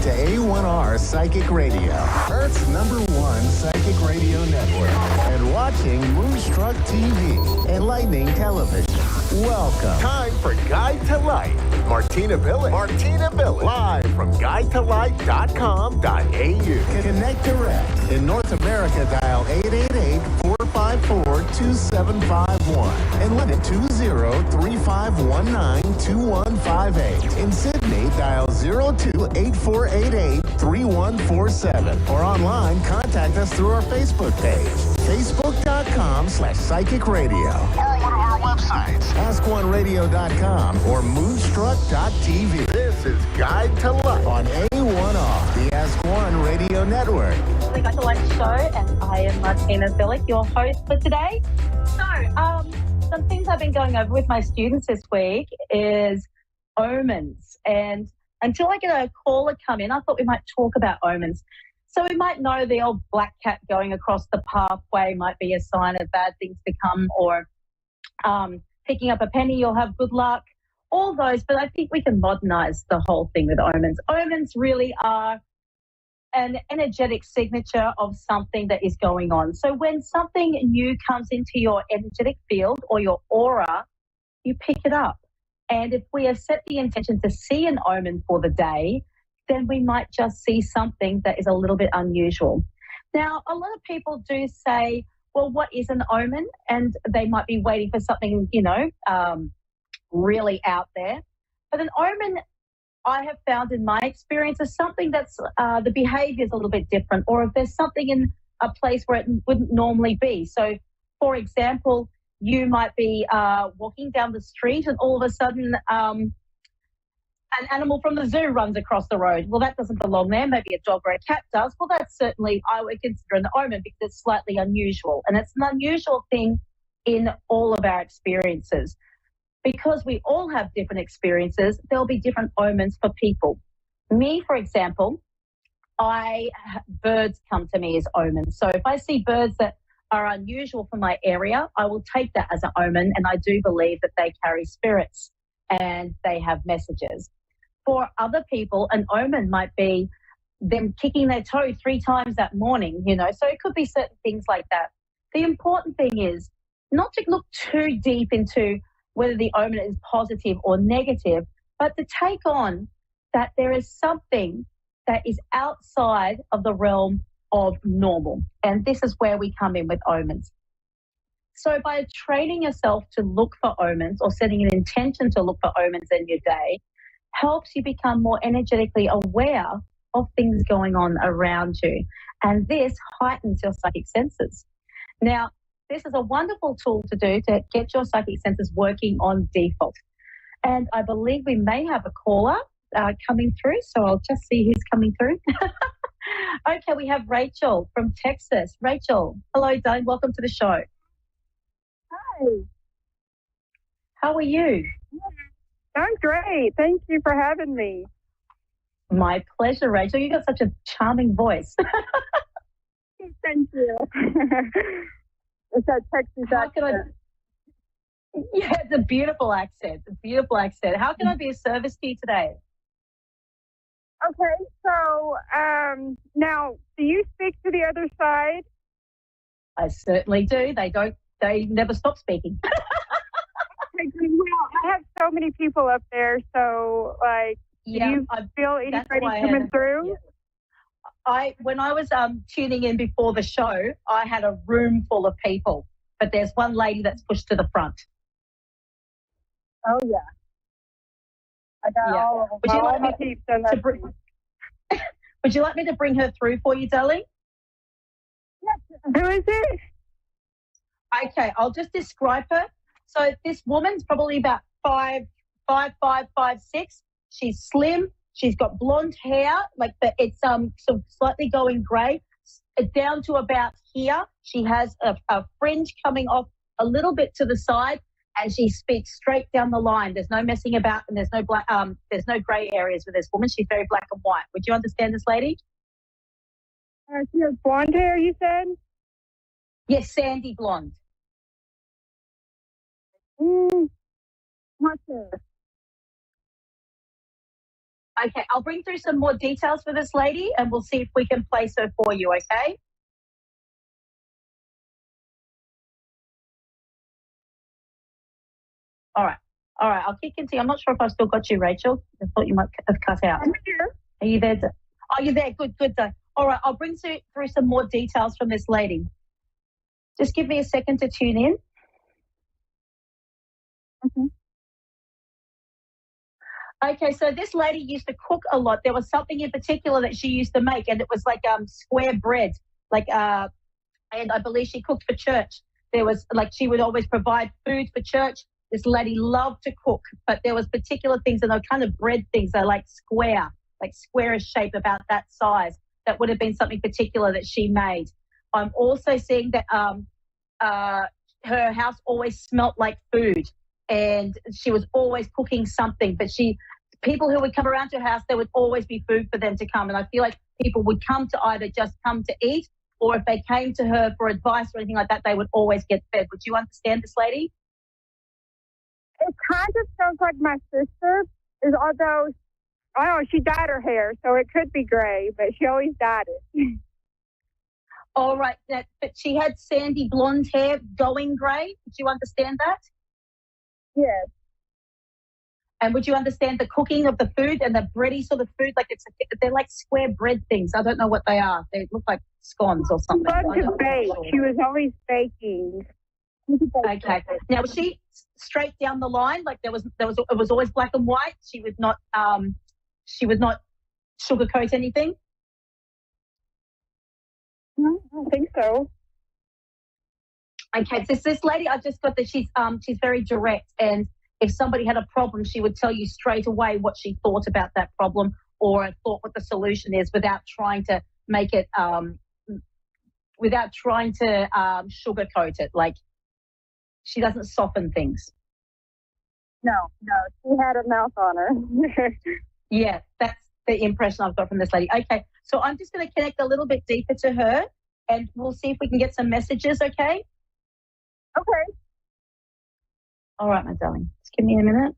A1R Psychic Radio, Earth's #1 psychic radio network, and watching Moonstruck TV, enlightening television. Welcome. Time for Guide to Light with Martina Billig. Martina Billig. Live from guidetolight.com.au. Connect direct. In North America, dial 888-454-2751. And London 20-3519-2158. In Sydney, dial 02-8488-3147. Or online, contact us through our Facebook page. Facebook.com/Psychic Radio. Or one of our websites. AskOneRadio.com or Moonstruck.tv. This is Guide to Life on A1R, the Ask One Radio Network. The Guide to Life show, and I am Martina Billig, your host for today. So, some things I've been going over with my students this week is omens. And until I get a caller come in, I thought we might talk about omens. So we might know the old black cat going across the pathway might be a sign of bad things to come, or picking up a penny, you'll have good luck, all those. But I think we can modernize the whole thing with omens. Omens really are an energetic signature of something that is going on. So when something new comes into your energetic field or your aura, you pick it up. And if we have set the intention to see an omen for the day, then we might just see something that is a little bit unusual. Now, a lot of people do say, well, what is an omen? And they might be waiting for something, really out there. But an omen, I have found in my experience, is something that's the behavior is a little bit different, or if there's something in a place where it wouldn't normally be. So, for example, you might be walking down the street and all of a sudden an animal from the zoo runs across the road. Well, that doesn't belong there. Maybe a dog or a cat does. Well, that's certainly, I would consider an omen because it's slightly unusual. And it's an unusual thing in all of our experiences. Because we all have different experiences, there'll be different omens for people. Me, for example, birds come to me as omens. So if I see birds that are unusual for my area, I will take that as an omen, and I do believe that they carry spirits and they have messages. For other people, an omen might be them kicking their toe 3 times that morning, so it could be certain things like that. The important thing is not to look too deep into whether the omen is positive or negative, but to take on that there is something that is outside of the realm of normal. And this is where we come in with omens. So by training yourself to look for omens or setting an intention to look for omens in your day, helps you become more energetically aware of things going on around you. And this heightens your psychic senses. Now, this is a wonderful tool to do to get your psychic senses working on default. And I believe we may have a caller coming through, so I'll just see who's coming through. Okay, we have Rachel from Texas. Rachel, hello, darling. Welcome to the show. Hi. How are you? I'm great. Thank you for having me. My pleasure, Rachel. You've got such a charming voice. Thank you. It's that Texas accent. Yeah, it's a beautiful accent. How can I be of service to you today? Okay, so now, do you speak to the other side? I certainly do. They never stop speaking. Well, I have so many people up there, so do you feel anybody coming through? Yeah. When I was tuning in before the show, I had a room full of people, but there's one lady that's pushed to the front. Oh, yeah. I got all of them. Would you like me to bring her through for you, darling? Yes. Who is it? Okay, I'll just describe her. So this woman's probably about 5'6". She's slim. She's got blonde hair, it's sort of slightly going grey, down to about here. She has a fringe coming off a little bit to the side, and she speaks straight down the line. There's no messing about, and there's no grey areas with this woman. She's very black and white. Would you understand this lady? She has blonde hair, you said? Yes, sandy blonde. Not sure. Okay, I'll bring through some more details for this lady, and we'll see if we can place her for you, okay? All right. I'll keep continuing. I'm not sure if I've still got you, Rachel. I thought you might have cut out. I'm here. Are you there? Oh, you're there. Good. All right. I'll bring through some more details from this lady. Just give me a second to tune in. Okay, so this lady used to cook a lot. There was something in particular that she used to make, and it was like square bread, and I believe she cooked for church. There was she would always provide food for church. This lady loved to cook, but there was particular things, and they're kind of bread things. They're like squarish shape, about that size. That would have been something particular that she made. I'm also seeing that her house always smelt like food, and she was always cooking something. But people who would come around to her house, there would always be food for them to come. And I feel like people would come to either just come to eat, or if they came to her for advice or anything like that, they would always get fed. Would you understand this lady? It kind of sounds like my sister, although, I don't know, she dyed her hair, so it could be gray, but she always dyed it. All right, but she had sandy blonde hair going grey. Would you understand that? Yes. And would you understand the cooking of the food and the bready sort of food? They're like square bread things. I don't know what they are. They look like scones or something. She loved to bake. She was always baking. Okay. Now, was she straight down the line? Like it was always black and white. She would not sugarcoat anything. No, I don't think so. Okay, so this lady, I just got that she's very direct, and if somebody had a problem, she would tell you straight away what she thought about that problem, or thought what the solution is, without trying to make it, sugarcoat it. Like she doesn't soften things. No, she had a mouth on her. Yeah, that's the impression I've got from this lady. Okay, so I'm just going to connect a little bit deeper to her, and we'll see if we can get some messages, okay? Okay. All right, my darling. Just give me a minute.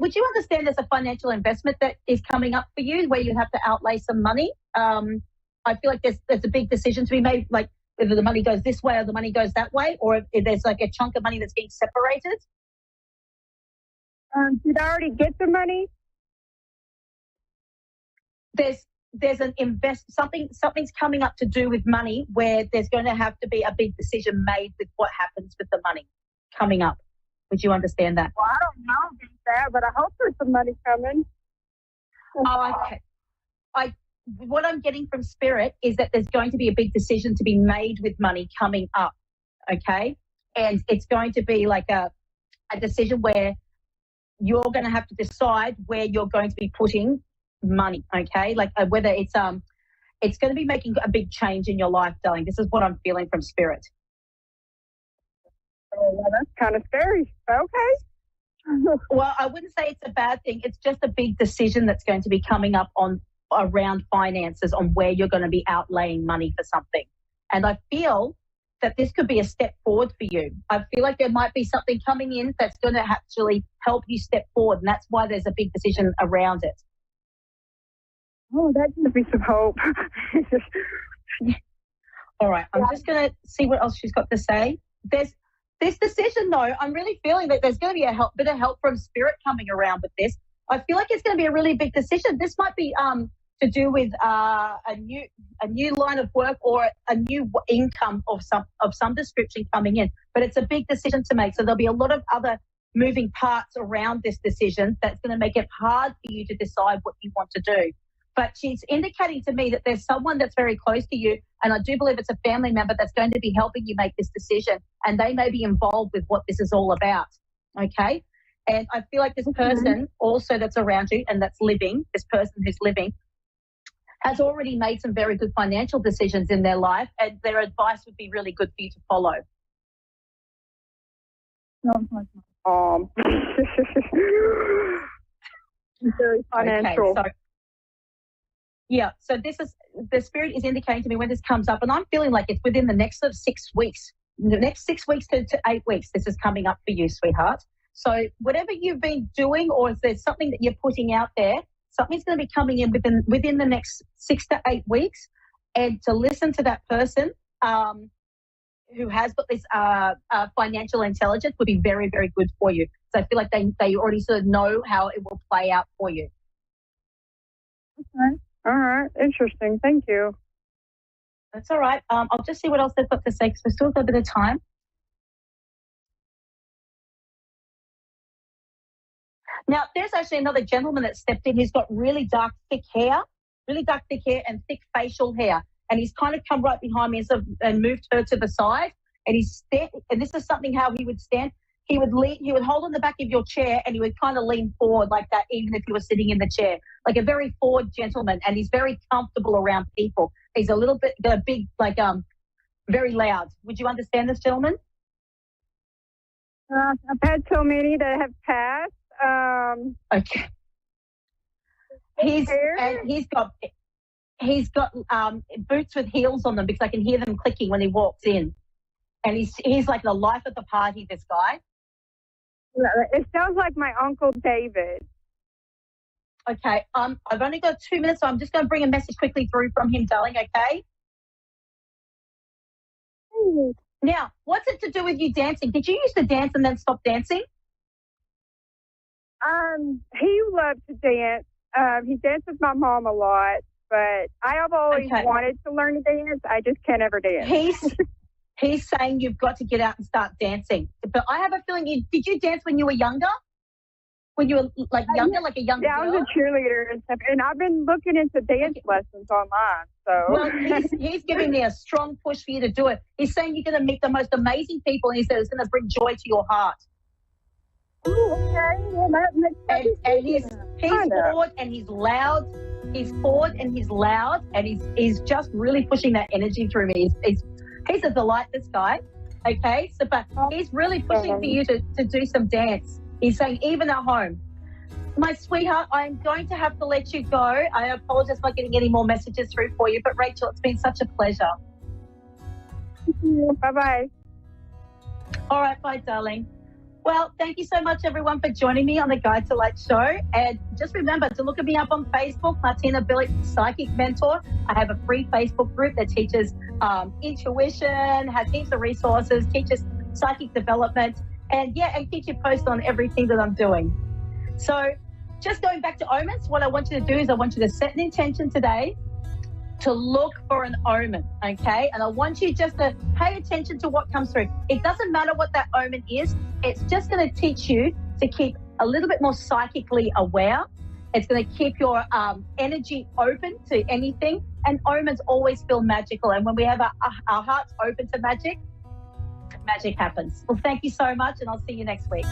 Would you understand there's a financial investment that is coming up for you where you have to outlay some money? I feel like there's a big decision to be made, like whether the money goes this way or the money goes that way, or if there's like a chunk of money that's being separated. Did I already get the money? There's an something's coming up to do with money where there's going to have to be a big decision made with what happens with the money coming up. Would you understand that? Well, I don't know about that, but I hope there's some money coming. Oh, okay. What I'm getting from Spirit is that there's going to be a big decision to be made with money coming up, okay? And it's going to be like a decision where you're going to have to decide where you're going to be putting money, okay? Like whether it's going to be making a big change in your life, darling. This is what I'm feeling from Spirit. Oh, well, that's kind of scary. Okay. Well, I wouldn't say it's a bad thing. It's just a big decision that's going to be coming up around finances, on where you're going to be outlaying money for something. And I feel that this could be a step forward for you. I feel like there might be something coming in that's going to actually help you step forward, and that's why there's a big decision around it. Oh, that gives me some hope. All right, I'm just going to see what else she's got to say. There's this decision, though. I'm really feeling that there's going to be a bit of help from Spirit coming around with this. I feel like it's going to be a really big decision. This might be to do with a new line of work, or a new income of some description coming in. But it's a big decision to make, so there'll be a lot of other moving parts around this decision that's going to make it hard for you to decide what you want to do. But she's indicating to me that there's someone that's very close to you, and I do believe it's a family member that's going to be helping you make this decision, and they may be involved with what this is all about, okay? And I feel like this person also that's around you and that's living, this person who's living, has already made some very good financial decisions in their life, and their advice would be really good for you to follow. Very financial. Okay, so this is, the Spirit is indicating to me when this comes up, and I'm feeling like it's within the next sort of 6 weeks. The next 6 weeks to 8 weeks, this is coming up for you, sweetheart. So whatever you've been doing, or if there's something that you're putting out there, something's going to be coming in within the next 6 to 8 weeks. And to listen to that person who has got this financial intelligence would be very, very good for you. So I feel like they already sort of know how it will play out for you. Okay. All right. Interesting. Thank you. That's all right. I'll just see what else they've got to say because we've still got a bit of time. Now, there's actually another gentleman that stepped in. He's got really dark, thick hair and thick facial hair. And he's kind of come right behind me and moved her to the side. And and this is something how he would stand. He would hold on the back of your chair and he would kind of lean forward like that, even if you were sitting in the chair, like a very forward gentleman. And he's very comfortable around people. He's a little bit big, like very loud. Would you understand this gentleman? I've had so many that have passed. Okay. He's got boots with heels on them because I can hear them clicking when he walks in. And he's like the life of the party, this guy. It sounds like my Uncle David. Okay. I've only got 2 minutes, so I'm just going to bring a message quickly through from him, darling, okay? Now, what's it to do with you dancing? Did you used to dance and then stop dancing? He loved to dance. He danced with my mom a lot, but I have always wanted to learn to dance. I just can't ever dance. He's saying you've got to get out and start dancing. But I have a feeling did you dance when you were younger? When you were like a young girl? I was a cheerleader and stuff, and I've been looking into dance lessons online. So well, he's giving me a strong push for you to do it. He's saying you're going to meet the most amazing people, and he said it's going to bring joy to your heart. And he's forward and he's loud. He's forward and he's loud, and he's just really pushing that energy through me. He's a delight, this guy. Okay, so but he's really pushing for you to do some dance. He's saying even at home. My sweetheart, I'm going to have to let you go. I apologize for not getting any more messages through for you, but Rachel, it's been such a pleasure. Thank you. Bye-bye. All right, bye, darling. Well, thank you so much, everyone, for joining me on the Guide to Light show. And just remember to look me up on Facebook, Martina Billick, Psychic Mentor. I have a free Facebook group that teaches intuition, has heaps of resources, teaches psychic development, and keeps you posted on everything that I'm doing. So just going back to omens, what I want you to do is I want you to set an intention today to look for an omen, okay? And I want you just to pay attention to what comes through. It doesn't matter what that omen is. It's just going to teach you to keep a little bit more psychically aware. It's going to keep your energy open to anything. And omens always feel magical. And when we have our hearts open to magic, magic happens. Well, thank you so much, and I'll see you next week.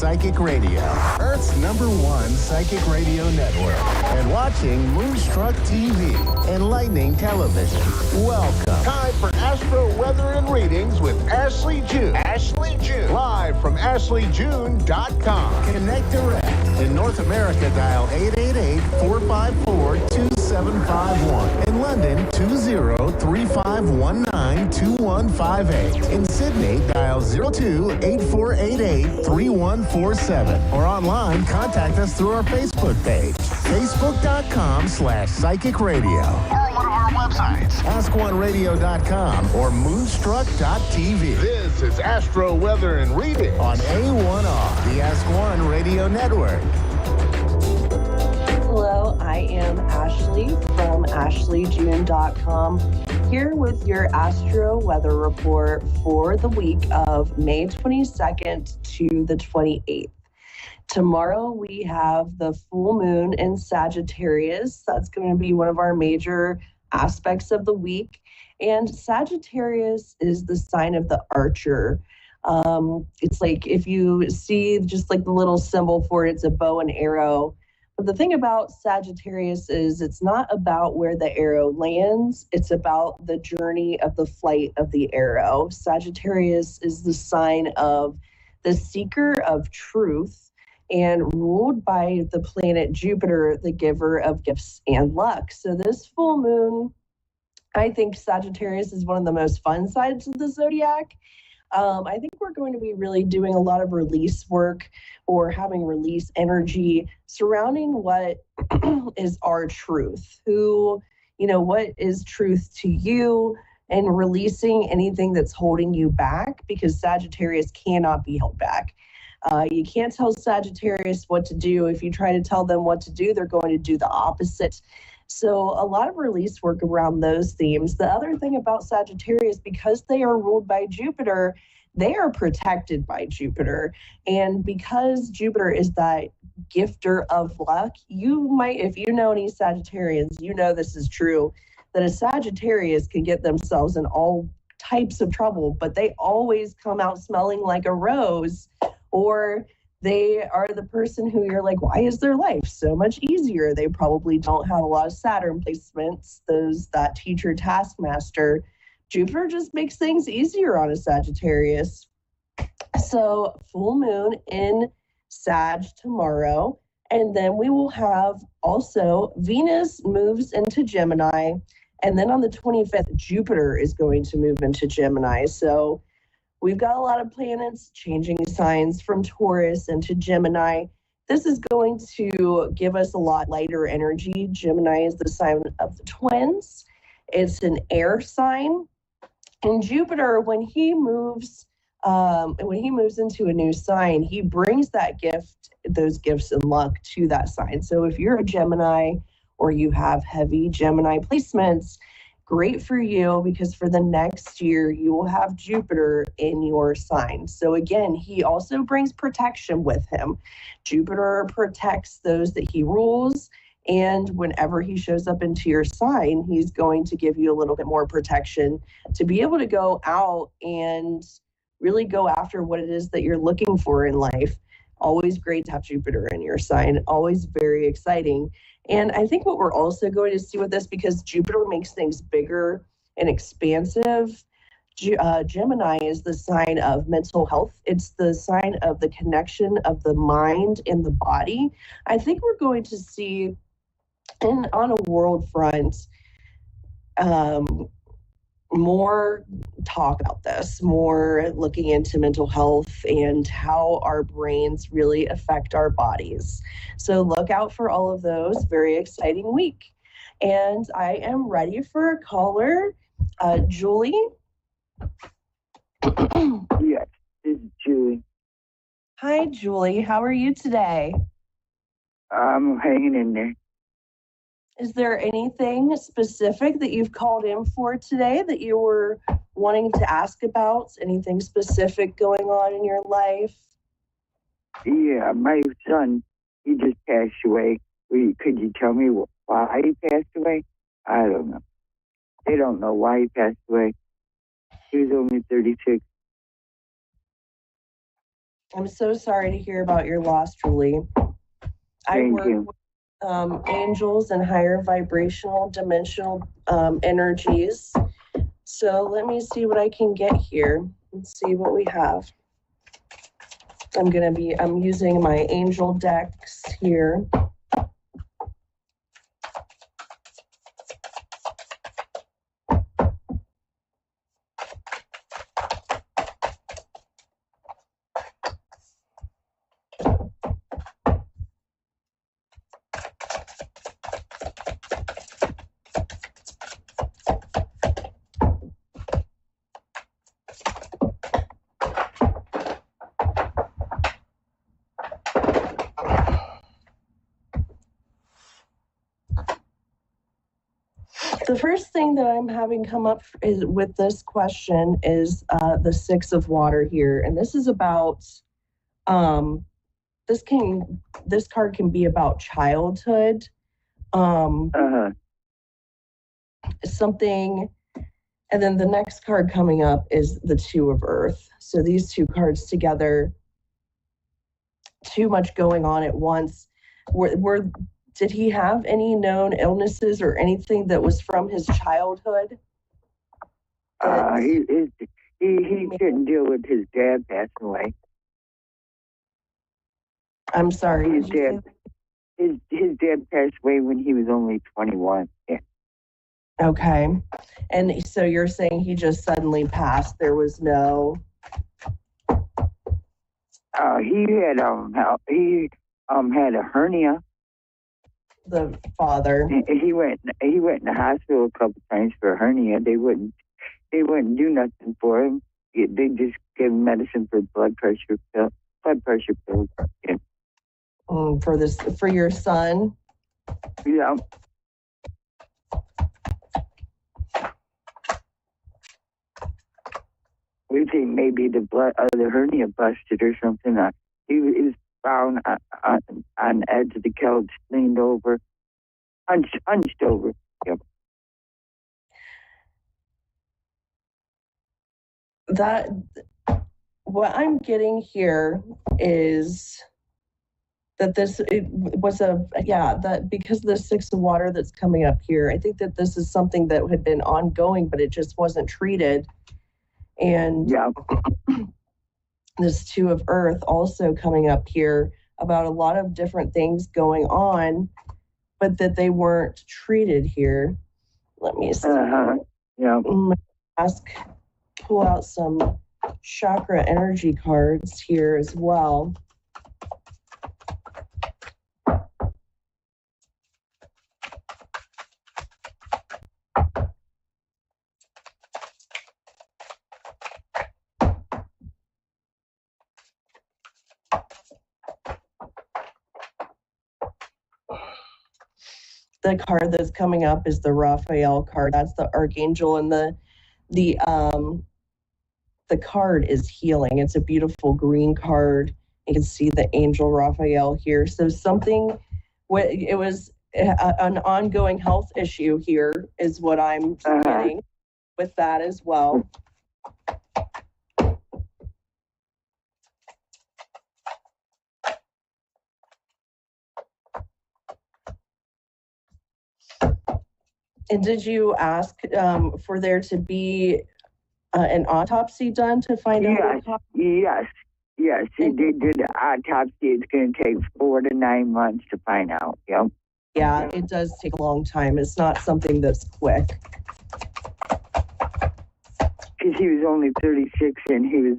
Psychic Radio, Earth's #1 psychic radio network, and watching Moonstruck TV, Enlightening Television. Welcome. Time for Astro Weather and Readings with Ashley June. Ashley June. Live from AshleyJune.com. Connect direct. In North America, dial 888-454-2751. In London, 20-3519-2158. In Sydney, dial 02-8488-3147. Or online, contact us through our Facebook page, facebook.com/psychic radio. Or one of our websites, askoneradio.com or moonstruck.tv. This is Astro Weather and Reading on A1R, the Ask One Radio Network. Hello, I am Ashley from AshleyJune.com, here with your Astro Weather Report for the week of May 22nd to the 28th. Tomorrow we have the full moon in Sagittarius. That's going to be one of our major aspects of the week. And Sagittarius is the sign of the archer. It's like if you see just like the little symbol for it, it's a bow and arrow. But the thing about Sagittarius is it's not about where the arrow lands. It's about the journey of the flight of the arrow. Sagittarius is the sign of the seeker of truth and ruled by the planet Jupiter, the giver of gifts and luck. So this full moon, I think Sagittarius is one of the most fun sides of the zodiac. I think we're going to be really doing a lot of release work or having release energy surrounding what is our truth, what is truth to you, and releasing anything that's holding you back, because Sagittarius cannot be held back. You can't tell Sagittarius what to do. If you try to tell them what to do, they're going to do the opposite. So a lot of release work around those themes. The other thing about Sagittarius, because they are ruled by Jupiter, they are protected by Jupiter. And because Jupiter is that gifter of luck, you might, if you know any Sagittarians, you know this is true, that a Sagittarius can get themselves in all types of trouble, but they always come out smelling like a rose, or they are the person who you're like, why is their life so much easier? They probably don't have a lot of Saturn placements, that teacher taskmaster. Jupiter just makes things easier on a Sagittarius. So full moon in Sag tomorrow. And then we will have also Venus moves into Gemini. And then on the 25th, Jupiter is going to move into Gemini. So we've got a lot of planets changing signs from Taurus into Gemini. This is going to give us a lot lighter energy. Gemini is the sign of the twins. It's an air sign. And Jupiter, when he moves into a new sign, he brings those gifts and luck to that sign. So if you're a Gemini or you have heavy Gemini placements, great for you, because for the next year, you will have Jupiter in your sign. So again, he also brings protection with him. Jupiter protects those that he rules. And whenever he shows up into your sign, he's going to give you a little bit more protection to be able to go out and really go after what it is that you're looking for in life. Always great to have Jupiter in your sign. Always very exciting. And I think what we're also going to see with this, because Jupiter makes things bigger and expansive, Gemini is the sign of mental health. It's the sign of the connection of the mind and the body. I think we're going to see on a world front more talk about this, more looking into mental health and how our brains really affect our bodies. So look out for all of those. Very exciting week. And I am ready for a caller. Julie? Yes, this is Julie. Hi, Julie. How are you today? I'm hanging in there. Is there anything specific that you've called in for today that you were wanting to ask about? Anything specific going on in your life? Yeah, my son, he just passed away. Could you tell me why he passed away? I don't know. They don't know why he passed away. He was only 36. I'm so sorry to hear about your loss, Julie. I work with angels and higher vibrational dimensional energies. So let me see what I can get here. Let's see what we have. I'm using my angel decks here. The first thing that I'm having come up is, with this question is the Six of Water here. And this is about, this card can be about childhood, something, and then the next card coming up is the Two of Earth. So these two cards together, too much going on at once. Did he have any known illnesses or anything that was from his childhood? He couldn't deal with his dad passing away. I'm sorry. His dad passed away when he was only 21. Yeah. Okay. And so you're saying he just suddenly passed. There was no. He had a hernia. The father. He went in the hospital a couple times for a hernia. They wouldn't do nothing for him. They just gave him medicine for blood pressure pills. Yeah. For your son? Yeah. We think maybe the hernia busted or something. He was found on the edge of the couch, leaned over, hunched over. Yep. What I'm getting here is that that because of the Six of Water that's coming up here, I think that this is something that had been ongoing, but it just wasn't treated. And this Two of Earth also coming up here about a lot of different things going on, but that they weren't treated here. Let me see. Yeah. Pull out some chakra energy cards here as well. The card that's coming up is the Raphael card. That's the Archangel, and the card is healing. It's a beautiful green card. You can see the angel Raphael here. So it was an ongoing health issue here is what I'm getting with that as well. And did you ask for there to be an autopsy done to find out? Yes. They did the autopsy. It's going to take 4 to 9 months to find out. Yep. Yeah, it does take a long time. It's not something that's quick. Because he was only 36 and he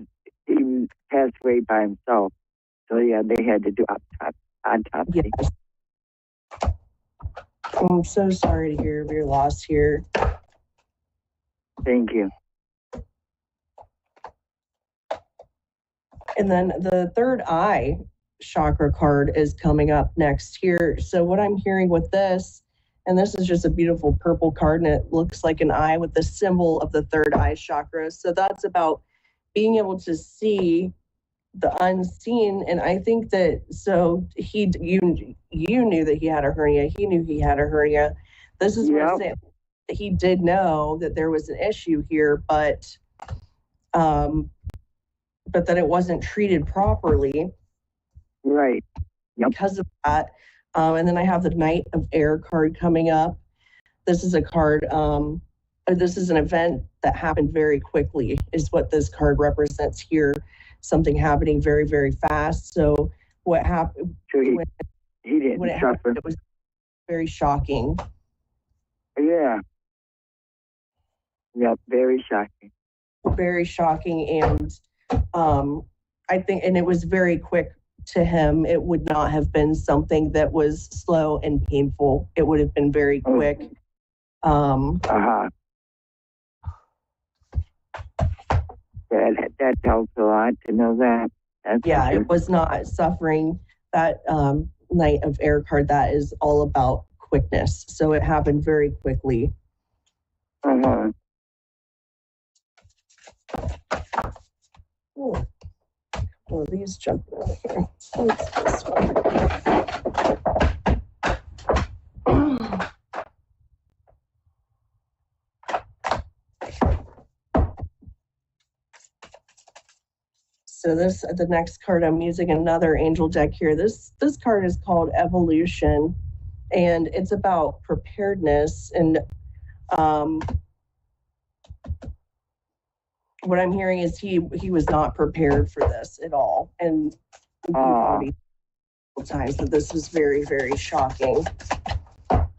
passed away by himself. So yeah, they had to do autopsy. Yes. I'm so sorry to hear of your loss here. Thank you. And then the third eye chakra card is coming up next here. So what I'm hearing with this, and this is just a beautiful purple card, and it looks like an eye with the symbol of the third eye chakra. So that's about being able to see the unseen. And I think that, so you knew that he had a hernia. He knew he had a hernia. This is what I'm saying. He did know that there was an issue here, but but that it wasn't treated properly. Right. Yep. Because of that. And then I have the Knight of Air card coming up. This is a card, this is an event that happened very quickly, is what this card represents here. Something happening very, very fast. So what happened? So he didn't when it suffer. happened, it was very shocking. Yeah. Yeah, very shocking. Very shocking. And I think, and it was very quick to him. It would not have been something that was slow and painful. It would have been very quick. That helps a lot to know that. It was not suffering. That Knight of Air card, that is all about quickness. So it happened very quickly. Uh-huh. Oh, well, these jumping out of here. What's this one? So this, the next card I'm using another angel deck here. This card is called Evolution, and it's about preparedness. And what I'm hearing is he was not prepared for this at all, and already times that this was very, very shocking.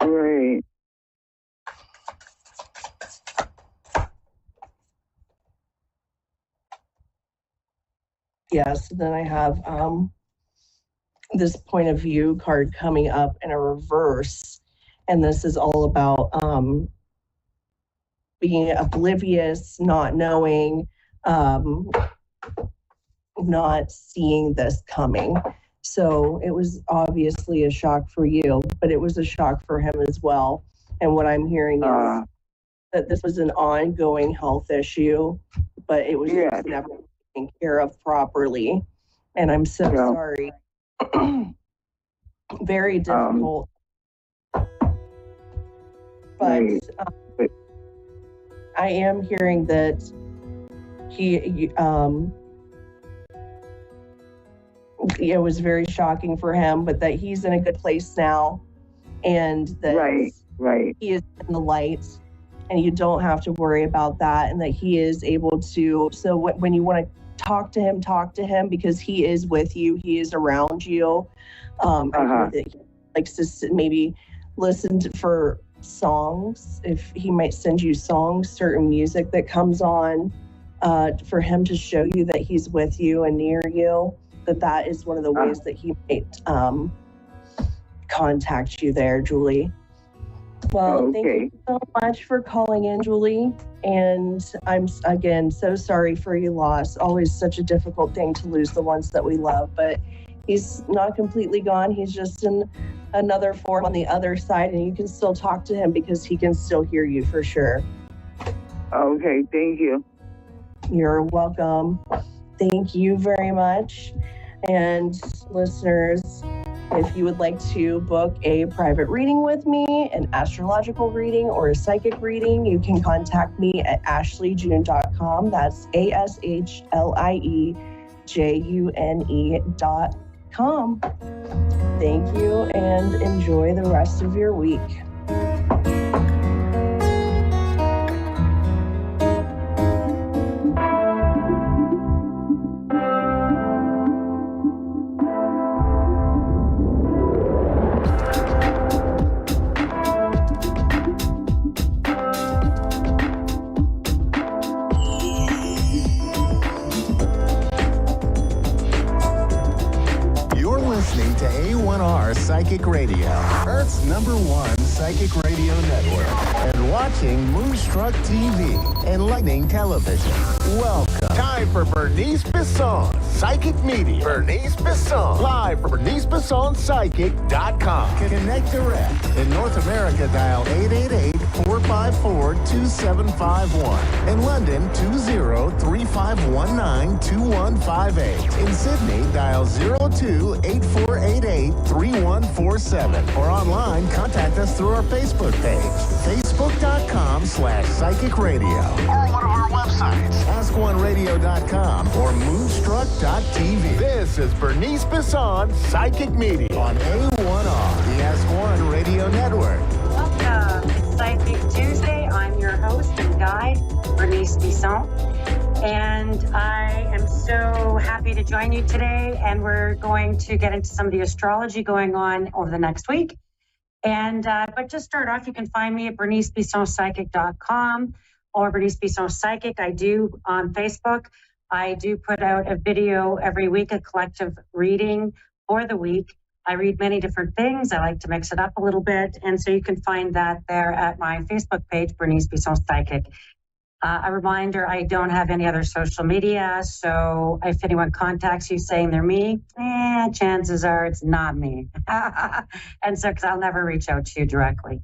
Right. Yes, then I have this point of view card coming up in a reverse, and this is all about being oblivious, not knowing, not seeing this coming. So it was obviously a shock for you, but it was a shock for him as well. And what I'm hearing is that this was an ongoing health issue, but it was just never taken care of properly. And I'm so sorry. Very difficult. But I am hearing that it was very shocking for him, but that he's in a good place now, and that he is in the light, and you don't have to worry about that, and that he is able to. So when you want to talk to him because he is with you, he is around you. I hear that he likes to maybe listen for songs. If he might send you songs, certain music that comes on, for him to show you that he's with you and near you. That is one of the ways that he might contact you there, Julie. Well, thank you so much for calling in, Julie. And I'm, again, so sorry for your loss. Always such a difficult thing to lose the ones that we love. But he's not completely gone. He's just in another form on the other side. And you can still talk to him because he can still hear you for sure. Okay, thank you. You're welcome. Thank you very much. And listeners, if you would like to book a private reading with me, an astrological reading or a psychic reading, you can contact me at ashleijune.com. That's ASHLIEJUNE.com. Thank you and enjoy the rest of your week. A1R Psychic Radio, Earth's #1 psychic radio network, and watching Moonstruck TV, Enlightening Television. Welcome. Time for Bernice Bisson, Psychic Media. Bernice Bisson, live from BerniceBissonPsychic.com. Connect direct. In North America, dial 888-454-2751. In London, 20-3519-2158. In Sydney, dial 02-8488-3147. Or online, contact us through our Facebook page, facebook.com/Psychic Radio. Or one of our websites, askoneradio.com or moonstruck.tv. This is Bernice Bisson, Psychic Media on A1R, the Ask One Radio Network. Welcome. It's Psychic Tuesday. I'm your host and guide, Bernice Bisson. And I am so happy to join you today. And we're going to get into some of the astrology going on over the next week. And but just start off, you can find me at bernicebissonpsychic.com or Bernice Bisson Psychic. I do on Facebook. I do put out a video every week, a collective reading for the week. I read many different things. I like to mix it up a little bit. And so you can find that there at my Facebook page, Bernice Bisson Psychic. A reminder, I don't have any other social media. So if anyone contacts you saying they're me, chances are it's not me. And so, because I'll never reach out to you directly.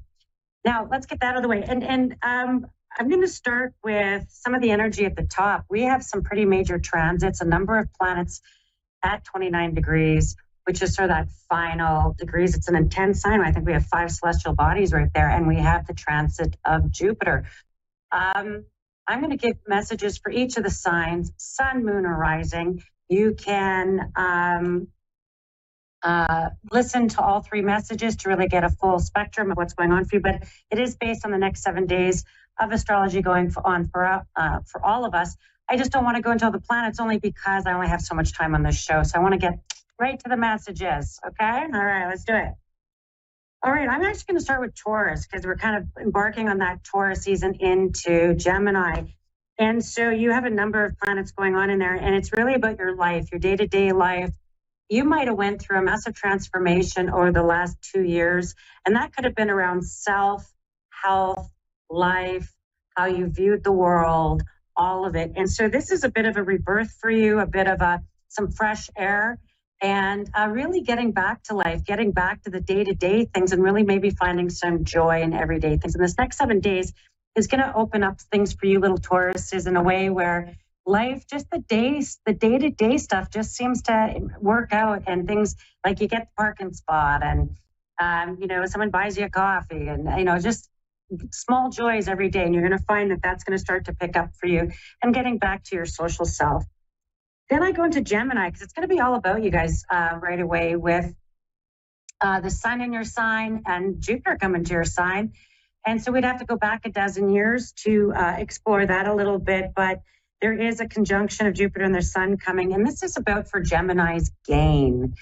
Now, let's get that out of the way. And I'm going to start with some of the energy at the top. We have some pretty major transits, a number of planets at 29 degrees, which is sort of that final degrees. It's an intense sign. I think we have 5 celestial bodies right there, and we have the transit of Jupiter. I'm going to give messages for each of the signs, sun, moon, or rising. You can listen to all 3 messages to really get a full spectrum of what's going on for you, but it is based on the next 7 days of astrology going on for all of us. I just don't want to go into all the planets only because I only have so much time on this show. So I want to get right to the messages. Okay? All right, let's do it. All right, I'm actually going to start with Taurus because we're kind of embarking on that Taurus season into Gemini. And so you have a number of planets going on in there, and it's really about your life, your day-to-day life. You might have went through a massive transformation over the last 2 years, and that could have been around self, health, life, how you viewed the world, all of it. And so this is a bit of a rebirth for you, a bit of some fresh air. And really getting back to life, getting back to the day-to-day things and really maybe finding some joy in everyday things. And this next 7 days is going to open up things for you little Tauruses in a way where life, just the day-to-day stuff just seems to work out, and things like you get the parking spot and, someone buys you a coffee and, just small joys every day. And you're going to find that that's going to start to pick up for you and getting back to your social self. Then I go into Gemini because it's going to be all about you guys right away with the sun in your sign and Jupiter coming to your sign. And so we'd have to go back a dozen years to explore that a little bit. But there is a conjunction of Jupiter and the sun coming. And this is about for Gemini's gaining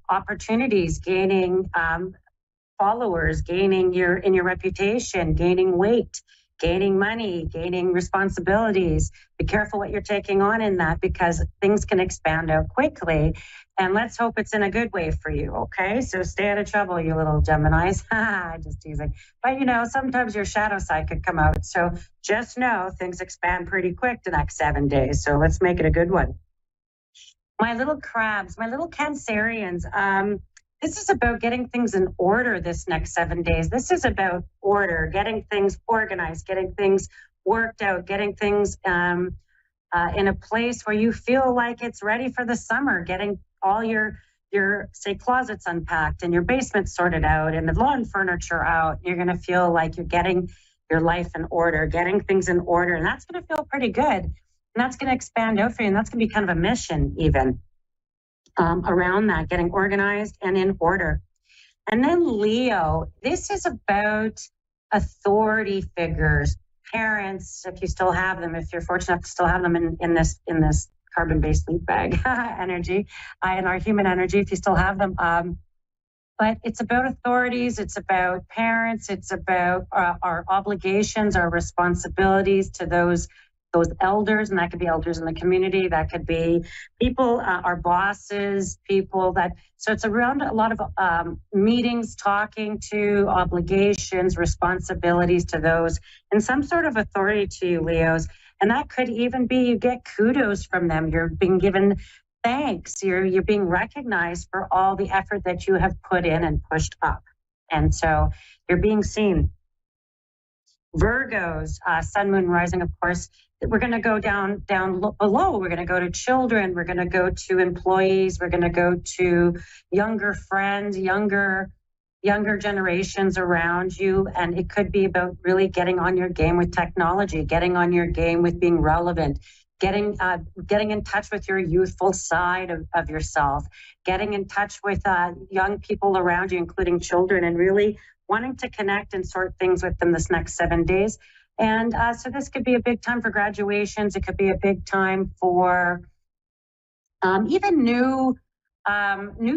opportunities, gaining followers, gaining your reputation, gaining weight, gaining money, gaining responsibilities. Be careful what you're taking on in that because things can expand out quickly. And let's hope it's in a good way for you, okay? So stay out of trouble, you little Geminis. Just teasing. But, sometimes your shadow side could come out. So just know things expand pretty quick the next 7 days. So let's make it a good one. My little crabs, my little Cancerians, this is about getting things in order this next 7 days. This is about order, getting things organized, getting things worked out, getting things in a place where you feel like it's ready for the summer, getting all your say closets unpacked and your basement sorted out and the lawn furniture out. You're going to feel like you're getting your life in order, getting things in order. And that's going to feel pretty good. And that's going to expand out for you. And that's going to be kind of a mission even. Around that, getting organized and in order. And then Leo, this is about authority figures, parents, if you still have them, if you're fortunate enough to still have them in this carbon-based leaf bag energy, and our human energy, if you still have them. But it's about authorities, it's about parents, it's about our obligations, our responsibilities to those elders, and that could be elders in the community, that could be people, our bosses, so it's around a lot of meetings, talking to obligations, responsibilities to those, and some sort of authority to you, Leos. And that could even be you get kudos from them. You're being given thanks. You're being recognized for all the effort that you have put in and pushed up. And so you're being seen. Virgos, sun, moon, rising, of course, we're going to go down below. We're going to go to children. We're going to go to employees. We're going to go to younger friends, younger younger generations around you. And it could be about really getting on your game with technology, getting on your game with being relevant, getting in touch with your youthful side of yourself, getting in touch with young people around you, including children, and really wanting to connect and sort things with them this next 7 days. And so this could be a big time for graduations. It could be a big time for even new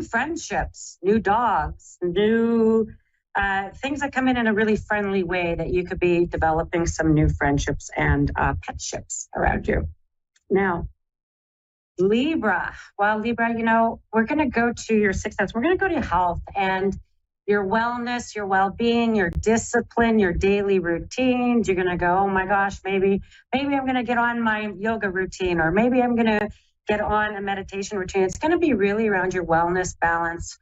friendships, new dogs, new things that come in a really friendly way, that you could be developing some new friendships and petships around you. Now, Libra. Well, Libra, we're going to go to your sixth house. We're going to go to your health and your wellness, your well-being, your discipline, your daily routines. You're going to go, oh my gosh, maybe I'm going to get on my yoga routine, or maybe I'm going to get on a meditation routine. It's going to be really around your wellness, balance,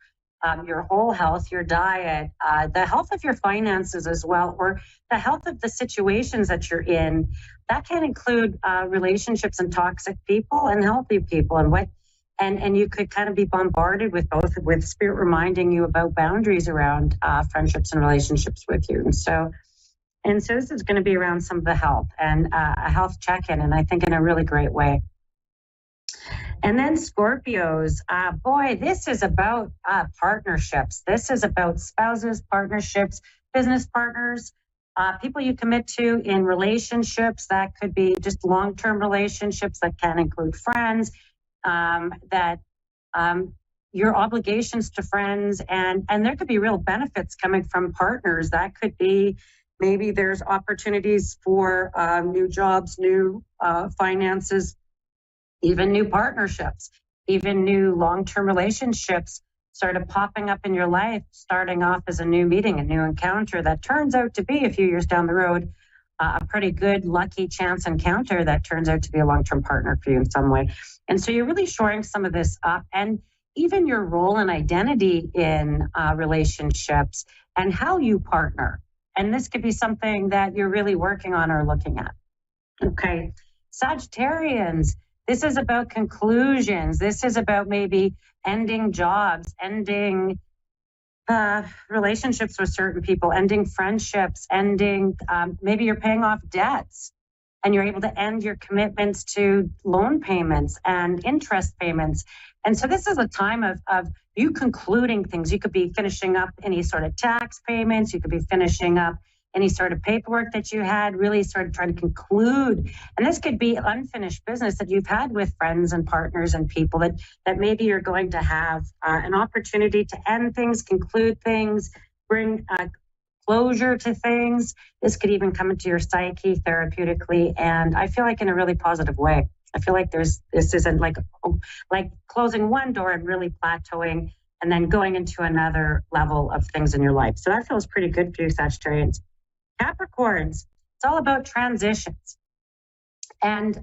your whole health, your diet, the health of your finances as well, or the health of the situations that you're in. That can include relationships and toxic people and healthy people, and you could kind of be bombarded with both, with spirit reminding you about boundaries around friendships and relationships with you. And so this is going to be around some of the health and a health check-in, and I think in a really great way. And then Scorpios, boy, this is about partnerships. This is about spouses, partnerships, business partners, people you commit to in relationships. That could be just long-term relationships, that can include friends, your obligations to friends, and there could be real benefits coming from partners. That could be, maybe there's opportunities for new jobs, new finances, even new partnerships, even new long-term relationships sort of popping up in your life, starting off as a new meeting, a new encounter that turns out to be a few years down the road a pretty good lucky chance encounter that turns out to be a long-term partner for you in some way. And so you're really shoring some of this up, and even your role and identity in relationships and how you partner. And this could be something that you're really working on or looking at. Okay, Sagittarians, this is about conclusions. This is about maybe ending jobs, ending relationships with certain people, ending friendships, ending, maybe you're paying off debts and you're able to end your commitments to loan payments and interest payments. And so this is a time of you concluding things. You could be finishing up any sort of tax payments. You could be finishing up any sort of paperwork that you had, really sort of trying to conclude. And this could be unfinished business that you've had with friends and partners and people that maybe you're going to have an opportunity to end things, conclude things, bring closure to things. This could even come into your psyche therapeutically, and I feel like in a really positive way. I feel like this isn't like closing one door and really plateauing and then going into another level of things in your life. So that feels pretty good for you, Sagittarians. Capricorns, it's all about transitions and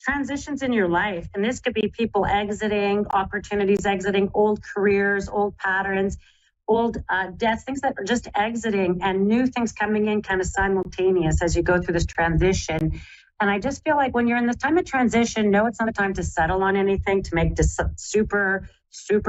transitions in your life. And this could be people exiting, opportunities exiting, old careers, old patterns, old debts, things that are just exiting, and new things coming in kind of simultaneous as you go through this transition. And I just feel like when you're in this time of transition, no, it's not a time to settle on anything, to make super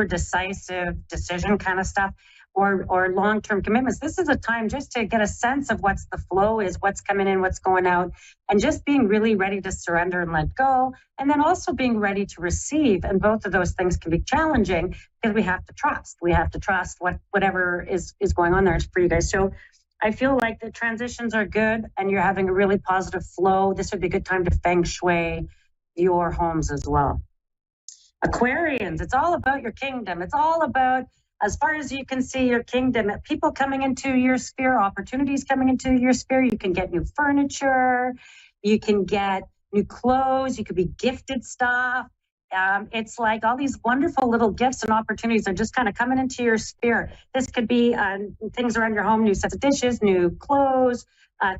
decisive decision kind of stuff, or long-term commitments. This is a time just to get a sense of what's the flow is, what's coming in, what's going out, and just being really ready to surrender and let go, and then also being ready to receive. And both of those things can be challenging because we have to trust. We have to trust whatever is going on there for you guys. So I feel like the transitions are good and you're having a really positive flow. This would be a good time to feng shui your homes as well. Aquarians, it's all about your kingdom. It's all about, as far as you can see, your kingdom, people coming into your sphere, opportunities coming into your sphere. You can get new furniture, you can get new clothes, you could be gifted stuff. It's like all these wonderful little gifts and opportunities are just kind of coming into your sphere. This could be things around your home, new sets of dishes, new clothes,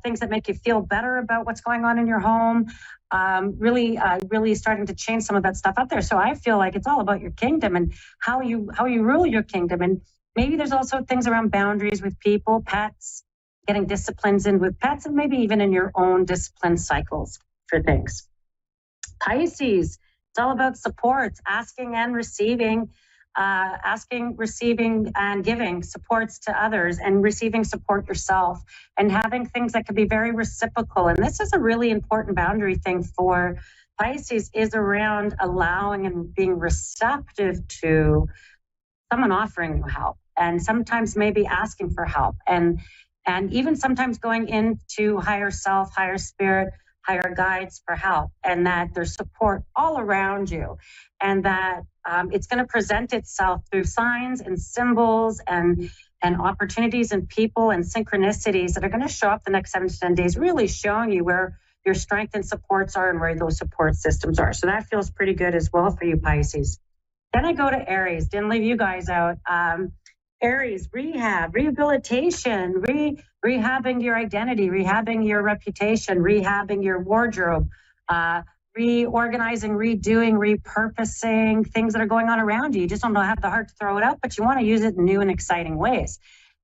things that make you feel better about what's going on in your home. Really starting to change some of that stuff out there. So I feel like it's all about your kingdom and how you rule your kingdom. And maybe there's also things around boundaries with people, pets, getting disciplines in with pets, and maybe even in your own discipline cycles for things. Pisces, it's all about supports, asking and receiving asking, receiving, and giving supports to others, and receiving support yourself, and having things that could be very reciprocal. And this is a really important boundary thing for Pisces, is around allowing and being receptive to someone offering you help, and sometimes maybe asking for help, and even sometimes going into higher self, higher spirit, higher guides for help, and that there's support all around you, and that it's going to present itself through signs and symbols and opportunities and people and synchronicities that are going to show up the next 7 to 10 days, really showing you where your strength and supports are and where those support systems are. So that feels pretty good as well for you, Pisces. Then I go to Aries. Didn't leave you guys out. Aries, rehab, rehabilitation, rehabbing your identity, rehabbing your reputation, rehabbing your wardrobe, reorganizing, redoing, repurposing things that are going on around you. You just don't have the heart to throw it out, but you want to use it in new and exciting ways.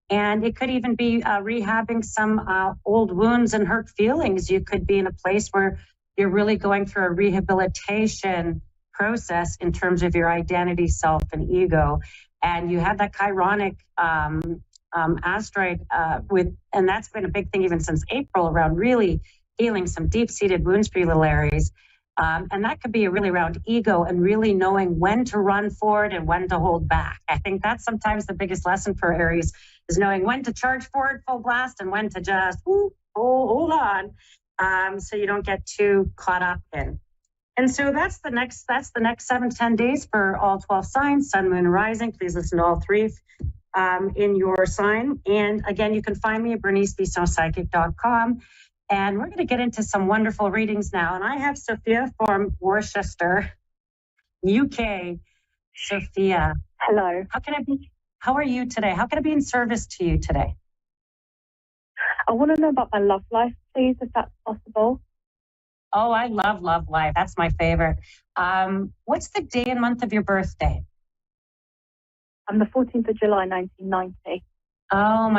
And it could even be rehabbing some old wounds and hurt feelings. You could be in a place where you're really going through a rehabilitation process in terms of your identity, self, and ego. And you have that chironic asteroid and that's been a big thing even since April, around really healing some deep-seated wounds for you, little Aries. And that could be really around ego and really knowing when to run forward and when to hold back. I think that's sometimes the biggest lesson for Aries, is knowing when to charge forward full blast and when to just hold on, so you don't get too caught up in. And so that's the next 7 to 10 days for all 12 signs, sun, moon, and rising. Please listen to all 3 in your sign. And again, you can find me at bernicebisonpsychic.com. And we're going to get into some wonderful readings now. And I have Sophia from Worcester, UK. Sophia. Hello. How are you today? How can I be in service to you today? I want to know about my love life, please, if that's possible. Oh, I love life. That's my favorite. What's the day and month of your birthday? I'm the 14th of July, 1990. Oh,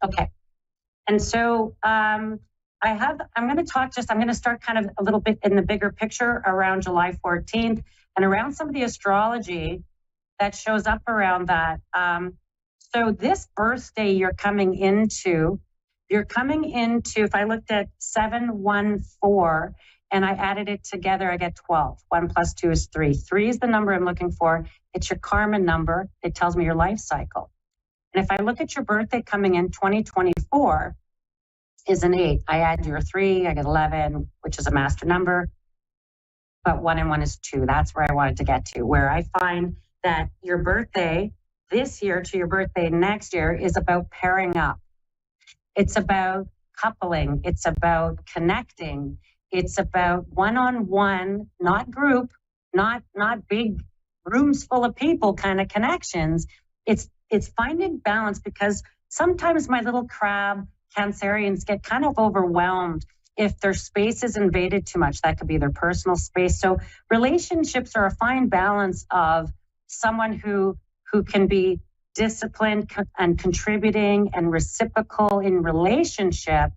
okay. And so I'm going to start kind of a little bit in the bigger picture around July 14th and around some of the astrology that shows up around that. So this birthday you're coming into, if I looked at 714 and I added it together, I get 12. 1 plus 2 is 3. 3 is the number I'm looking for. It's your karma number. It tells me your life cycle. And if I look at your birthday coming in, 2024 is an 8. I add your 3, I get 11, which is a master number. But 1 and 1 is 2. That's where I wanted to get to, where I find that your birthday this year to your birthday next year is about pairing up. It's about coupling. It's about connecting. It's about one-on-one, not group, not big rooms full of people kind of connections. It's finding balance, because sometimes my little crab Cancerians get kind of overwhelmed if their space is invaded too much. That could be their personal space. So relationships are a fine balance of someone who can be disciplined and contributing and reciprocal in relationship,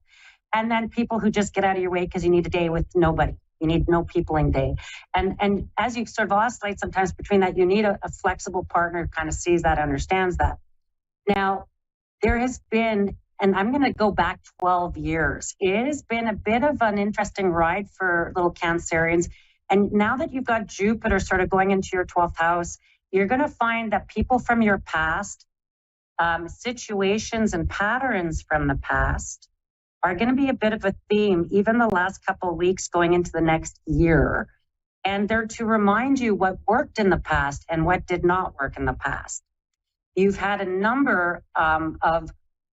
and then people who just get out of your way because you need a day with nobody. You need no peopling day. And as you sort of oscillate sometimes between that, you need a flexible partner who kind of sees that, understands that. Now, there has been, and I'm going to go back 12 years. It has been a bit of an interesting ride for little Cancerians. And now that you've got Jupiter sort of going into your 12th house, you're going to find that people from your past, situations and patterns from the past are going to be a bit of a theme, even the last couple of weeks going into the next year. And they're to remind you what worked in the past and what did not work in the past. You've had a number of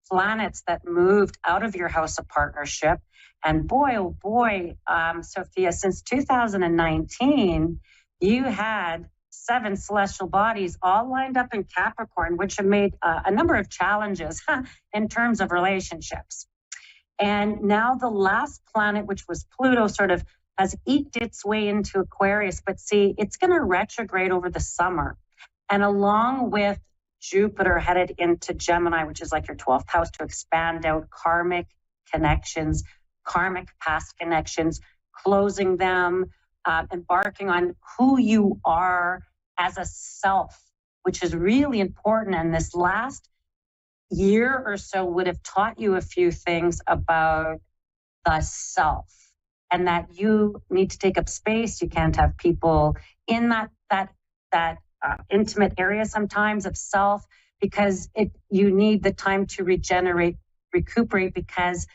planets that moved out of your house of partnership. And boy, oh boy, Sophia, since 2019, you had 7 celestial bodies all lined up in Capricorn, which have made a number of challenges in terms of relationships. And now the last planet, which was Pluto, sort of has eked its way into Aquarius. But see, it's going to retrograde over the summer. And along with Jupiter headed into Gemini, which is like your 12th house, to expand out karmic connections, karmic past connections, closing them, embarking on who you are as a self which is really important. And this last year or so would have taught you a few things about the self, and that you need to take up space. You can't have people in that intimate area sometimes of self, because you need the time to recuperate, because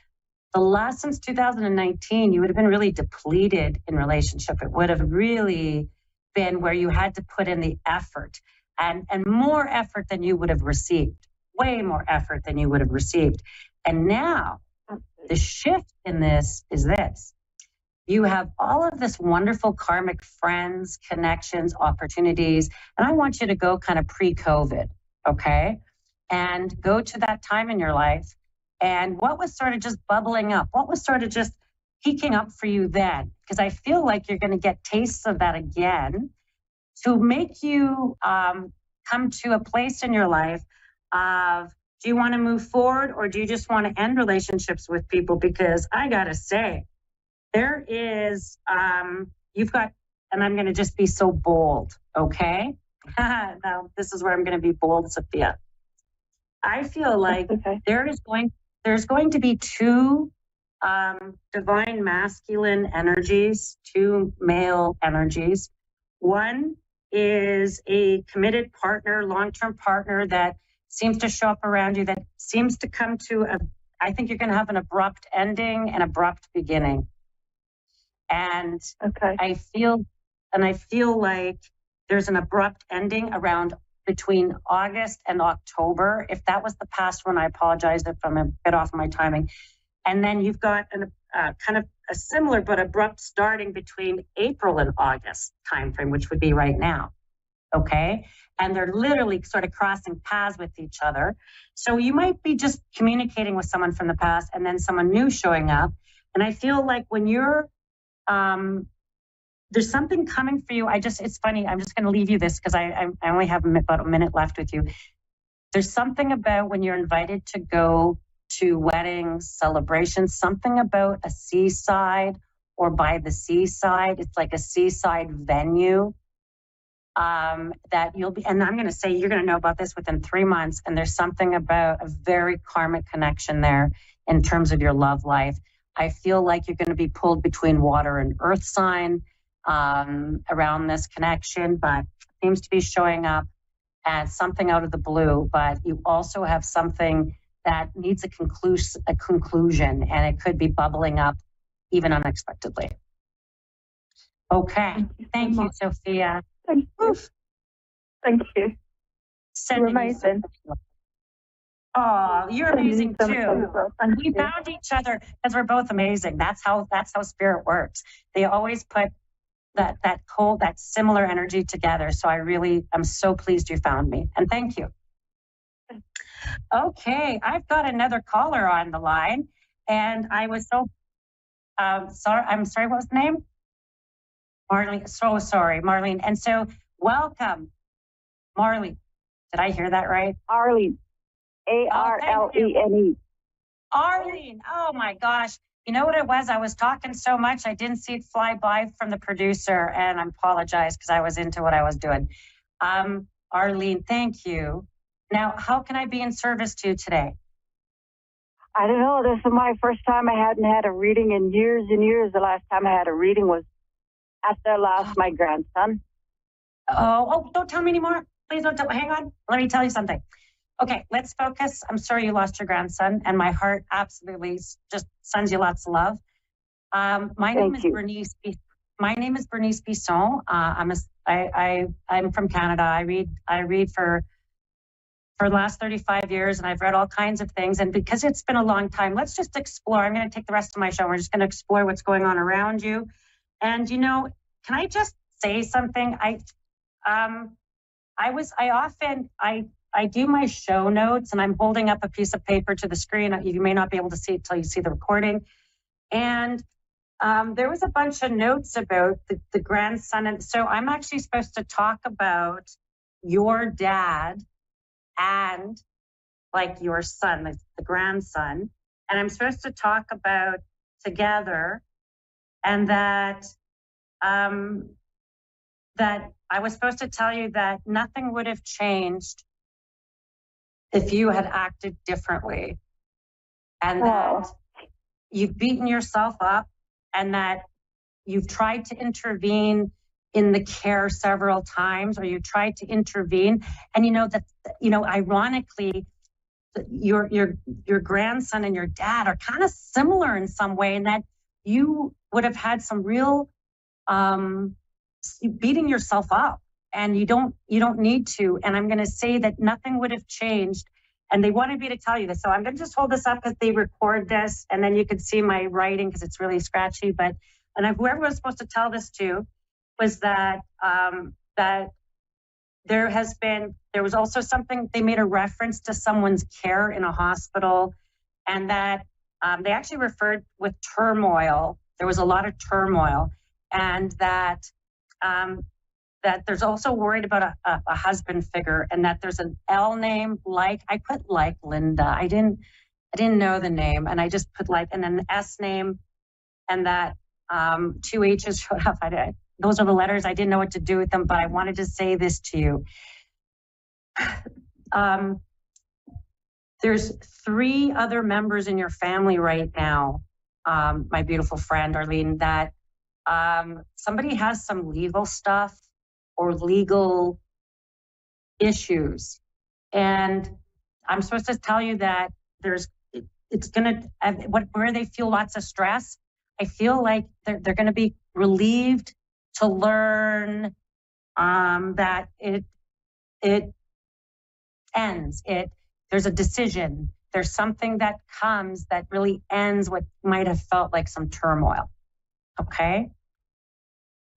since 2019, you would have been really depleted in relationship. It would have really been where you had to put in the effort, and more effort than you would have received, way more effort than you would have received. And now the shift in this is this. You have all of this wonderful karmic friends, connections, opportunities. And I want you to go kind of pre-COVID, okay? And go to that time in your life. And what was sort of just bubbling up? What was sort of just peaking up for you then? Because I feel like you're going to get tastes of that again to make you come to a place in your life of, do you want to move forward, or do you just want to end relationships with people? Because I got to say, there is, you've got, and I'm going to just be so bold, okay? Now, this is where I'm going to be bold, Sophia. I feel like there's going to be two divine masculine energies, two male energies. One is a committed partner, long-term partner that seems to show up around you, that seems to come to I think you're going to have an abrupt ending and abrupt beginning. And I feel like there's an abrupt ending around between August and October. If that was the past one, I apologize if I'm a bit off my timing. And then you've got kind of a similar but abrupt starting between April and August timeframe, which would be right now. Okay. And they're literally sort of crossing paths with each other. So you might be just communicating with someone from the past and then someone new showing up. And I feel like when you're, there's something coming for you. It's funny. I'm just going to leave you this because I only have about a minute left with you. There's something about when you're invited to go to weddings, celebrations, something about a seaside or by the seaside. It's like a seaside venue. That you'll be, and I'm going to say you're going to know about this within 3 months. And there's something about a very karmic connection there in terms of your love life. I feel like you're going to be pulled between water and earth sign around this connection, but seems to be showing up as something out of the blue. But you also have something that needs a conclusion, and it could be bubbling up even unexpectedly. Okay. Thank you, Sophia. Thank you. Thank you. You're amazing. Oh, you're amazing too. And we found each other because we're both amazing. That's how spirit works. They always put that similar energy together. So I'm so pleased you found me. And thank you. Okay, I've got another caller on the line, and I was so sorry. I'm sorry. What was the name? Marlene, so sorry, Marlene. And so welcome, Marlene. Did I hear that right? Arlene, Arlene. Arlene, oh my gosh. You know what it was? I was talking so much, I didn't see it fly by from the producer, and I apologize because I was into what I was doing. Arlene, thank you. Now, how can I be in service to you today? I don't know. This is my first time. I hadn't had a reading in years and years. The last time I had a reading was after I lost my grandson. Oh, don't tell me anymore. Please don't tell me. Hang on. Let me tell you something. Okay, let's focus. I'm sorry you lost your grandson, and my heart absolutely just sends you lots of love. My name is Bernice Bisson. I'm from Canada. I read for the last 35 years, and I've read all kinds of things. And because it's been a long time, let's just explore. I'm going to take the rest of my show. We're just going to explore what's going on around you. And, can I just say something? I do my show notes, and I'm holding up a piece of paper to the screen. You may not be able to see it till you see the recording. And there was a bunch of notes about the grandson. And so I'm actually supposed to talk about your dad and like your son, the grandson. And I'm supposed to talk about together, and that that I was supposed to tell you that nothing would have changed if you had acted differently, and that you've beaten yourself up, and that you've tried to intervene in the care several times, or you tried to intervene, and ironically, your grandson and your dad are kind of similar in some way, in that you would have had some real beating yourself up, and you don't need to. And I'm going to say that nothing would have changed, and they wanted me to tell you this, so I'm going to just hold this up because they record this, and then you can see my writing because it's really scratchy. But whoever was supposed to tell this to was that there was also something, they made a reference to someone's care in a hospital, and that they actually referred with turmoil. There was a lot of turmoil, and that there's also worried about a husband figure, and that there's an L name, like I put like Linda. I didn't know the name, and I just put like, and then the S name, and that 2 H's showed up. Those are the letters. I didn't know what to do with them, but I wanted to say this to you. There's 3 other members in your family right now, my beautiful friend Arlene, that somebody has some legal stuff or legal issues. And I'm supposed to tell you that it's gonna, where they feel lots of stress, I feel like they're going to be relieved to learn that it ends. There's a decision. There's something that comes that really ends what might have felt like some turmoil. Okay?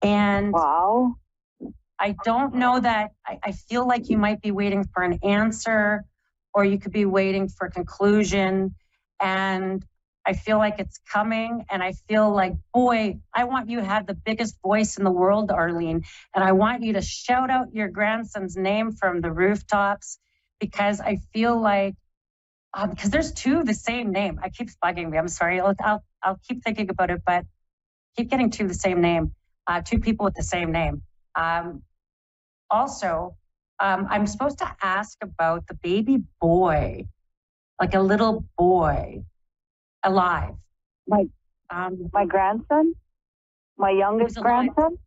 And wow. I don't know that, I feel like you might be waiting for an answer, or you could be waiting for a conclusion. And I feel like it's coming, and I feel like, boy, I want you to have the biggest voice in the world, Arlene, and I want you to shout out your grandson's name from the rooftops, because I feel like, because there's 2 the same name. It keeps bugging me. I'm sorry. I'll keep thinking about it, but keep getting 2 the same name, 2 people with the same name. Also, I'm supposed to ask about the baby boy, like a little boy. Alive. My grandson? My youngest grandson?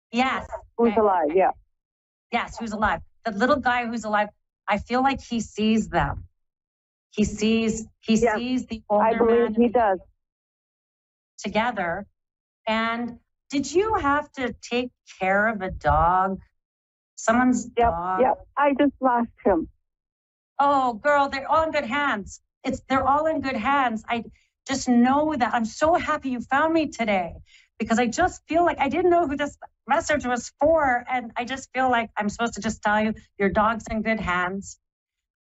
Yes. Who's alive, yeah. Yes, who's alive. The little guy who's alive, I feel like he sees them. He sees the older I believe man he does. Together. And did you have to take care of a dog? Someone's dog? Yep, I just lost him. Oh, girl, they're all in good hands. They're all in good hands. I just know that. I'm so happy you found me today, because I just feel like I didn't know who this message was for. And I just feel like I'm supposed to just tell you your dog's in good hands.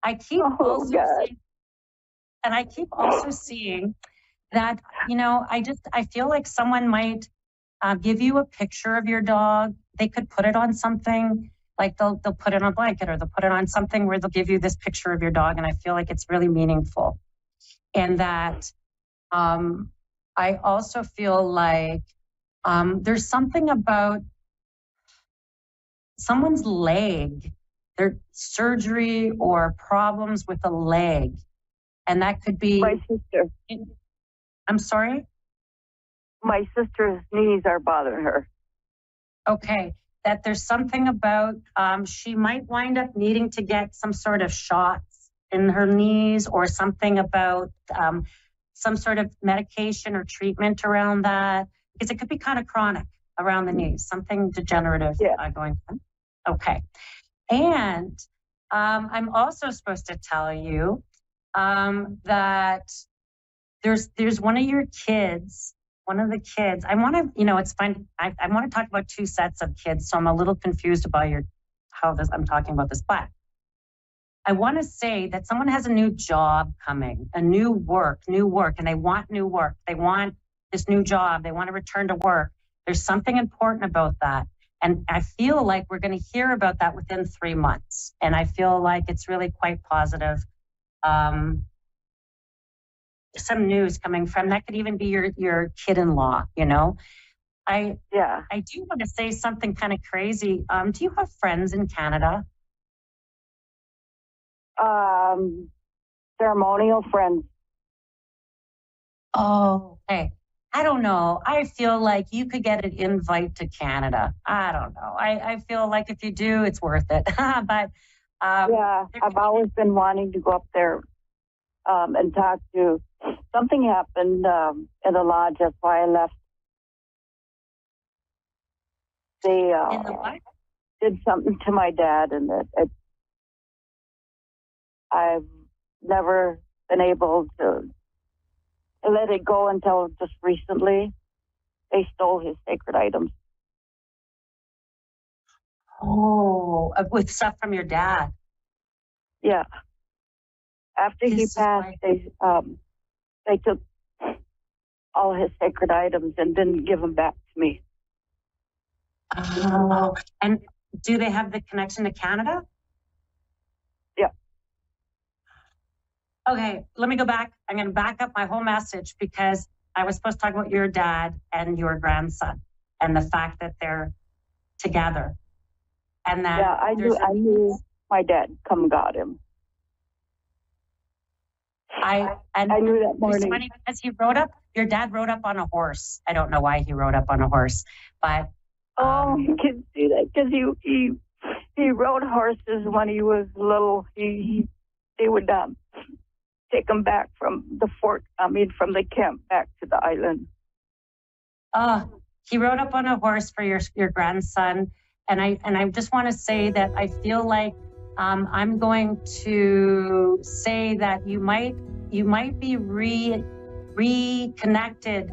I keep also seeing that, I feel like someone might give you a picture of your dog. They could put it on something, like they'll put it on a blanket, or they'll put it on something where they'll give you this picture of your dog. And I feel like it's really meaningful. And that I also feel like there's something about someone's leg, their surgery or problems with a leg. And that could be my sister. I'm sorry? My sister's knees are bothering her. Okay. That there's something about, she might wind up needing to get some sort of shots in her knees, or something about some sort of medication or treatment around that, because it could be kind of chronic around the knees, something degenerative going on. Okay. And I'm also supposed to tell you that there's one of your kids, one of the kids, I want to, it's fine. I want to talk about 2 sets of kids. So I'm a little confused about I'm talking about this, but I want to say that someone has a new job coming, a new work, and they want new work. They want this new job. They want to return to work. There's something important about that. And I feel like we're going to hear about that within 3 months. And I feel like it's really quite positive. Some news coming from, that could even be your kid-in-law, I do want to say something kind of crazy. Do you have friends in Canada? Ceremonial friends. Oh, okay. I don't know. I feel like you could get an invite to Canada. I don't know. I feel like if you do, it's worth it. But I've always been wanting to go up there and talk to. Something happened in the lodge. That's why I left. They did something to my dad, and I've never been able to let it go until just recently. They stole his sacred items. Oh, with stuff from your dad. Yeah. After he passed, they took all his sacred items and didn't give them back to me. Oh, and do they have the connection to Canada? Yeah. Okay, let me go back. I'm going to back up my whole message because I was supposed to talk about your dad and your grandson and the fact that they're together. And that I knew my dad come got him. I knew that morning. It's funny because your dad rode up on a horse. I don't know why he rode up on a horse, but you can see that because he rode horses when he was little. They would take him back from from the camp back to the island. He rode up on a horse for your grandson, and I just want to say that I feel like I'm going to say that you might be reconnected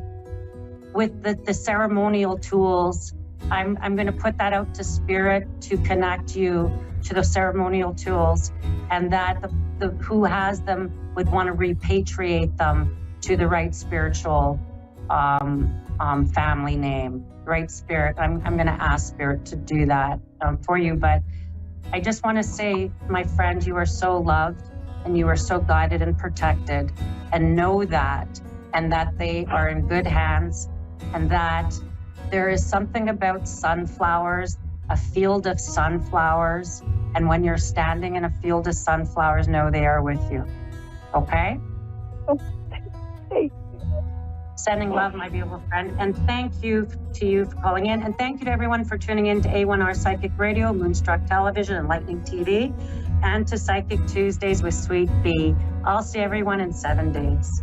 with the ceremonial tools. I'm going to put that out to Spirit to connect you to the ceremonial tools, and that the who has them would want to repatriate them to the right spiritual family name, right spirit. I'm going to ask Spirit to do that for you. But I just want to say, my friend, you are so loved and you are so guided and protected, and know that, and that they are in good hands, and that there is something about sunflowers, a field of sunflowers. And when you're standing in a field of sunflowers, know they are with you. Okay? Okay. Sending love, my beautiful friend. And thank you to you for calling in. And thank you to everyone for tuning in to A1R Psychic Radio, Moonstruck Television, and Lightning TV, and to Psychic Tuesdays with Sweet Bee. I'll see everyone in 7 days.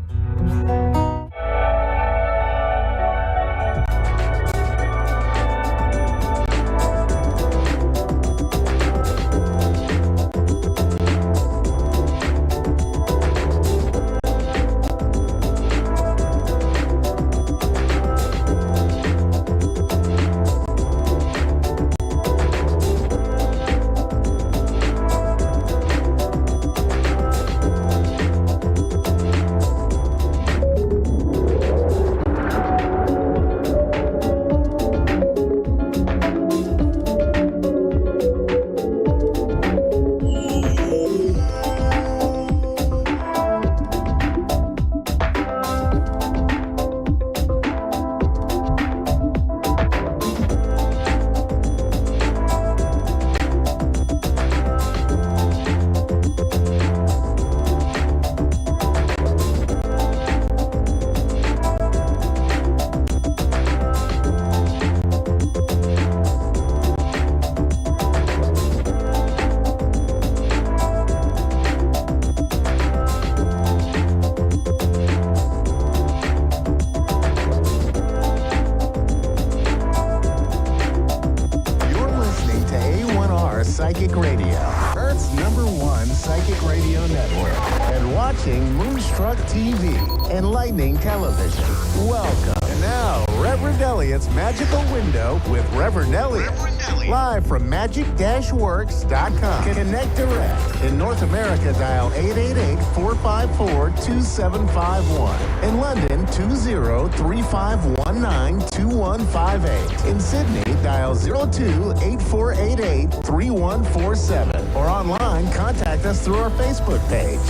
Psychic Radio, Earth's #1 psychic radio network, and watching Moonstruck TV and Lightning Television. Welcome. And now, Reverend Elliot's Magical Window with Reverend Elliot. Live from magic-works.com. Connect direct. In North America, dial 888-454-2751. In London, 20-3519-2158. In Sydney, dial 02-8488-3147. Or online, contact us through our Facebook page,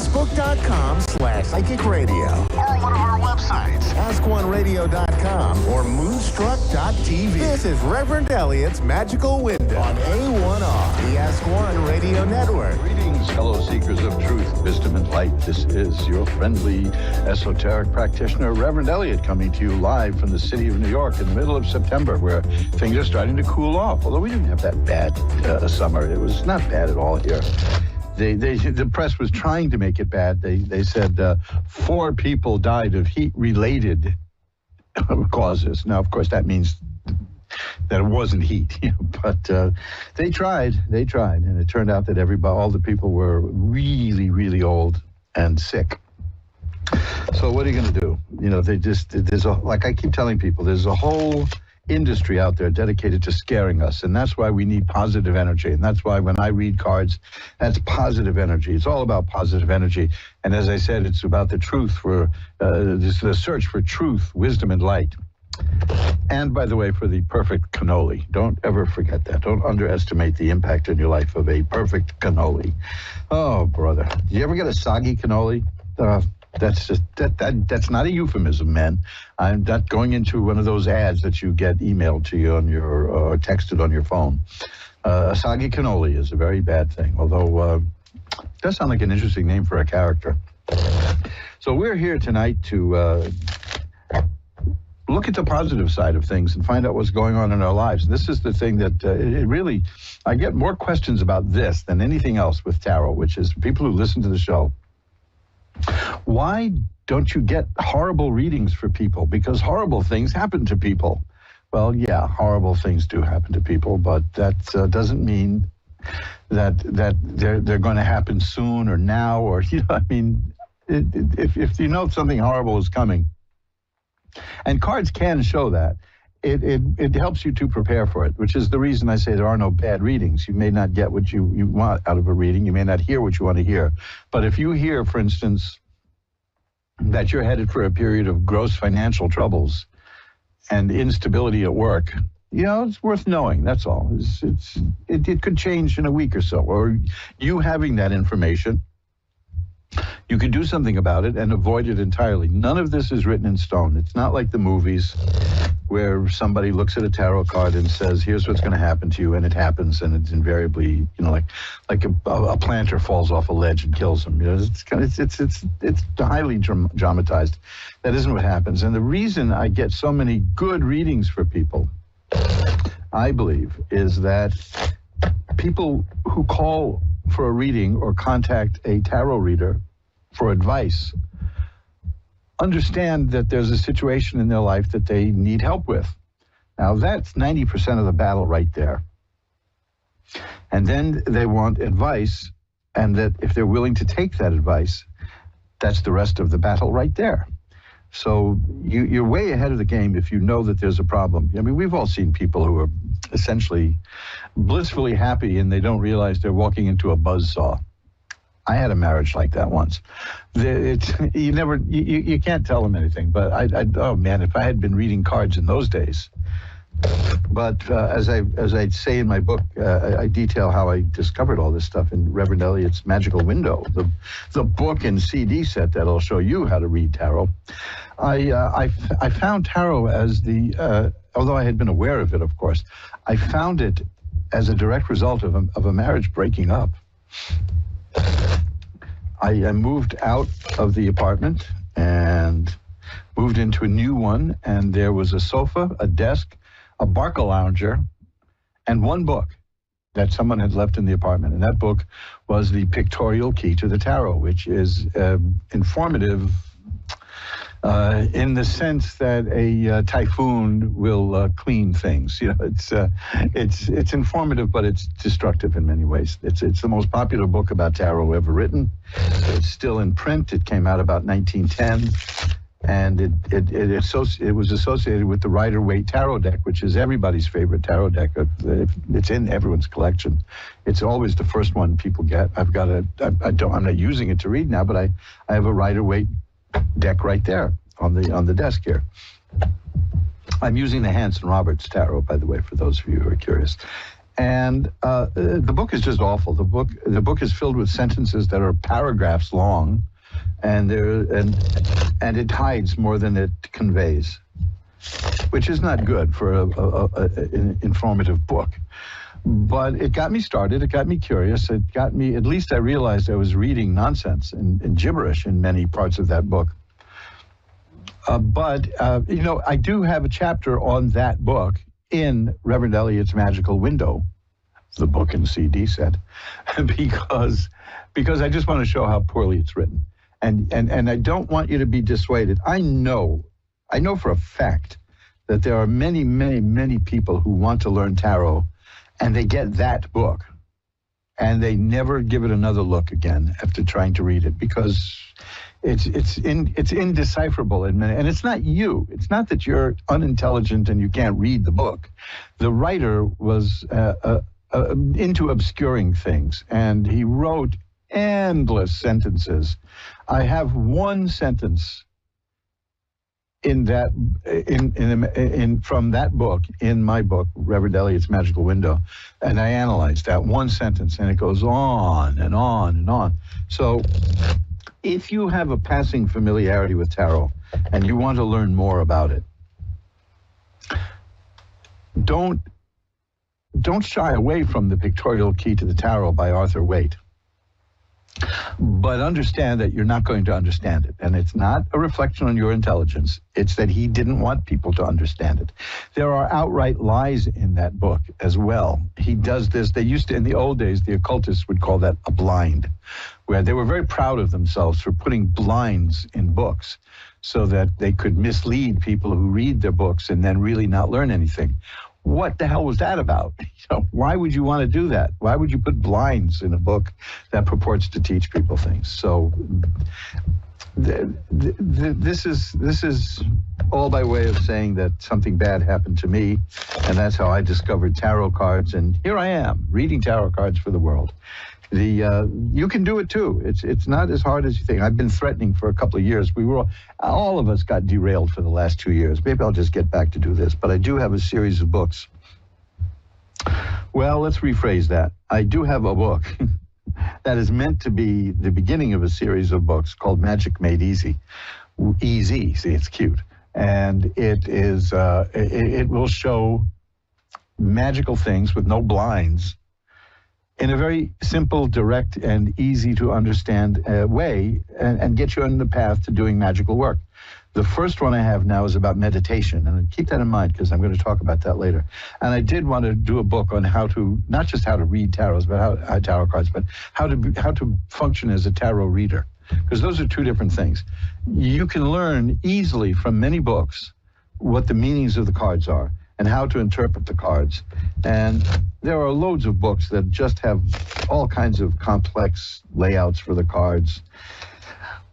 Facebook.com/Psychic Radio. Or one of our websites, AskOneRadio.com or Moonstruck.tv. This is Reverend Elliot's Magical Window on A1R, the Ask One Radio Network. Greetings, fellow seekers of truth, wisdom, and light. This is your friendly esoteric practitioner, Reverend Elliot, coming to you live from the city of New York in the middle of September, where things are starting to cool off. Although we didn't have that bad summer. It was not bad at all here. The press was trying to make it bad. They said 4 people died of heat-related causes. Now, of course, that means that it wasn't heat, but they tried, and it turned out that all the people were really, really old and sick. So what are you going to do? Like I keep telling people, there's a whole industry out there dedicated to scaring us, and that's why we need positive energy, and that's why when I read cards, that's positive energy. It's all about positive energy, and as I said, it's about the truth the search for truth, wisdom, and light. And by the way, for the perfect cannoli. Don't ever forget that. Don't underestimate the impact in your life of a perfect cannoli. Oh, brother. Do you ever get a soggy cannoli? That's not a euphemism, man. I'm not going into one of those ads that you get emailed to you on your or texted on your phone. A soggy cannoli is a very bad thing, although it does sound like an interesting name for a character. So we're here tonight to look at the positive side of things and find out what's going on in our lives. This is the thing that I get more questions about this than anything else with tarot, which is people who listen to the show. Why don't you get horrible readings for people? Because horrible things happen to people. Well, yeah, horrible things do happen to people, but that doesn't mean that they're going to happen soon or now, or if you know something horrible is coming, and cards can show that, it helps you to prepare for it, which is the reason I say there are no bad readings. You may not get what you want out of a reading. You may not hear what you want to hear. But if you hear, for instance, that you're headed for a period of gross financial troubles and instability at work, it's worth knowing. That's all. It could change in a week or so. Or you having that information, you could do something about it and avoid it entirely. None of this is written in stone. It's not like the movies where somebody looks at a tarot card and says, here's what's going to happen to you, and it happens, and it's invariably, like a planter falls off a ledge and kills him. It's highly dramatized. That isn't what happens. And the reason I get so many good readings for people, I believe, is that people who call for a reading or contact a tarot reader for advice understand that there's a situation in their life that they need help with. Now, that's 90% of the battle right there. And then they want advice, and that if they're willing to take that advice, that's the rest of the battle right there. So you're way ahead of the game if you know that there's a problem. I mean, we've all seen people who are essentially blissfully happy and they don't realize they're walking into a buzzsaw. I had a marriage like that once. You can't tell them anything, but oh man, if I had been reading cards in those days. But as I say in my book, I detail how I discovered all this stuff in Reverend Elliot's Magical Window, the book and CD set that'll show you how to read tarot. I found tarot as although I had been aware of it, of course, I found it as a direct result of a marriage breaking up. I moved out of the apartment and moved into a new one, and there was a sofa, a desk, a Barca lounger, and one book that someone had left in the apartment. And that book was The Pictorial Key to the Tarot, which is informative in the sense that a typhoon will clean things. It's informative, but it's destructive in many ways. It's the most popular book about tarot ever written. It's still in print. It came out about 1910. And it was associated with the Rider-Waite tarot deck, which is everybody's favorite tarot deck. It's in everyone's collection. It's always the first one people get. I'm not using it to read now, but I have a Rider-Waite deck right there on the desk here. I'm using the Hanson Roberts tarot, by the way, for those of you who are curious. And the book is just awful. The book is filled with sentences that are paragraphs long, and it hides more than it conveys, which is not good for an informative book. But it got me started. It got me curious. It got me, at least I realized I was reading nonsense and gibberish in many parts of that book. But I do have a chapter on that book in Reverend Elliott's Magical Window, the book and CD set, because I just want to show how poorly it's written. And I don't want you to be dissuaded. I know for a fact that there are many, many, many people who want to learn tarot, and they get that book, and they never give it another look again after trying to read it, because it's indecipherable in many, and it's not you. It's not that you're unintelligent and you can't read the book. The writer was into obscuring things, and he wrote endless sentences. I have one sentence in that from that book in my book, Reverend Elliott's Magical Window, and I analyzed that one sentence, and it goes on and on and on. So if you have a passing familiarity with tarot and you want to learn more about it, don't shy away from The Pictorial Key to the Tarot by Arthur Waite. But understand that you're not going to understand it. And it's not a reflection on your intelligence. It's that he didn't want people to understand it. There are outright lies in that book as well. He does this. They used to, in the old days, the occultists would call that a blind, where they were very proud of themselves for putting blinds in books so that they could mislead people who read their books and then really not learn anything. What the hell was that about? Why would you want to do that? Why would you put blinds in a book that purports to teach people things? So this is all by way of saying that something bad happened to me, and that's how I discovered tarot cards, and here I am reading tarot cards for the world. You can do it too. It's not as hard as you think. I've been threatening for a couple of years. All of us got derailed for the last 2 years. Maybe I'll just get back to do this, but I do have a series of books. Well, let's rephrase that. I do have a book that is meant to be the beginning of a series of books called Magic Made Easy. Easy, see, it's cute. And it is, it will show magical things with no blinds in a very simple, direct, and easy to understand way, and get you on the path to doing magical work. The first one I have now is about meditation, and keep that in mind because I'm going to talk about that later. And I did want to do a book on how to, not just how to read tarots, but how tarot cards, but how to function as a tarot reader, because those are two different things. You can learn easily from many books what the meanings of the cards are and how to interpret the cards. And there are loads of books that just have all kinds of complex layouts for the cards,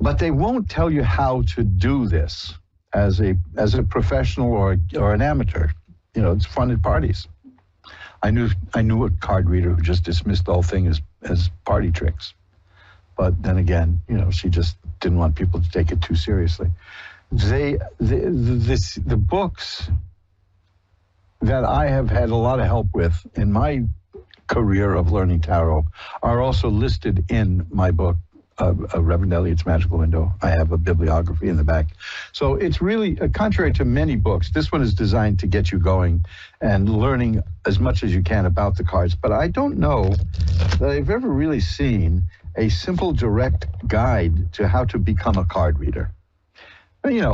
but they won't tell you how to do this as a professional or an amateur. It's fun at parties. I knew a card reader who just dismissed the whole thing as party tricks. But then again, she just didn't want people to take it too seriously. The books that I have had a lot of help with in my career of learning tarot are also listed in my book, Reverend Elliott's Magical Window. I have a bibliography in the back. So it's really, contrary to many books, this one is designed to get you going and learning as much as you can about the cards. But I don't know that I've ever really seen a simple, direct guide to how to become a card reader.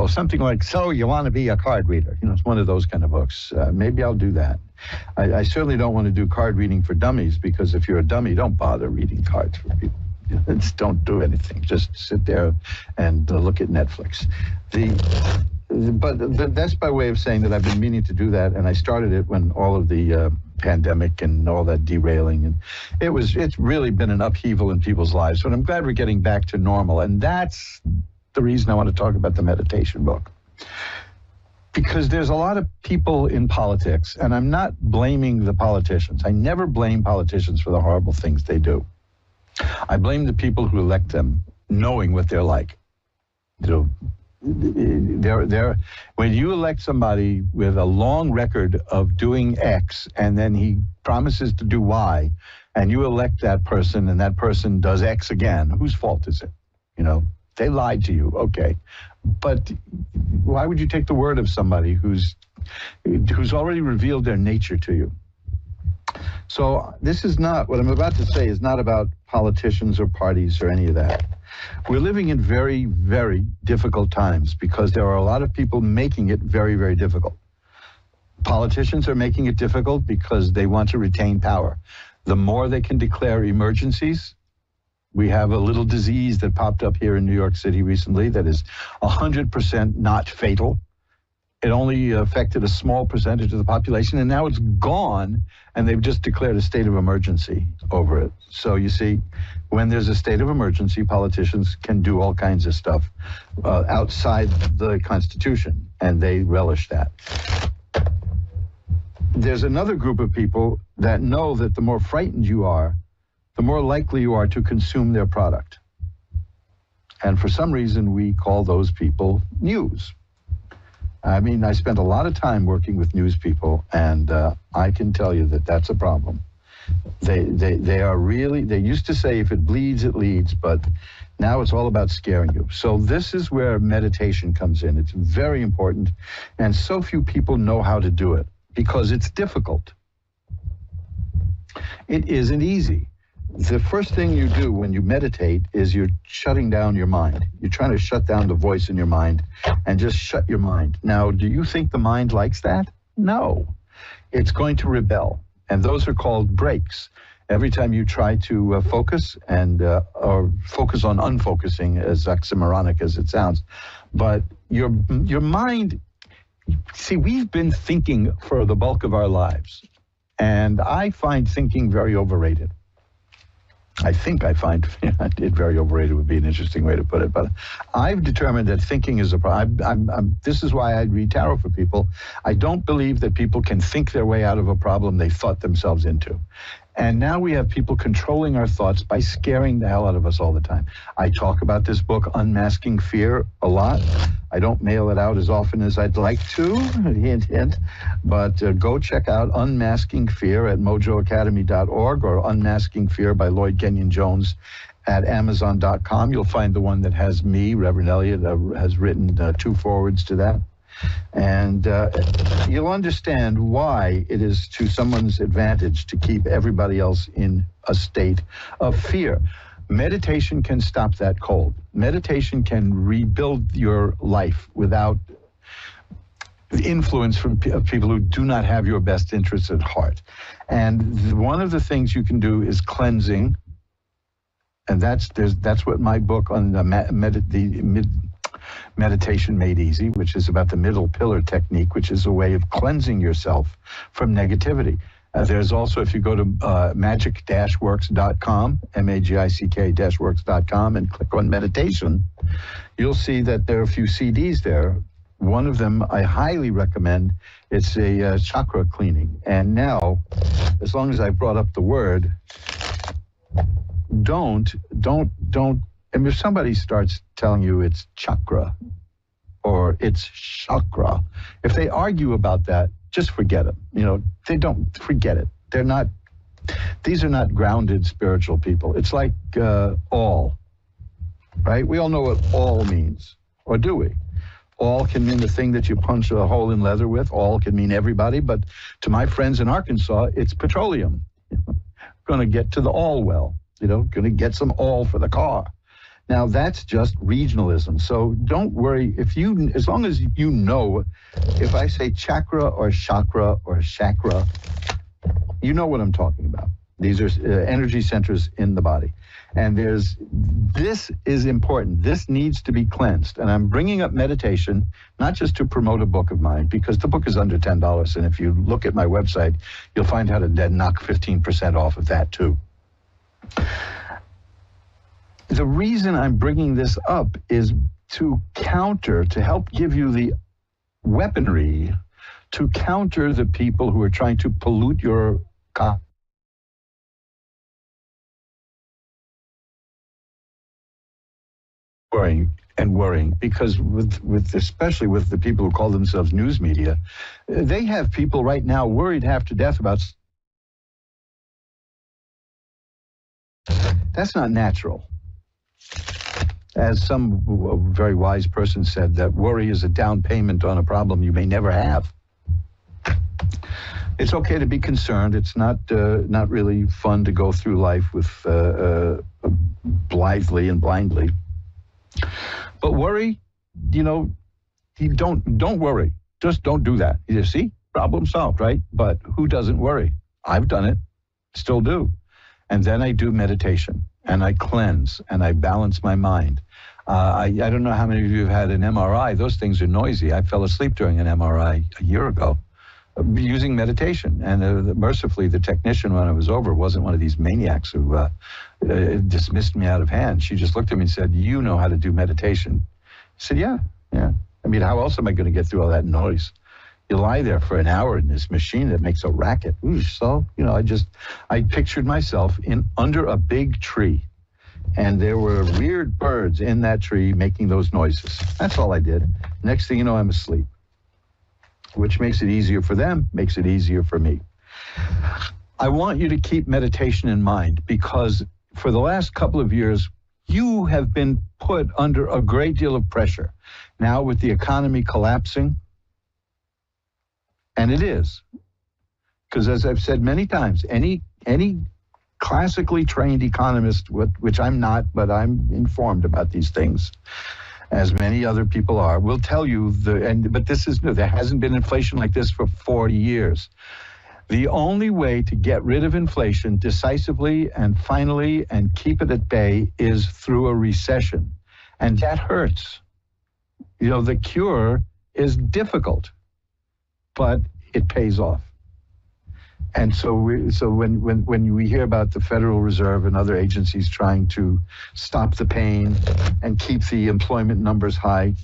Something like, so you want to be a card reader. It's one of those kind of books. Maybe I'll do that. I certainly don't want to do card reading for dummies, because if you're a dummy, don't bother reading cards for people. Just don't do anything. Just sit there and look at Netflix. But that's by way of saying that I've been meaning to do that, and I started it when all of the pandemic and all that derailing, and it's really been an upheaval in people's lives. So I'm glad we're getting back to normal, and that's the reason I want to talk about the meditation book. Because there's a lot of people in politics, and I'm not blaming the politicians. I never blame politicians for the horrible things they do. I blame the people who elect them, knowing what they're like. When you elect somebody with a long record of doing X and then he promises to do Y, and you elect that person and that person does X again, whose fault is it? You know, they lied to you, okay. But why would you take the word of somebody who's already revealed their nature to you? So this is not, what I'm about to say is not about politicians or parties or any of that. We're living in very, very difficult times because there are a lot of people making it very, very difficult. Politicians are making it difficult because they want to retain power. The more they can declare emergencies, we have a little disease that popped up here in New York City recently that is 100% not fatal. It only affected a small percentage of the population, and now it's gone, and they've just declared a state of emergency over it. So you see, when there's a state of emergency, politicians can do all kinds of stuff outside the Constitution, and they relish that. There's another group of people that know that the more frightened you are, the more likely you are to consume their product. And for some reason, we call those people news. I mean, I spent a lot of time working with news people, and I can tell you that that's a problem. They are really, they used to say if it bleeds, it leads, but now it's all about scaring you. So this is where meditation comes in. It's very important, and so few people know how to do it because it's difficult. It isn't easy. The first thing you do when you meditate is you're shutting down your mind. You're trying to shut down the voice in your mind and just shut your mind. Now, do you think the mind likes that? No. It's going to rebel, and those are called breaks. Every time you try to focus and or focus on unfocusing, as oxymoronic as it sounds, but your mind, see, we've been thinking for the bulk of our lives, and I find thinking very overrated. I find it very overrated would be an interesting way to put it, but I've determined that thinking is a problem. This is why I read tarot for people. I don't believe that people can think their way out of a problem they thought themselves into. And now we have people controlling our thoughts by scaring the hell out of us all the time. I talk about this book, Unmasking Fear, a lot. I don't mail it out as often as I'd like to, hint, hint. But go check out Unmasking Fear at mojoacademy.org or Unmasking Fear by Lloyd Kenyon Jones at Amazon.com. You'll find the one that has me, Reverend Elliott, has written 2 forwards to that. And you'll understand why it is to someone's advantage to keep everybody else in a state of fear. Meditation can stop that cold. Meditation can rebuild your life without influence from people who do not have your best interests at heart. And one of the things you can do is cleansing. And that's what my book on the Meditation Made Easy, which is about the middle pillar technique, which is a way of cleansing yourself from negativity. There's also, if you go to magic-works.com, magic-works.com, and click on meditation, you'll see that there are a few CDs there. One of them I highly recommend. It's a chakra cleaning. And now, as long as I brought up the word, don't, and if somebody starts telling you it's chakra or it's chakra, if they argue about that, just forget it. You know, they don't, forget it. These are not grounded spiritual people. It's like all, right? We all know what all means, or do we? All can mean the thing that you punch a hole in leather with. All can mean everybody, but to my friends in Arkansas, it's petroleum. Going to get to the all well, going to get some all for the car. Now, that's just regionalism. So don't worry. As long as you know, if I say chakra or chakra, you know what I'm talking about. These are energy centers in the body. And this is important. This needs to be cleansed. And I'm bringing up meditation, not just to promote a book of mine, because the book is under $10. And if you look at my website, you'll find how to knock 15% off of that too. The reason I'm bringing this up is to help give you the weaponry to counter the people who are trying to pollute your and worrying, because especially with the people who call themselves news media, they have people right now worried half to death about. That's not natural. As some very wise person said, that worry is a down payment on a problem you may never have. It's okay to be concerned. It's not really fun to go through life with blithely and blindly. But worry, you don't worry. Just don't do that. You see, problem solved, right? But who doesn't worry? I've done it, still do. And then I do meditation, and I cleanse, and I balance my mind. I don't know how many of you have had an MRI. Those things are noisy. I fell asleep during an MRI a year ago using meditation. And mercifully, the technician, when I was over, wasn't one of these maniacs who dismissed me out of hand. She just looked at me and said, "You know how to do meditation." I said, yeah. I mean, how else am I going to get through all that noise? You lie there for an hour in this machine that makes a racket. So, I pictured myself under a big tree, and there were weird birds in that tree making those noises. That's all I did. Next thing you know, I'm asleep, which makes it easier for them, makes it easier for me. I want you to keep meditation in mind, because for the last couple of years, you have been put under a great deal of pressure. Now with the economy collapsing, and it is, because as I've said many times, any classically trained economist, which I'm not, but I'm informed about these things, as many other people are, will tell you, but this is new. There hasn't been inflation like this for 40 years. The only way to get rid of inflation decisively and finally and keep it at bay is through a recession. And that hurts. The cure is difficult, but it pays off. And so when we hear about the Federal Reserve and other agencies trying to stop the pain and keep the employment numbers high,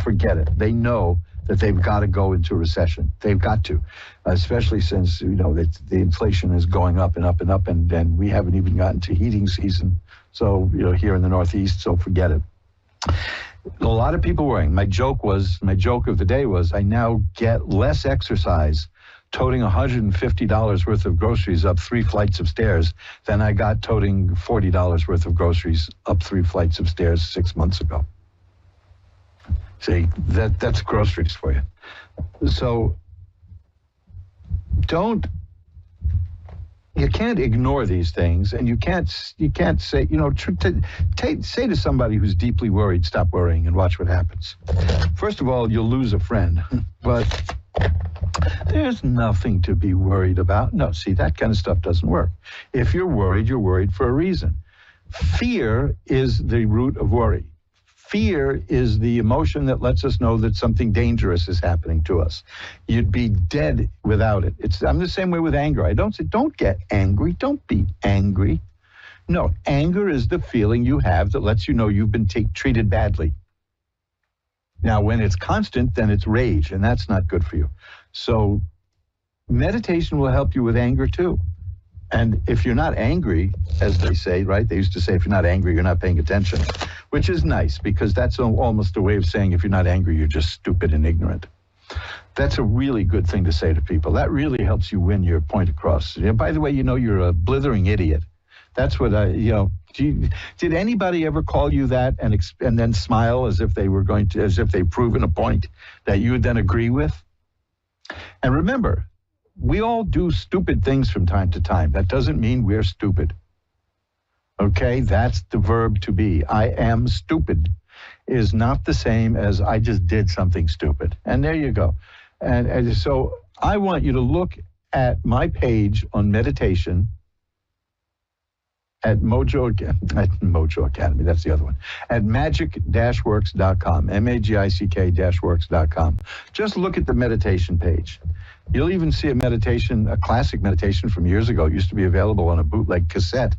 forget it. They know that they've got to go into recession. They've got to, especially since, the inflation is going up and up and up, and we haven't even gotten to heating season. So, here in the Northeast, so forget it. A lot of people worrying. My joke of the day was, I now get less exercise toting $150 worth of groceries up 3 flights of stairs than I got toting $40 worth of groceries up 3 flights of stairs 6 months ago. See, that's groceries for you. So you can't ignore these things, and you can't say, say to somebody who's deeply worried, stop worrying and watch what happens. First of all, you'll lose a friend, but there's nothing to be worried about. No, see, that kind of stuff doesn't work. If you're worried for a reason. Fear is the root of worry. Fear is the emotion that lets us know that something dangerous is happening to us. You'd be dead without it. I'm the same way with anger. I don't say, don't get angry. Don't be angry. No, anger is the feeling you have that lets you know you've been treated badly. Now, when it's constant, then it's rage, and that's not good for you. So meditation will help you with anger too. And if you're not angry, as they say, right? They used to say, if you're not angry, you're not paying attention, which is nice, because that's almost a way of saying if you're not angry, you're just stupid and ignorant. That's a really good thing to say to people. That really helps you win your point across. By the way, you're a blithering idiot. That's what did anybody ever call you that and then smile as if they've proven a point that you would then agree with? And remember, we all do stupid things from time to time. That doesn't mean we're stupid. Okay, that's the verb to be. I am stupid is not the same as I just did something stupid. And there you go. And so I want you to look at my page on meditation at Mojo Academy, that's the other one, at magic-works.com, magic-works.com. Just look at the meditation page. You'll even see a classic meditation from years ago. It used to be available on a bootleg cassette.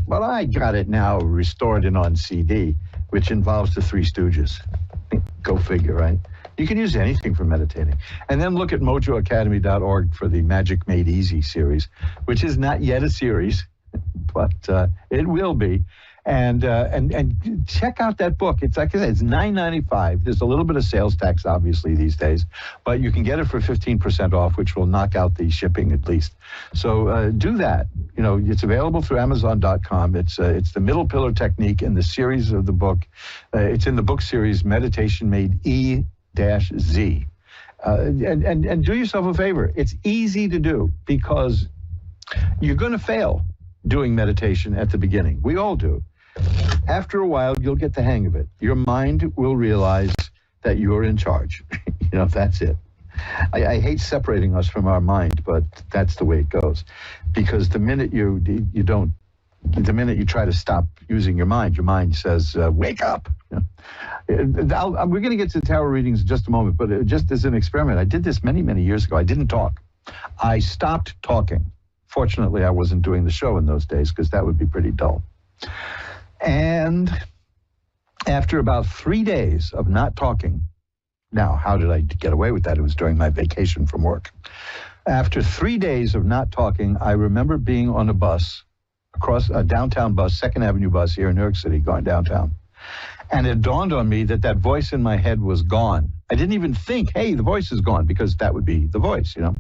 But I got it now restored and on CD, which involves the Three Stooges. Go figure, right? You can use anything for meditating. And then look at mojoacademy.org for the Magic Made Easy series, which is not yet a series, but it will be. And check out that book. It's like I said, it's $9.95. There's a little bit of sales tax, obviously, these days, but you can get it for 15% off, which will knock out the shipping at least. So do that. You know, it's available through Amazon.com. It's the Middle Pillar Technique in the series of the book. It's in the book series Meditation Made E-Z. And do yourself a favor. It's easy to do because you're going to fail doing meditation at the beginning. We all do. After a while, you'll get the hang of it. Your mind will realize that you're in charge. You know, that's it. I hate separating us from our mind, but that's the way it goes. Because the minute the minute you try to stop using your mind says, wake up. You know? We're going to get to the tarot readings in just a moment, but just as an experiment, I did this many, many years ago. I didn't talk. I stopped talking. Fortunately, I wasn't doing the show in those days because that would be pretty dull. And after about 3 days of not talking, now, how did I get away with that? It was during my vacation from work. After 3 days of not talking, I remember being on a bus, across a downtown bus, 2nd Avenue bus here in New York City, going downtown. And it dawned on me that that voice in my head was gone. I didn't even think, hey, the voice is gone, because that would be the voice, you know.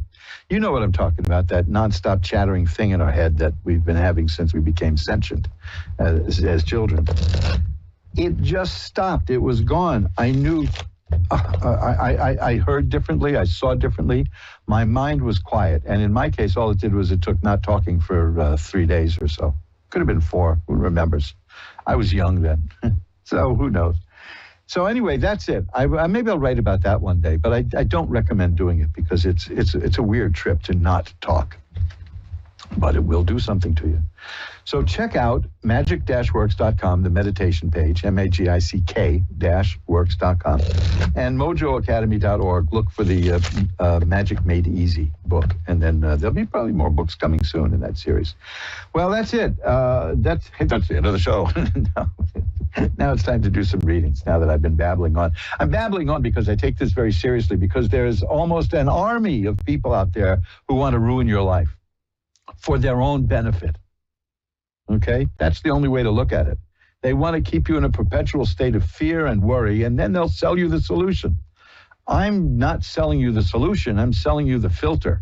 You know what I'm talking about, that nonstop chattering thing in our head that we've been having since we became sentient as children. It just stopped. It was gone. I knew, I heard differently. I saw differently. My mind was quiet. And in my case, all it did was it took not talking for 3 days or so. Could have been 4. Who remembers? I was young then. So who knows? So anyway, that's it. Maybe I'll write about that one day, but I don't recommend doing it because it's a weird trip to not talk. But it will do something to you. So check out magic-works.com, the meditation page, MAGICK-works.com, and mojoacademy.org. Look for the Magic Made Easy book, and then there'll be probably more books coming soon in that series. Well, that's it. That's the end of the show. Now it's time to do some readings, now that I've been babbling on. I'm babbling on because I take this very seriously, because there's almost an army of people out there who want to ruin your life for their own benefit. Okay? That's the only way to look at it. They want to keep you in a perpetual state of fear and worry, and then they'll sell you the solution. I'm not selling you the solution. I'm selling you the filter.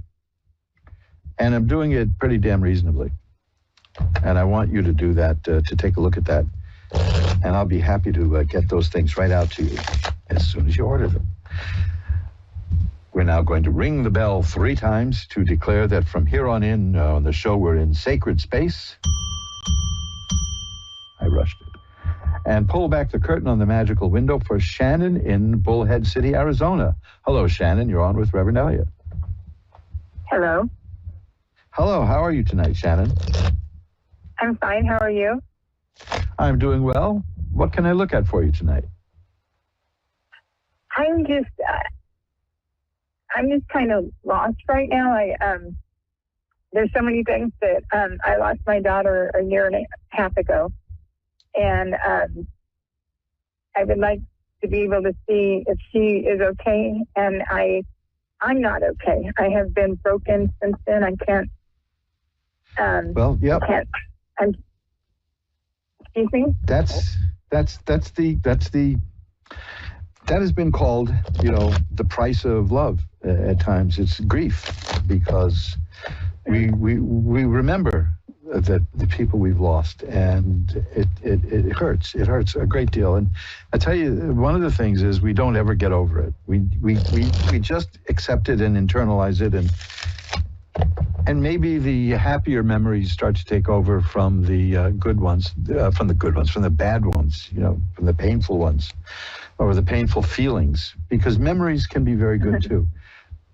And I'm doing it pretty damn reasonably. And I want you to do that, to take a look at that. And I'll be happy to get those things right out to you as soon as you order them. We're now going to ring the bell 3 times to declare that from here on in, on the show, we're in sacred space. I rushed it. And pull back the curtain on the magical window for Shannon in Bullhead City, Arizona. Hello, Shannon. You're on with Reverend Elliot. Hello. Hello. How are you tonight, Shannon? I'm fine. How are you? I'm doing well. What can I look at for you tonight? I'm just kind of lost right now. There's so many things that I lost my daughter a year and a half ago, and I would like to be able to see if she is okay. And I'm not okay. I have been broken since then. I can't. Well, yep. Excuse me? That has been called, you know, the price of love. At times it's grief, because we remember that the people we've lost, and it hurts. It hurts a great deal. And I tell you, one of the things is we don't ever get over it. We just accept it and internalize it, and maybe the happier memories start to take over from the good ones, from the bad ones, you know, from the painful ones, or the painful feelings, because memories can be very good too.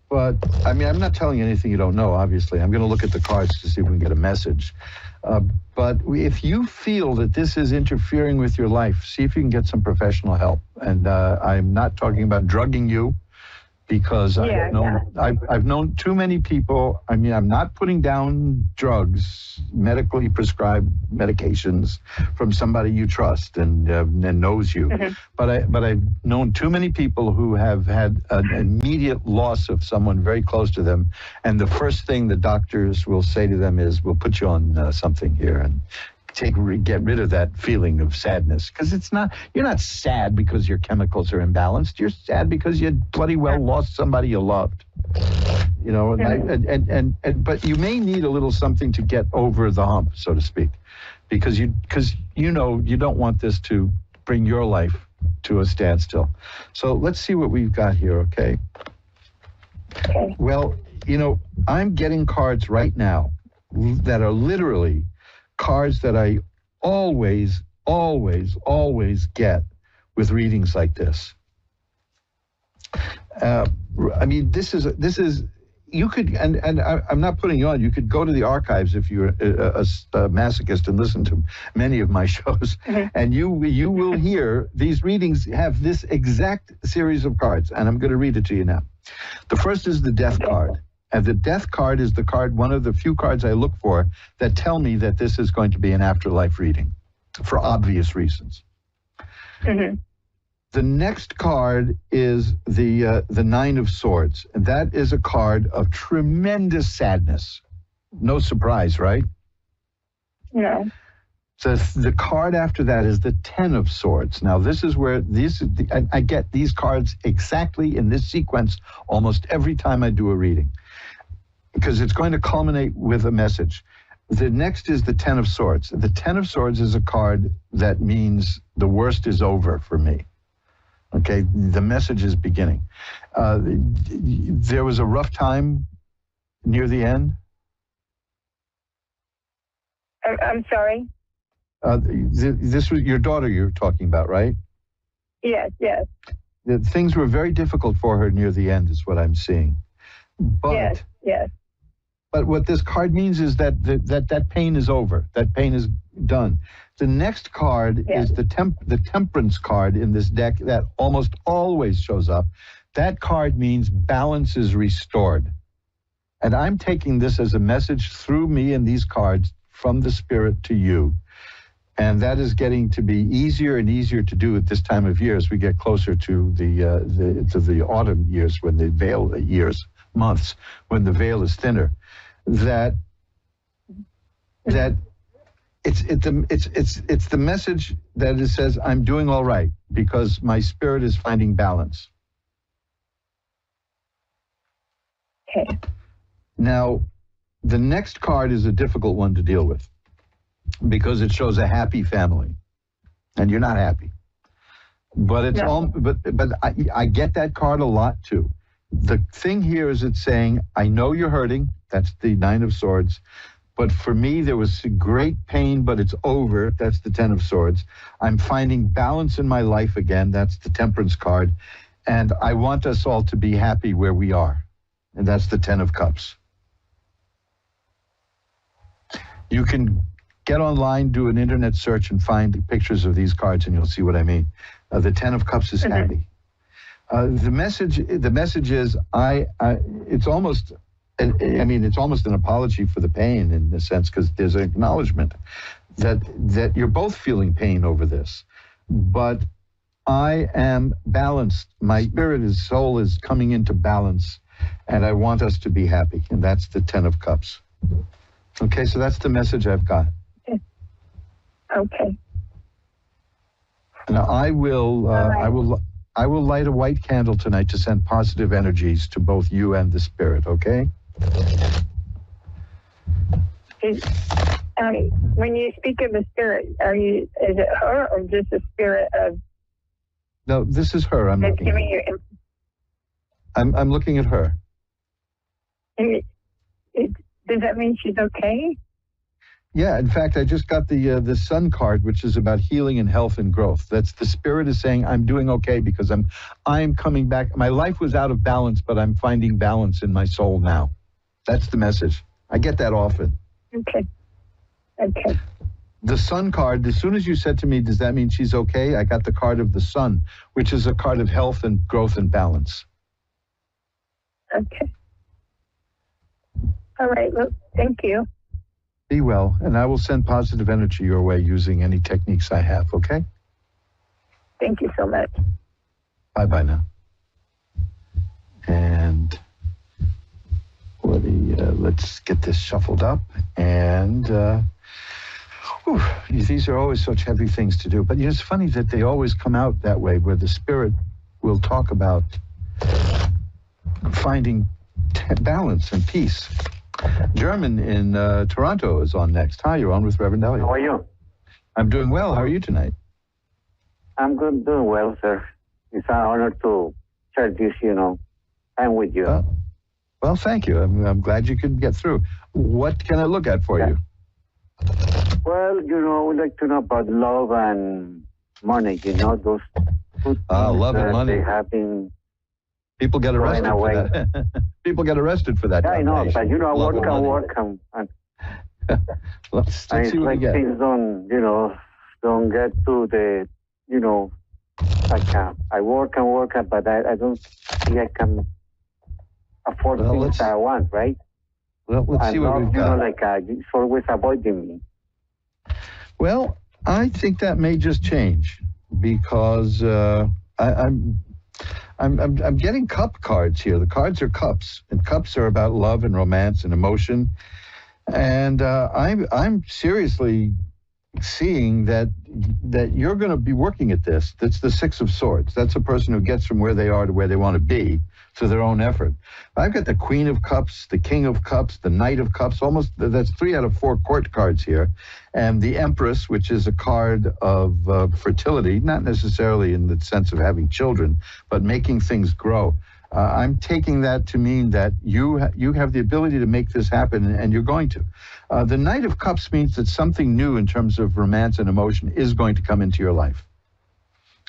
But, I mean, I'm not telling you anything you don't know, obviously. I'm going to look at the cards to see if we can get a message. But if you feel that this is interfering with your life, see if you can get some professional help. And I'm not talking about drugging you, because I've known too many people. I mean, I'm not putting down drugs, medically prescribed medications from somebody you trust and knows you. Mm-hmm. But I've known too many people who have had an immediate loss of someone very close to them, and the first thing the doctors will say to them is, "We'll put you on something here, and get rid of that feeling of sadness, because you're not sad because your chemicals are imbalanced. You're sad because you bloody well lost somebody you loved. You know, but you may need a little something to get over the hump, so to speak, because you know you don't want this to bring your life to a standstill. So let's see what we've got here, okay? Okay. Well, you know, I'm getting cards right now that are literally cards that I always get with readings like this. I mean, this is you could, and I'm not putting you on. You could go to the archives if you're a masochist and listen to many of my shows, and you will hear these readings have this exact series of cards, and I'm going to read it to you now. The first is the death card. And the death card is the card, one of the few cards I look for that tell me that this is going to be an afterlife reading for obvious reasons. The next card is the Nine of Swords. And that is a card of tremendous sadness. No surprise, right? No. So the card after that is the Ten of Swords. Now, this is where I get these cards exactly in this sequence almost every time I do a reading, because it's going to culminate with a message. The next is the Ten of Swords. The Ten of Swords is a card that means the worst is over for me. Okay, the message is beginning. There was a rough time near the end. I'm sorry? This was your daughter you're talking about, right? Yes. Things were very difficult for her near the end, is what I'm seeing. But, yes. But what this card means is that that pain is over. That pain is done. The next card is the Temperance card in this deck that almost always shows up. That card means balance is restored. And I'm taking this as a message through me and these cards from the Spirit to you. And that is getting to be easier and easier to do at this time of year as we get closer to the autumn years, when the veil months, when the veil is thinner. That it's the message that it says I'm doing all right because my spirit is finding balance. Okay. Now, the next card is a difficult one to deal with, because it shows a happy family, and you're not happy. But it's but I get that card a lot too. The thing here is it's saying, I know you're hurting. That's the Nine of Swords. But for me, there was great pain, but it's over. That's the Ten of Swords. I'm finding balance in my life again. That's the Temperance card. And I want us all to be happy where we are. And that's the Ten of Cups. You can get online, do an internet search, and find pictures of these cards, and you'll see what I mean. The Ten of Cups is happy. The message is, it's almost an apology for the pain in a sense, because there's an acknowledgement that you're both feeling pain over this. But I am balanced. My spirit and soul is coming into balance, and I want us to be happy. And that's the Ten of Cups. Okay, so that's the message I've got. Okay. Now I will light a white candle tonight to send positive energies to both you and the spirit. Okay. When you speak of the spirit, is it her or just the spirit of? No, this is her. I'm looking. I'm looking at her. Does that mean she's okay? Yeah, in fact, I just got the Sun card, which is about healing and health and growth. That's the spirit is saying I'm doing okay because I'm coming back. My life was out of balance, but I'm finding balance in my soul now. That's the message. I get that often. Okay. The Sun card, as soon as you said to me, does that mean she's okay? I got the card of the Sun, which is a card of health and growth and balance. Okay. All right. Well, thank you. Be well, and I will send positive energy your way using any techniques I have, okay? Thank you so much. Bye-bye now. And let's get this shuffled up. And Whew, these are always such heavy things to do. But it's funny that they always come out that way, where the spirit will talk about finding balance and peace. German in Toronto is on next. Hi, you're on with Reverend Elliot. How are you? I'm doing well. How are you tonight? I'm good, doing well, sir. It's an honor to share this, time with you. Well, thank you. I'm glad you could get through. What can I look at for you? Well, we'd like to know about love and money, those two things love and money. They have been People get arrested for away. that. People get arrested for that. Yeah, I know, but work and let's see what we get. Things don't get to the, I work and work, but I don't think I can afford things I want, right? Well, let's see what we've got. It's always avoiding me. Well, I think that may just change because I'm getting cup cards here. The cards are cups, and cups are about love and romance and emotion. And I'm seriously seeing that you're going to be working at this. That's the Six of Swords. That's a person who gets from where they are to where they want to be through their own effort. I've got the Queen of Cups, the King of Cups, the Knight of Cups. Almost that's 3 out of 4 court cards here, and the Empress, which is a card of fertility, not necessarily in the sense of having children, but making things grow. I'm taking that to mean that you have the ability to make this happen, and you're going to. The Knight of Cups means that something new in terms of romance and emotion is going to come into your life.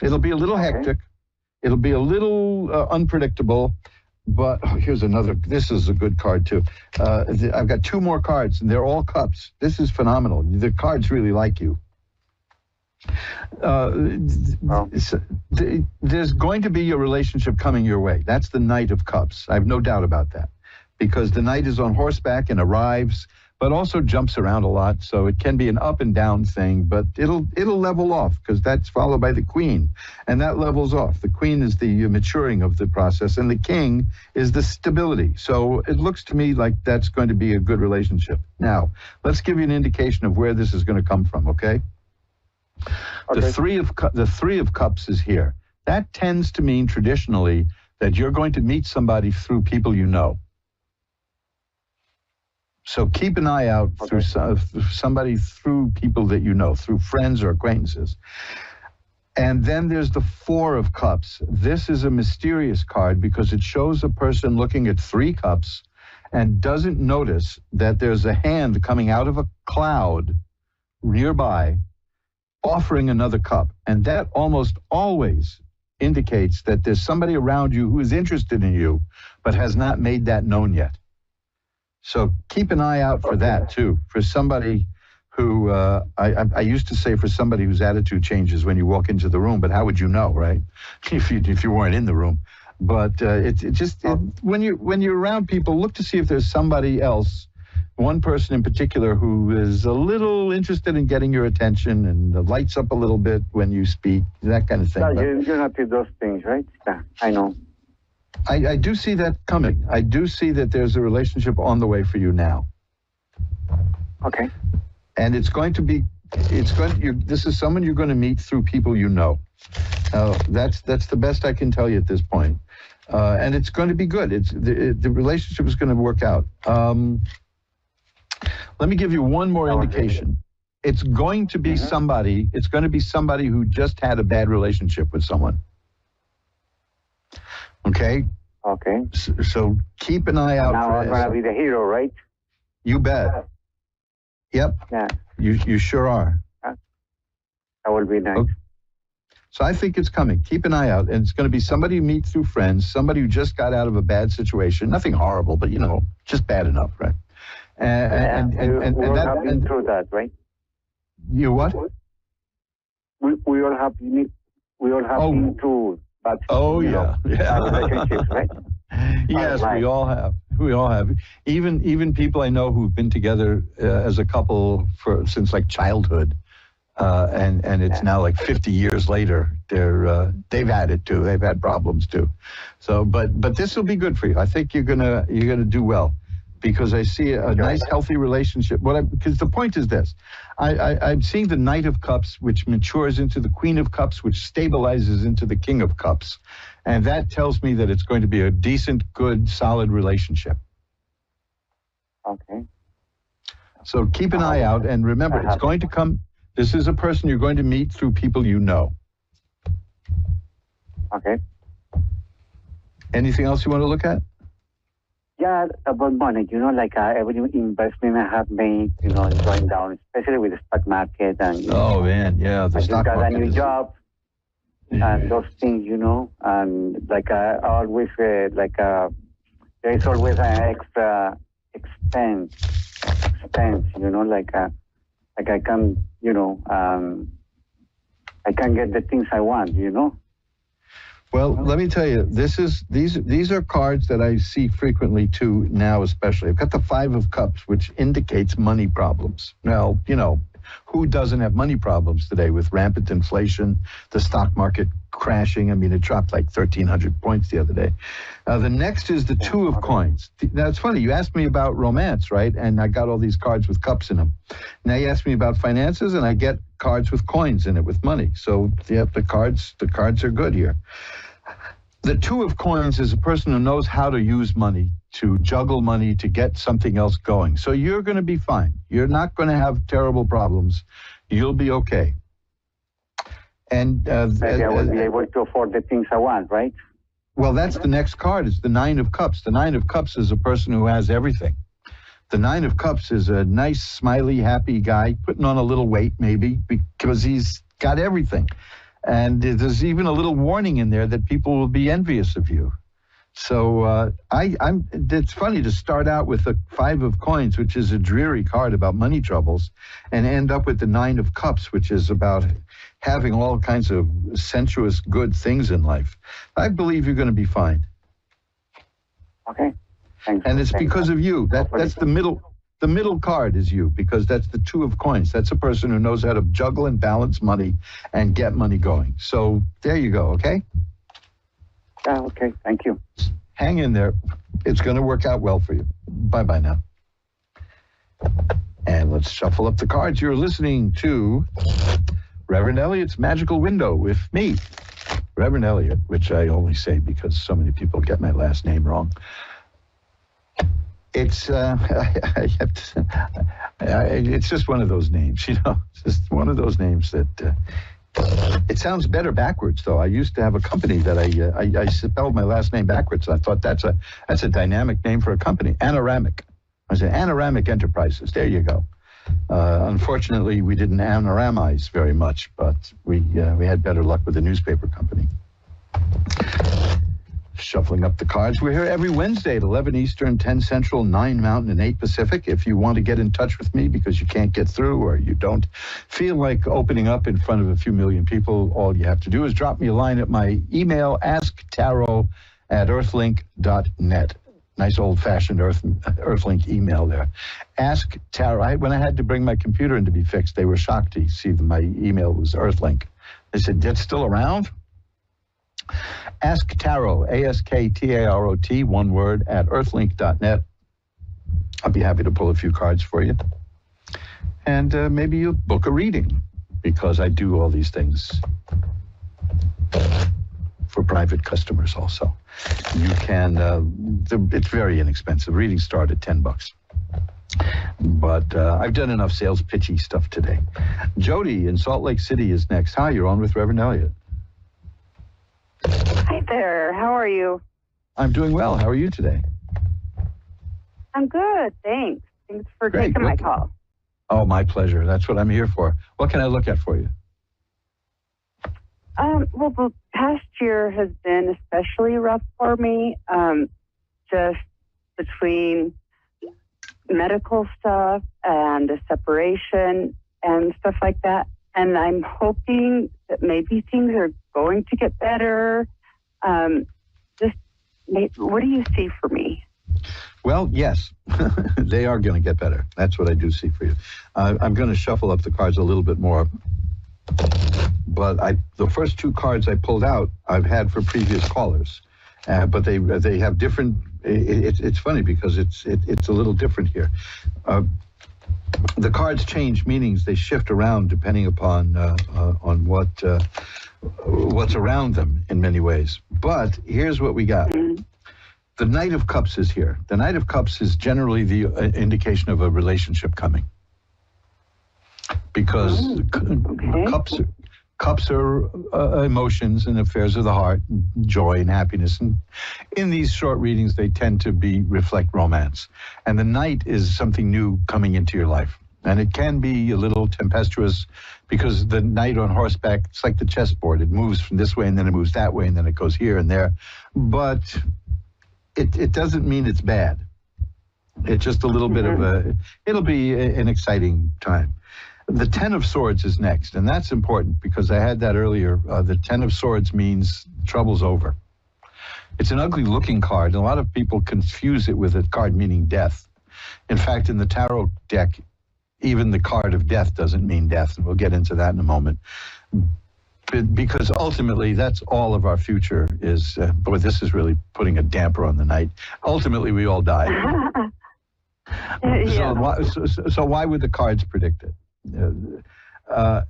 It'll be a little hectic. It'll be a little unpredictable, but here's another. This is a good card, too. I've got 2 more cards, and they're all cups. This is phenomenal. The cards really like you. There's going to be a relationship coming your way. That's the Knight of Cups. I have no doubt about that, because the knight is on horseback and arrives, but also jumps around a lot, so it can be an up and down thing, but it'll level off, because that's followed by the Queen, and that levels off. The Queen is the maturing of the process, and the King is the stability. So it looks to me like that's going to be a good relationship. Now, let's give you an indication of where this is going to come from, okay? The Three of Cups is here. That tends to mean traditionally that you're going to meet somebody through people you know. So keep an eye out through somebody, through people that you know, through friends or acquaintances. And then there's the Four of Cups. This is a mysterious card because it shows a person looking at 3 cups and doesn't notice that there's a hand coming out of a cloud nearby offering another cup. And that almost always indicates that there's somebody around you who is interested in you, but has not made that known yet. So keep an eye out for that too, for somebody who, I used to say for somebody whose attitude changes when you walk into the room, but how would you know, right? If you weren't in the room. But when you're around people, look to see if there's somebody else, one person in particular who is a little interested in getting your attention and lights up a little bit when you speak, that kind of thing. Yeah, you're not to those things, right? Yeah, I know. I do see that coming. I do see that there's a relationship on the way for you now. Okay. And this is someone you're going to meet through people you know. That's the best I can tell you at this point. And it's going to be good. The relationship is going to work out. Let me give you one more indication. It's going to be somebody who just had a bad relationship with someone. Okay? Okay. So keep an eye out now for I'm going to be the hero, right? You bet. Yep. Yeah. You sure are. That will be nice. Okay. So I think it's coming. Keep an eye out. And it's going to be somebody you meet through friends, somebody who just got out of a bad situation. Nothing horrible, but, just bad enough, right? And we all have been through that, right? You what? We all have been through that. Oh, yeah. Relationships, right? Yes, we all have. We all have. Even people I know who've been together as a couple since like childhood, and it's now like 50 years later. They've had it too. They've had problems too. So, but this will be good for you. I think you're gonna do well. because I see a nice, healthy relationship. Because the point is this. I'm seeing the Knight of Cups, which matures into the Queen of Cups, which stabilizes into the King of Cups. And that tells me that it's going to be a decent, good, solid relationship. Okay. So keep an eye out, and remember, it's going to come. This is a person you're going to meet through people you know. Okay. Anything else you want to look at? Yeah, about money, like every investment I have made, is going down, especially with the stock market. And oh, man, yeah, the stock market. I just got a new job and those things, and like I always, there's always an extra expense, like I can, I can get the things I want, Well, let me tell you, these are cards that I see frequently too now, especially. I've got the Five of Cups, which indicates money problems. Now, who doesn't have money problems today with rampant inflation, the stock market crashing? I mean, it dropped like 1,300 points the other day. The next is the Two of Coins. Now, it's funny. You asked me about romance, right? And I got all these cards with cups in them. Now you ask me about finances, and I get cards with coins in it, with money. So, yeah, the cards are good here. The Two of Coins is a person who knows how to use money, to juggle money, to get something else going. So you're going to be fine. You're not going to have terrible problems. You'll be okay. And maybe I will be able to afford the things I want, right? Well, that's the next card. It's the Nine of Cups. The Nine of Cups is a person who has everything. The Nine of Cups is a nice, smiley, happy guy, putting on a little weight maybe because he's got everything. And there's even a little warning in there that people will be envious of you. So it's funny to start out with the Five of Coins, which is a dreary card about money troubles, and end up with the Nine of Cups, which is about having all kinds of sensuous, good things in life. I believe you're going to be fine. Okay. Thanks. And it's because of you. That's the middle. The middle card is you, because that's the Two of Coins. That's a person who knows how to juggle and balance money and get money going. So there you go, okay? Okay, thank you. Hang in there. It's going to work out well for you. Bye-bye now. And let's shuffle up the cards. You're listening to Reverend Elliott's Magical Window with me, Reverend Elliott, which I only say because so many people get my last name wrong. It's it's just one of those names, It's just one of those names that it sounds better backwards, though. I used to have a company that I spelled my last name backwards. I thought that's a dynamic name for a company, Anoramic. I said Anoramic Enterprises. There you go. Unfortunately, we didn't anoramize very much, but we had better luck with the newspaper company. Shuffling up the cards. We're here every Wednesday at 11 Eastern, 10 Central, 9 Mountain, and 8 Pacific. If you want to get in touch with me because you can't get through or you don't feel like opening up in front of a few million people, all you have to do is drop me a line at my email, asktarot@earthlink.net. Nice old-fashioned Earthlink email there. Ask Tarot. When I had to bring my computer in to be fixed, they were shocked to see that my email was Earthlink. They said, "That's still around?" Ask Tarot, ASKTAROT, one word, at earthlink.net. I'll be happy to pull a few cards for you. And maybe you'll book a reading, because I do all these things for private customers also. You can, it's very inexpensive. Readings start at $10. But I've done enough sales pitchy stuff today. Jody in Salt Lake City is next. Hi, you're on with Reverend Elliott. Hi there. How are you? I'm doing well. How are you today? I'm good. Thanks. Thanks for taking my call. Oh, my pleasure. That's what I'm here for. What can I look at for you? Well, the past year has been especially rough for me, just between medical stuff and a separation and stuff like that. And I'm hoping that maybe things are going to get better. What do you see for me? Well, yes, they are going to get better. That's what I do see for you. I'm going to shuffle up the cards a little bit more. But the first two cards I pulled out, I've had for previous callers. But they have different it's funny because it's a little different here. The cards change meanings; they shift around depending upon on what's around them in many ways. But here's what we got. The Knight of Cups is here. The Knight of Cups is generally the indication of a relationship coming. Because cups are emotions and affairs of the heart, joy and happiness. And in these short readings, they tend to reflect romance. And the Knight is something new coming into your life. And it can be a little tempestuous because the knight on horseback, it's like the chessboard. It moves from this way and then it moves that way and then it goes here and there. But it doesn't mean it's bad. It's just a little bit of it'll be an exciting time. The Ten of Swords is next, and that's important because I had that earlier. The Ten of Swords means trouble's over. It's an ugly looking card, and a lot of people confuse it with a card meaning death. In fact, in the tarot deck, even the card of death doesn't mean death, and we'll get into that in a moment. Because ultimately, that's all of our future is, boy, this is really putting a damper on the night. Ultimately, we all die. So why would the cards predict it? But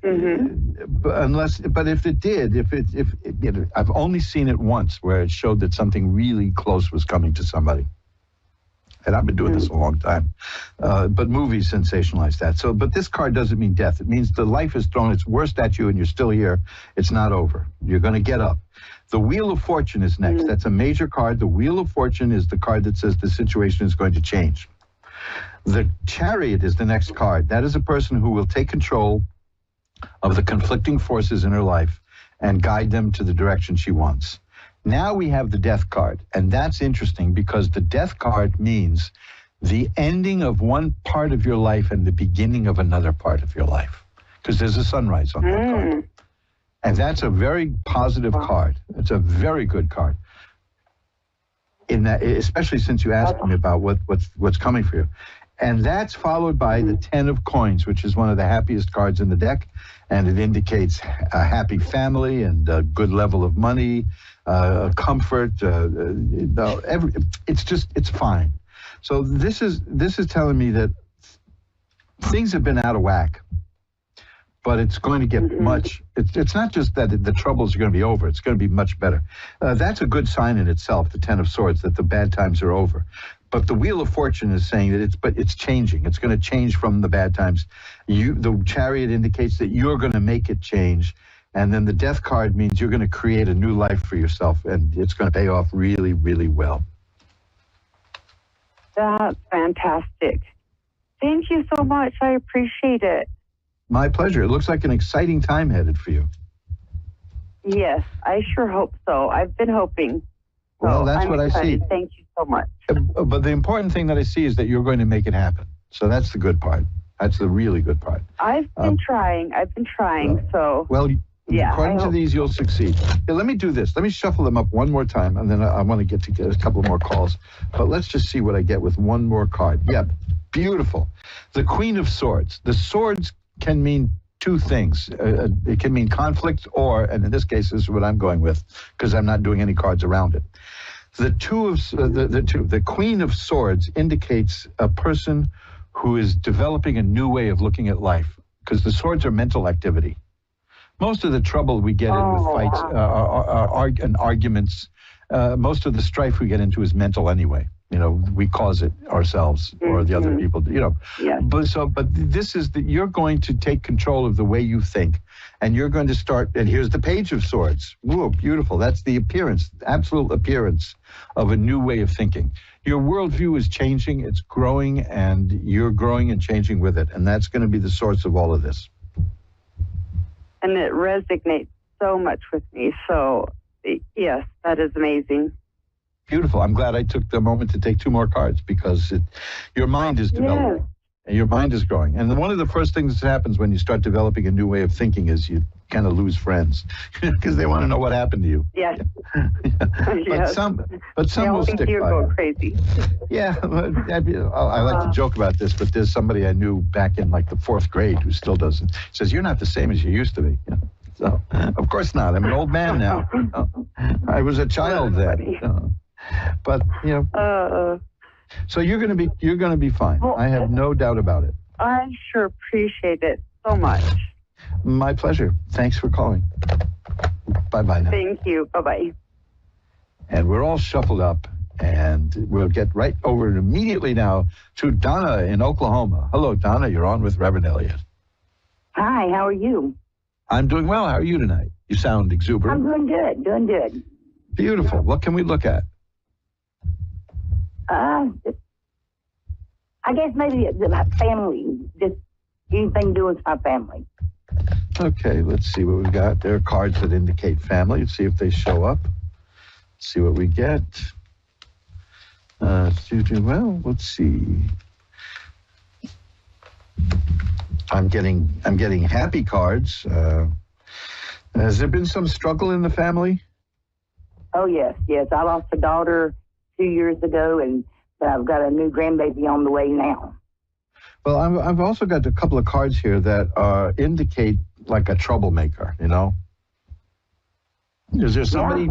if it did, I've only seen it once where it showed that something really close was coming to somebody. And I've been doing this a long time. But movies sensationalize that. But this card doesn't mean death. It means the life has thrown its worst at you and you're still here. It's not over. You're going to get up. The Wheel of Fortune is next. That's a major card. The Wheel of Fortune is the card that says the situation is going to change. The Chariot is the next card. That is a person who will take control of the conflicting forces in her life and guide them to the direction she wants. Now we have the Death card, and that's interesting because the Death card means the ending of one part of your life and the beginning of another part of your life, because there's a sunrise on that card. And that's a very positive card. It's a very good card. In that, especially since you asked me about what's coming for you. And that's followed by the Ten of Coins, which is one of the happiest cards in the deck. And it indicates a happy family and a good level of money, comfort. It's fine. So this is telling me that things have been out of whack, but it's going to get much. It's not just that the troubles are going to be over. It's going to be much better. That's a good sign in itself, the Ten of Swords, that the bad times are over. But the Wheel of Fortune is saying that it's changing. It's going to change from the bad times. The Chariot indicates that you're going to make it change. And then the Death card means you're going to create a new life for yourself, and it's going to pay off really, really well. That's fantastic. Thank you so much. I appreciate it. My pleasure. It looks like an exciting time headed for you. Yes, I sure hope so. I've been hoping. Well, that's what excited. I see. Thank you so much. But the important thing that I see is that you're going to make it happen. So that's the good part. That's the really good part. I've been trying. So. Well, yeah, according to these, you'll succeed. Hey, let me do this. Let me shuffle them up one more time, and then I want to get a couple more calls. But let's just see what I get with one more card. Yep, beautiful. The Queen of Swords. The swords can mean two things. It can mean conflict, and in this case, this is what I'm going with, because I'm not doing any cards around it. The Queen of Swords indicates a person who is developing a new way of looking at life, because the swords are mental activity. Most of the trouble we get in with fights and arguments, most of the strife we get into is mental anyway. You know, we cause it ourselves or the other people, you know. Yeah. But this is that you're going to take control of the way you think, and you're going to start, and here's the Page of Swords. Ooh, beautiful. That's the appearance, absolute appearance of a new way of thinking. Your worldview is changing, it's growing, and you're growing and changing with it, and that's going to be the source of all of this. And it resonates so much with me. So, yes, that is amazing. Beautiful. I'm glad I took the moment to take two more cards because your mind is developing. Yes. And your mind is growing. And one of the first things that happens when you start developing a new way of thinking is you kind of lose friends because they want to know what happened to you. Yes. But some will stick you're by going you. crazy. Yeah, I like to joke about this, but there's somebody I knew back in like the 4th grade who still doesn't. Says, you're not the same as you used to be. So, of course not. I'm an old man now. I was a child then. But so you're going to be fine. Well, I have no doubt about it. I sure appreciate it so much. My pleasure. Thanks for calling. Bye-bye now. Thank you. Bye-bye. And we're all shuffled up, and we'll get right over immediately now to Donna in Oklahoma. Hello, Donna. You're on with Reverend Elliott. Hi, how are you? I'm doing well. How are you tonight? You sound exuberant. I'm doing good. Beautiful. What can we look at? I guess maybe my family, just anything to do with my family. Okay, let's see what we've got. There are cards that indicate family. Let's see if they show up. Let's see what we get. Well, let's see. I'm getting happy cards. Has there been some struggle in the family? Oh, yes. I lost a daughter 2 years ago, and I've got a new grandbaby on the way now. Well, I've also got a couple of cards here that indicate like a troublemaker, you know? Is there somebody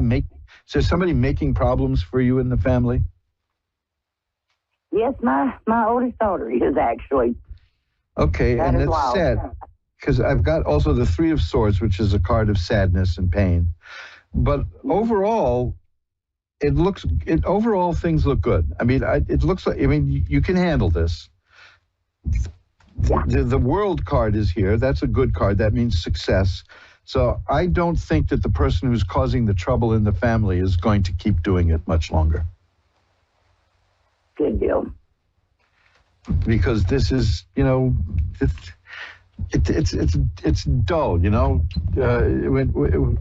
making problems for you in the family? Yes, my oldest daughter is actually. Okay, and it's sad because I've got also the Three of Swords, which is a card of sadness and pain. But overall, overall things look good. I mean, it looks like, I mean, you can handle this. The World card is here. That's a good card. That means success. So I don't think that the person who's causing the trouble in the family is going to keep doing it much longer. Good deal. Because this is, you know, it's dull, you know.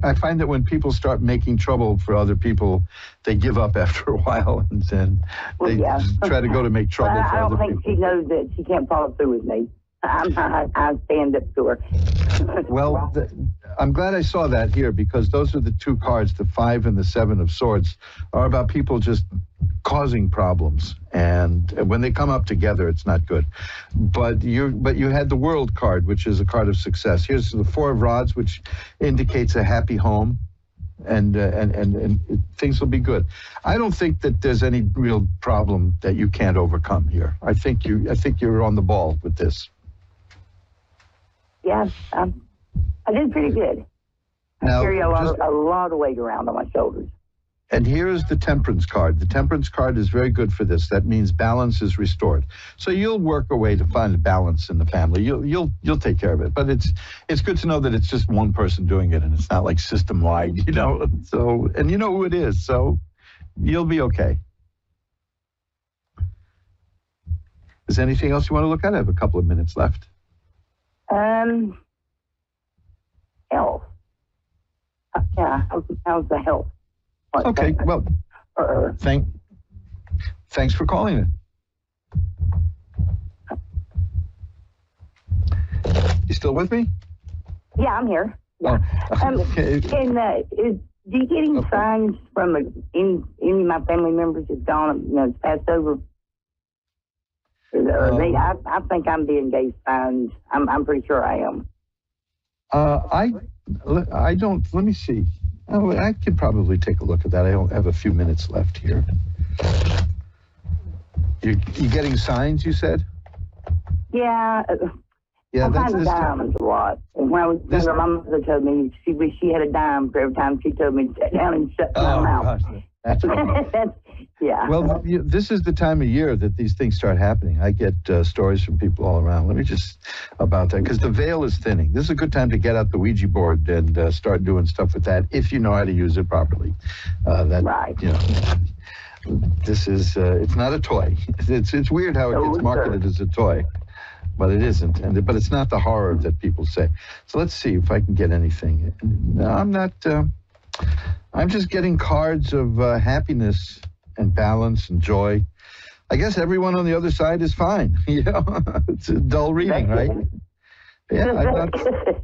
I find that when people start making trouble for other people, they give up after a while, and then they try to go to make trouble for other people. I don't think she knows that she can't follow through with me. I stand up to her. Well, I'm glad I saw that here, because those are the two cards, the 5 and the 7 of Swords, are about people just causing problems, and when they come up together, it's not good. But you had the World card, which is a card of success. Here's the 4 of Rods, which indicates a happy home, and things will be good. I don't think that there's any real problem that you can't overcome here. I think you're on the ball with this. Yeah, I did pretty good. Now, I carry a lot of weight around on my shoulders. And here is the Temperance card. The Temperance card is very good for this. That means balance is restored. So you'll work a way to find a balance in the family. You'll take care of it. But it's good to know that it's just one person doing it, and it's not like system wide, you know. So, and you know who it is, so you'll be okay. Is there anything else you want to look at? I have a couple of minutes left. Health. Yeah, how's the health? Okay, well, thanks for calling it. You still with me? Yeah, I'm here. Yeah. Okay. Do you get any signs from any of my family members that's gone, you know, passed over? I think I'm being gave signs. I'm pretty sure I am. I don't. Let me see. Oh, I could probably take a look at that. I don't have a few minutes left here. You getting signs, you said? Yeah. I find diamonds a lot. And when I was younger, my mother told me she wished she had a dime for every time she told me to sit down and shut my mouth. Gosh, that's yeah. Well, this is the time of year that these things start happening. I get stories from people all around. Let me just about that, because the veil is thinning. This is a good time to get out the Ouija board and start doing stuff with that if you know how to use it properly. Right. You know, this is it's not a toy. It's weird how it gets marketed as a toy, but it isn't. But it's not the horror that people say. So let's see if I can get anything. No, I'm not. I'm just getting cards of happiness and balance and joy. I guess everyone on the other side is fine. You know, it's a dull reading, right? Yeah,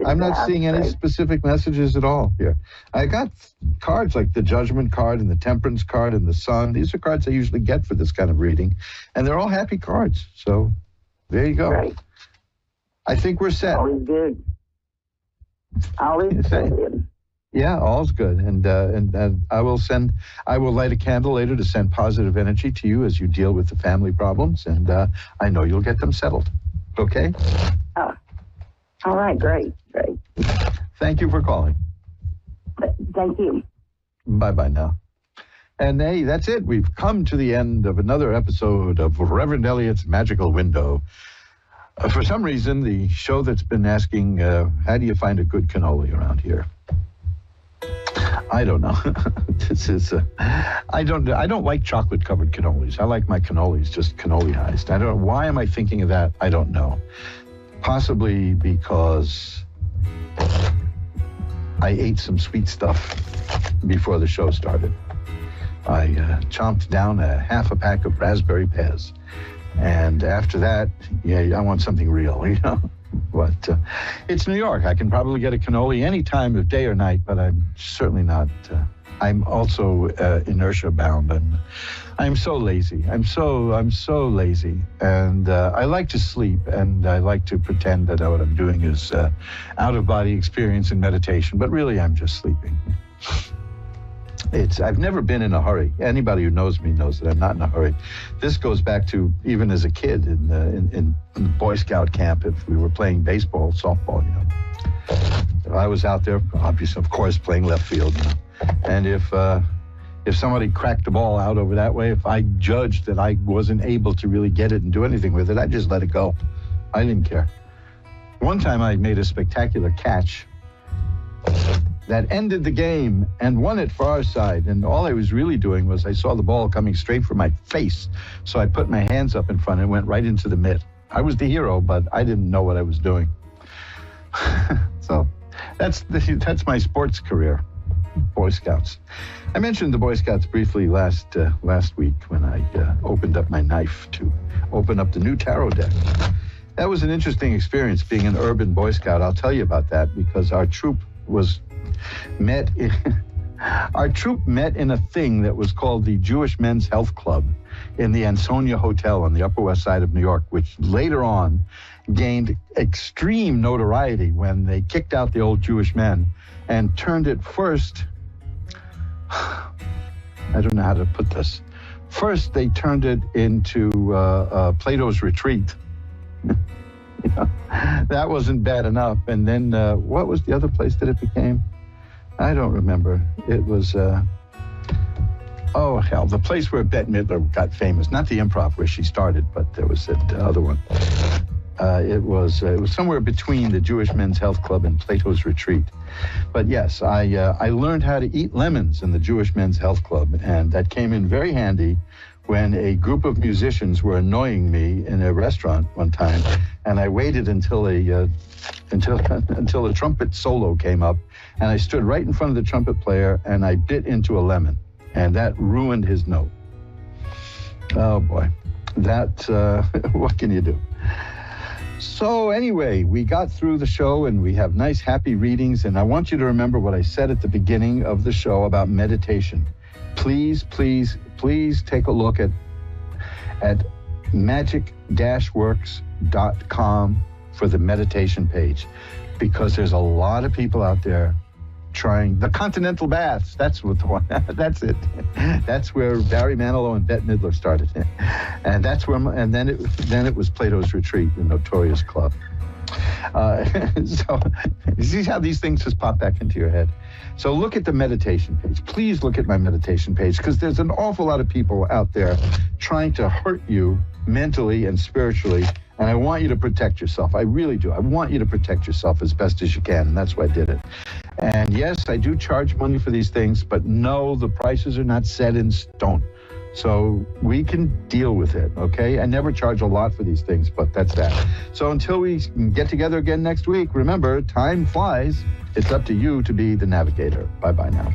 I'm not seeing any specific messages at all here. I got cards like the Judgment card and the Temperance card and the Sun. These are cards I usually get for this kind of reading, and they're all happy cards. So there you go. Right. I think we're set. Always good. Always good. Yeah, all's good. And I will light a candle later to send positive energy to you as you deal with the family problems. And I know you'll get them settled. Okay? Oh, all right, great. Thank you for calling. Thank you. Bye-bye now. And hey, that's it. We've come to the end of another episode of Reverend Elliot's Magical Window. For some reason, the show that's been asking, how do you find a good cannoli around here? I don't know. I don't like chocolate-covered cannolis. I like my cannolis just cannoli-ized. I don't know. Why am I thinking of that? I don't know. Possibly because I ate some sweet stuff before the show started. I chomped down a half a pack of raspberry Pez. And after that, I want something real, you know. But it's New York. I can probably get a cannoli any time of day or night, but I'm certainly not. I'm also inertia bound, and I'm so lazy. I'm so lazy, and I like to sleep, and I like to pretend that what I'm doing is out-of-body experience and meditation, but really I'm just sleeping. I've never been in a hurry. Anybody who knows me knows that I'm not in a hurry. This goes back to even as a kid in Boy Scout camp. If we were playing baseball, softball, you know, I was out there, obviously, of course, playing left field. You know, and if somebody cracked the ball out over that way, if I judged that I wasn't able to really get it and do anything with it, I'd just let it go. I didn't care. One time I made a spectacular catch that ended the game and won it for our side. And all I was really doing was I saw the ball coming straight for my face. So I put my hands up in front and went right into the mitt. I was the hero, but I didn't know what I was doing. So that's my sports career, Boy Scouts. I mentioned the Boy Scouts briefly last week when I opened up my knife to open up the new tarot deck. That was an interesting experience being an urban Boy Scout. I'll tell you about that because our troop met in a thing that was called the Jewish Men's Health Club in the Ansonia Hotel on the Upper West Side of New York, which later on gained extreme notoriety when they kicked out the old Jewish men and turned it first. I don't know how to put this. First, they turned it into Plato's Retreat. You know, that wasn't bad enough. And then what was the other place that it became? I don't remember. It was, the place where Bette Midler got famous. Not the Improv where she started, but there was that other one. It was somewhere between the Jewish Men's Health Club and Plato's Retreat. But yes, I learned how to eat lemons in the Jewish Men's Health Club, and that came in very handy when a group of musicians were annoying me in a restaurant one time, and I waited until a trumpet solo came up, and I stood right in front of the trumpet player, and I bit into a lemon, and that ruined his note. Oh boy, that what can you do? So anyway, we got through the show, and we have nice, happy readings, and I want you to remember what I said at the beginning of the show about meditation. Please take a look at magic-works.com for the meditation page, because there's a lot of people out there trying the continental baths. That's what the one. That's it. That's where Barry Manilow and Bette Midler started, and that's where. And then it was Plato's Retreat, the notorious club. So you see how these things just pop back into your head. So look at the meditation page. Please look at my meditation page, because there's an awful lot of people out there trying to hurt you mentally and spiritually, and I want you to protect yourself. I really do. I want you to protect yourself as best as you can, and that's why I did it. And yes, I do charge money for these things, but no, the prices are not set in stone. So we can deal with it, okay? I never charge a lot for these things, but that's that. So until we get together again next week, remember, time flies. It's up to you to be the navigator. Bye-bye now.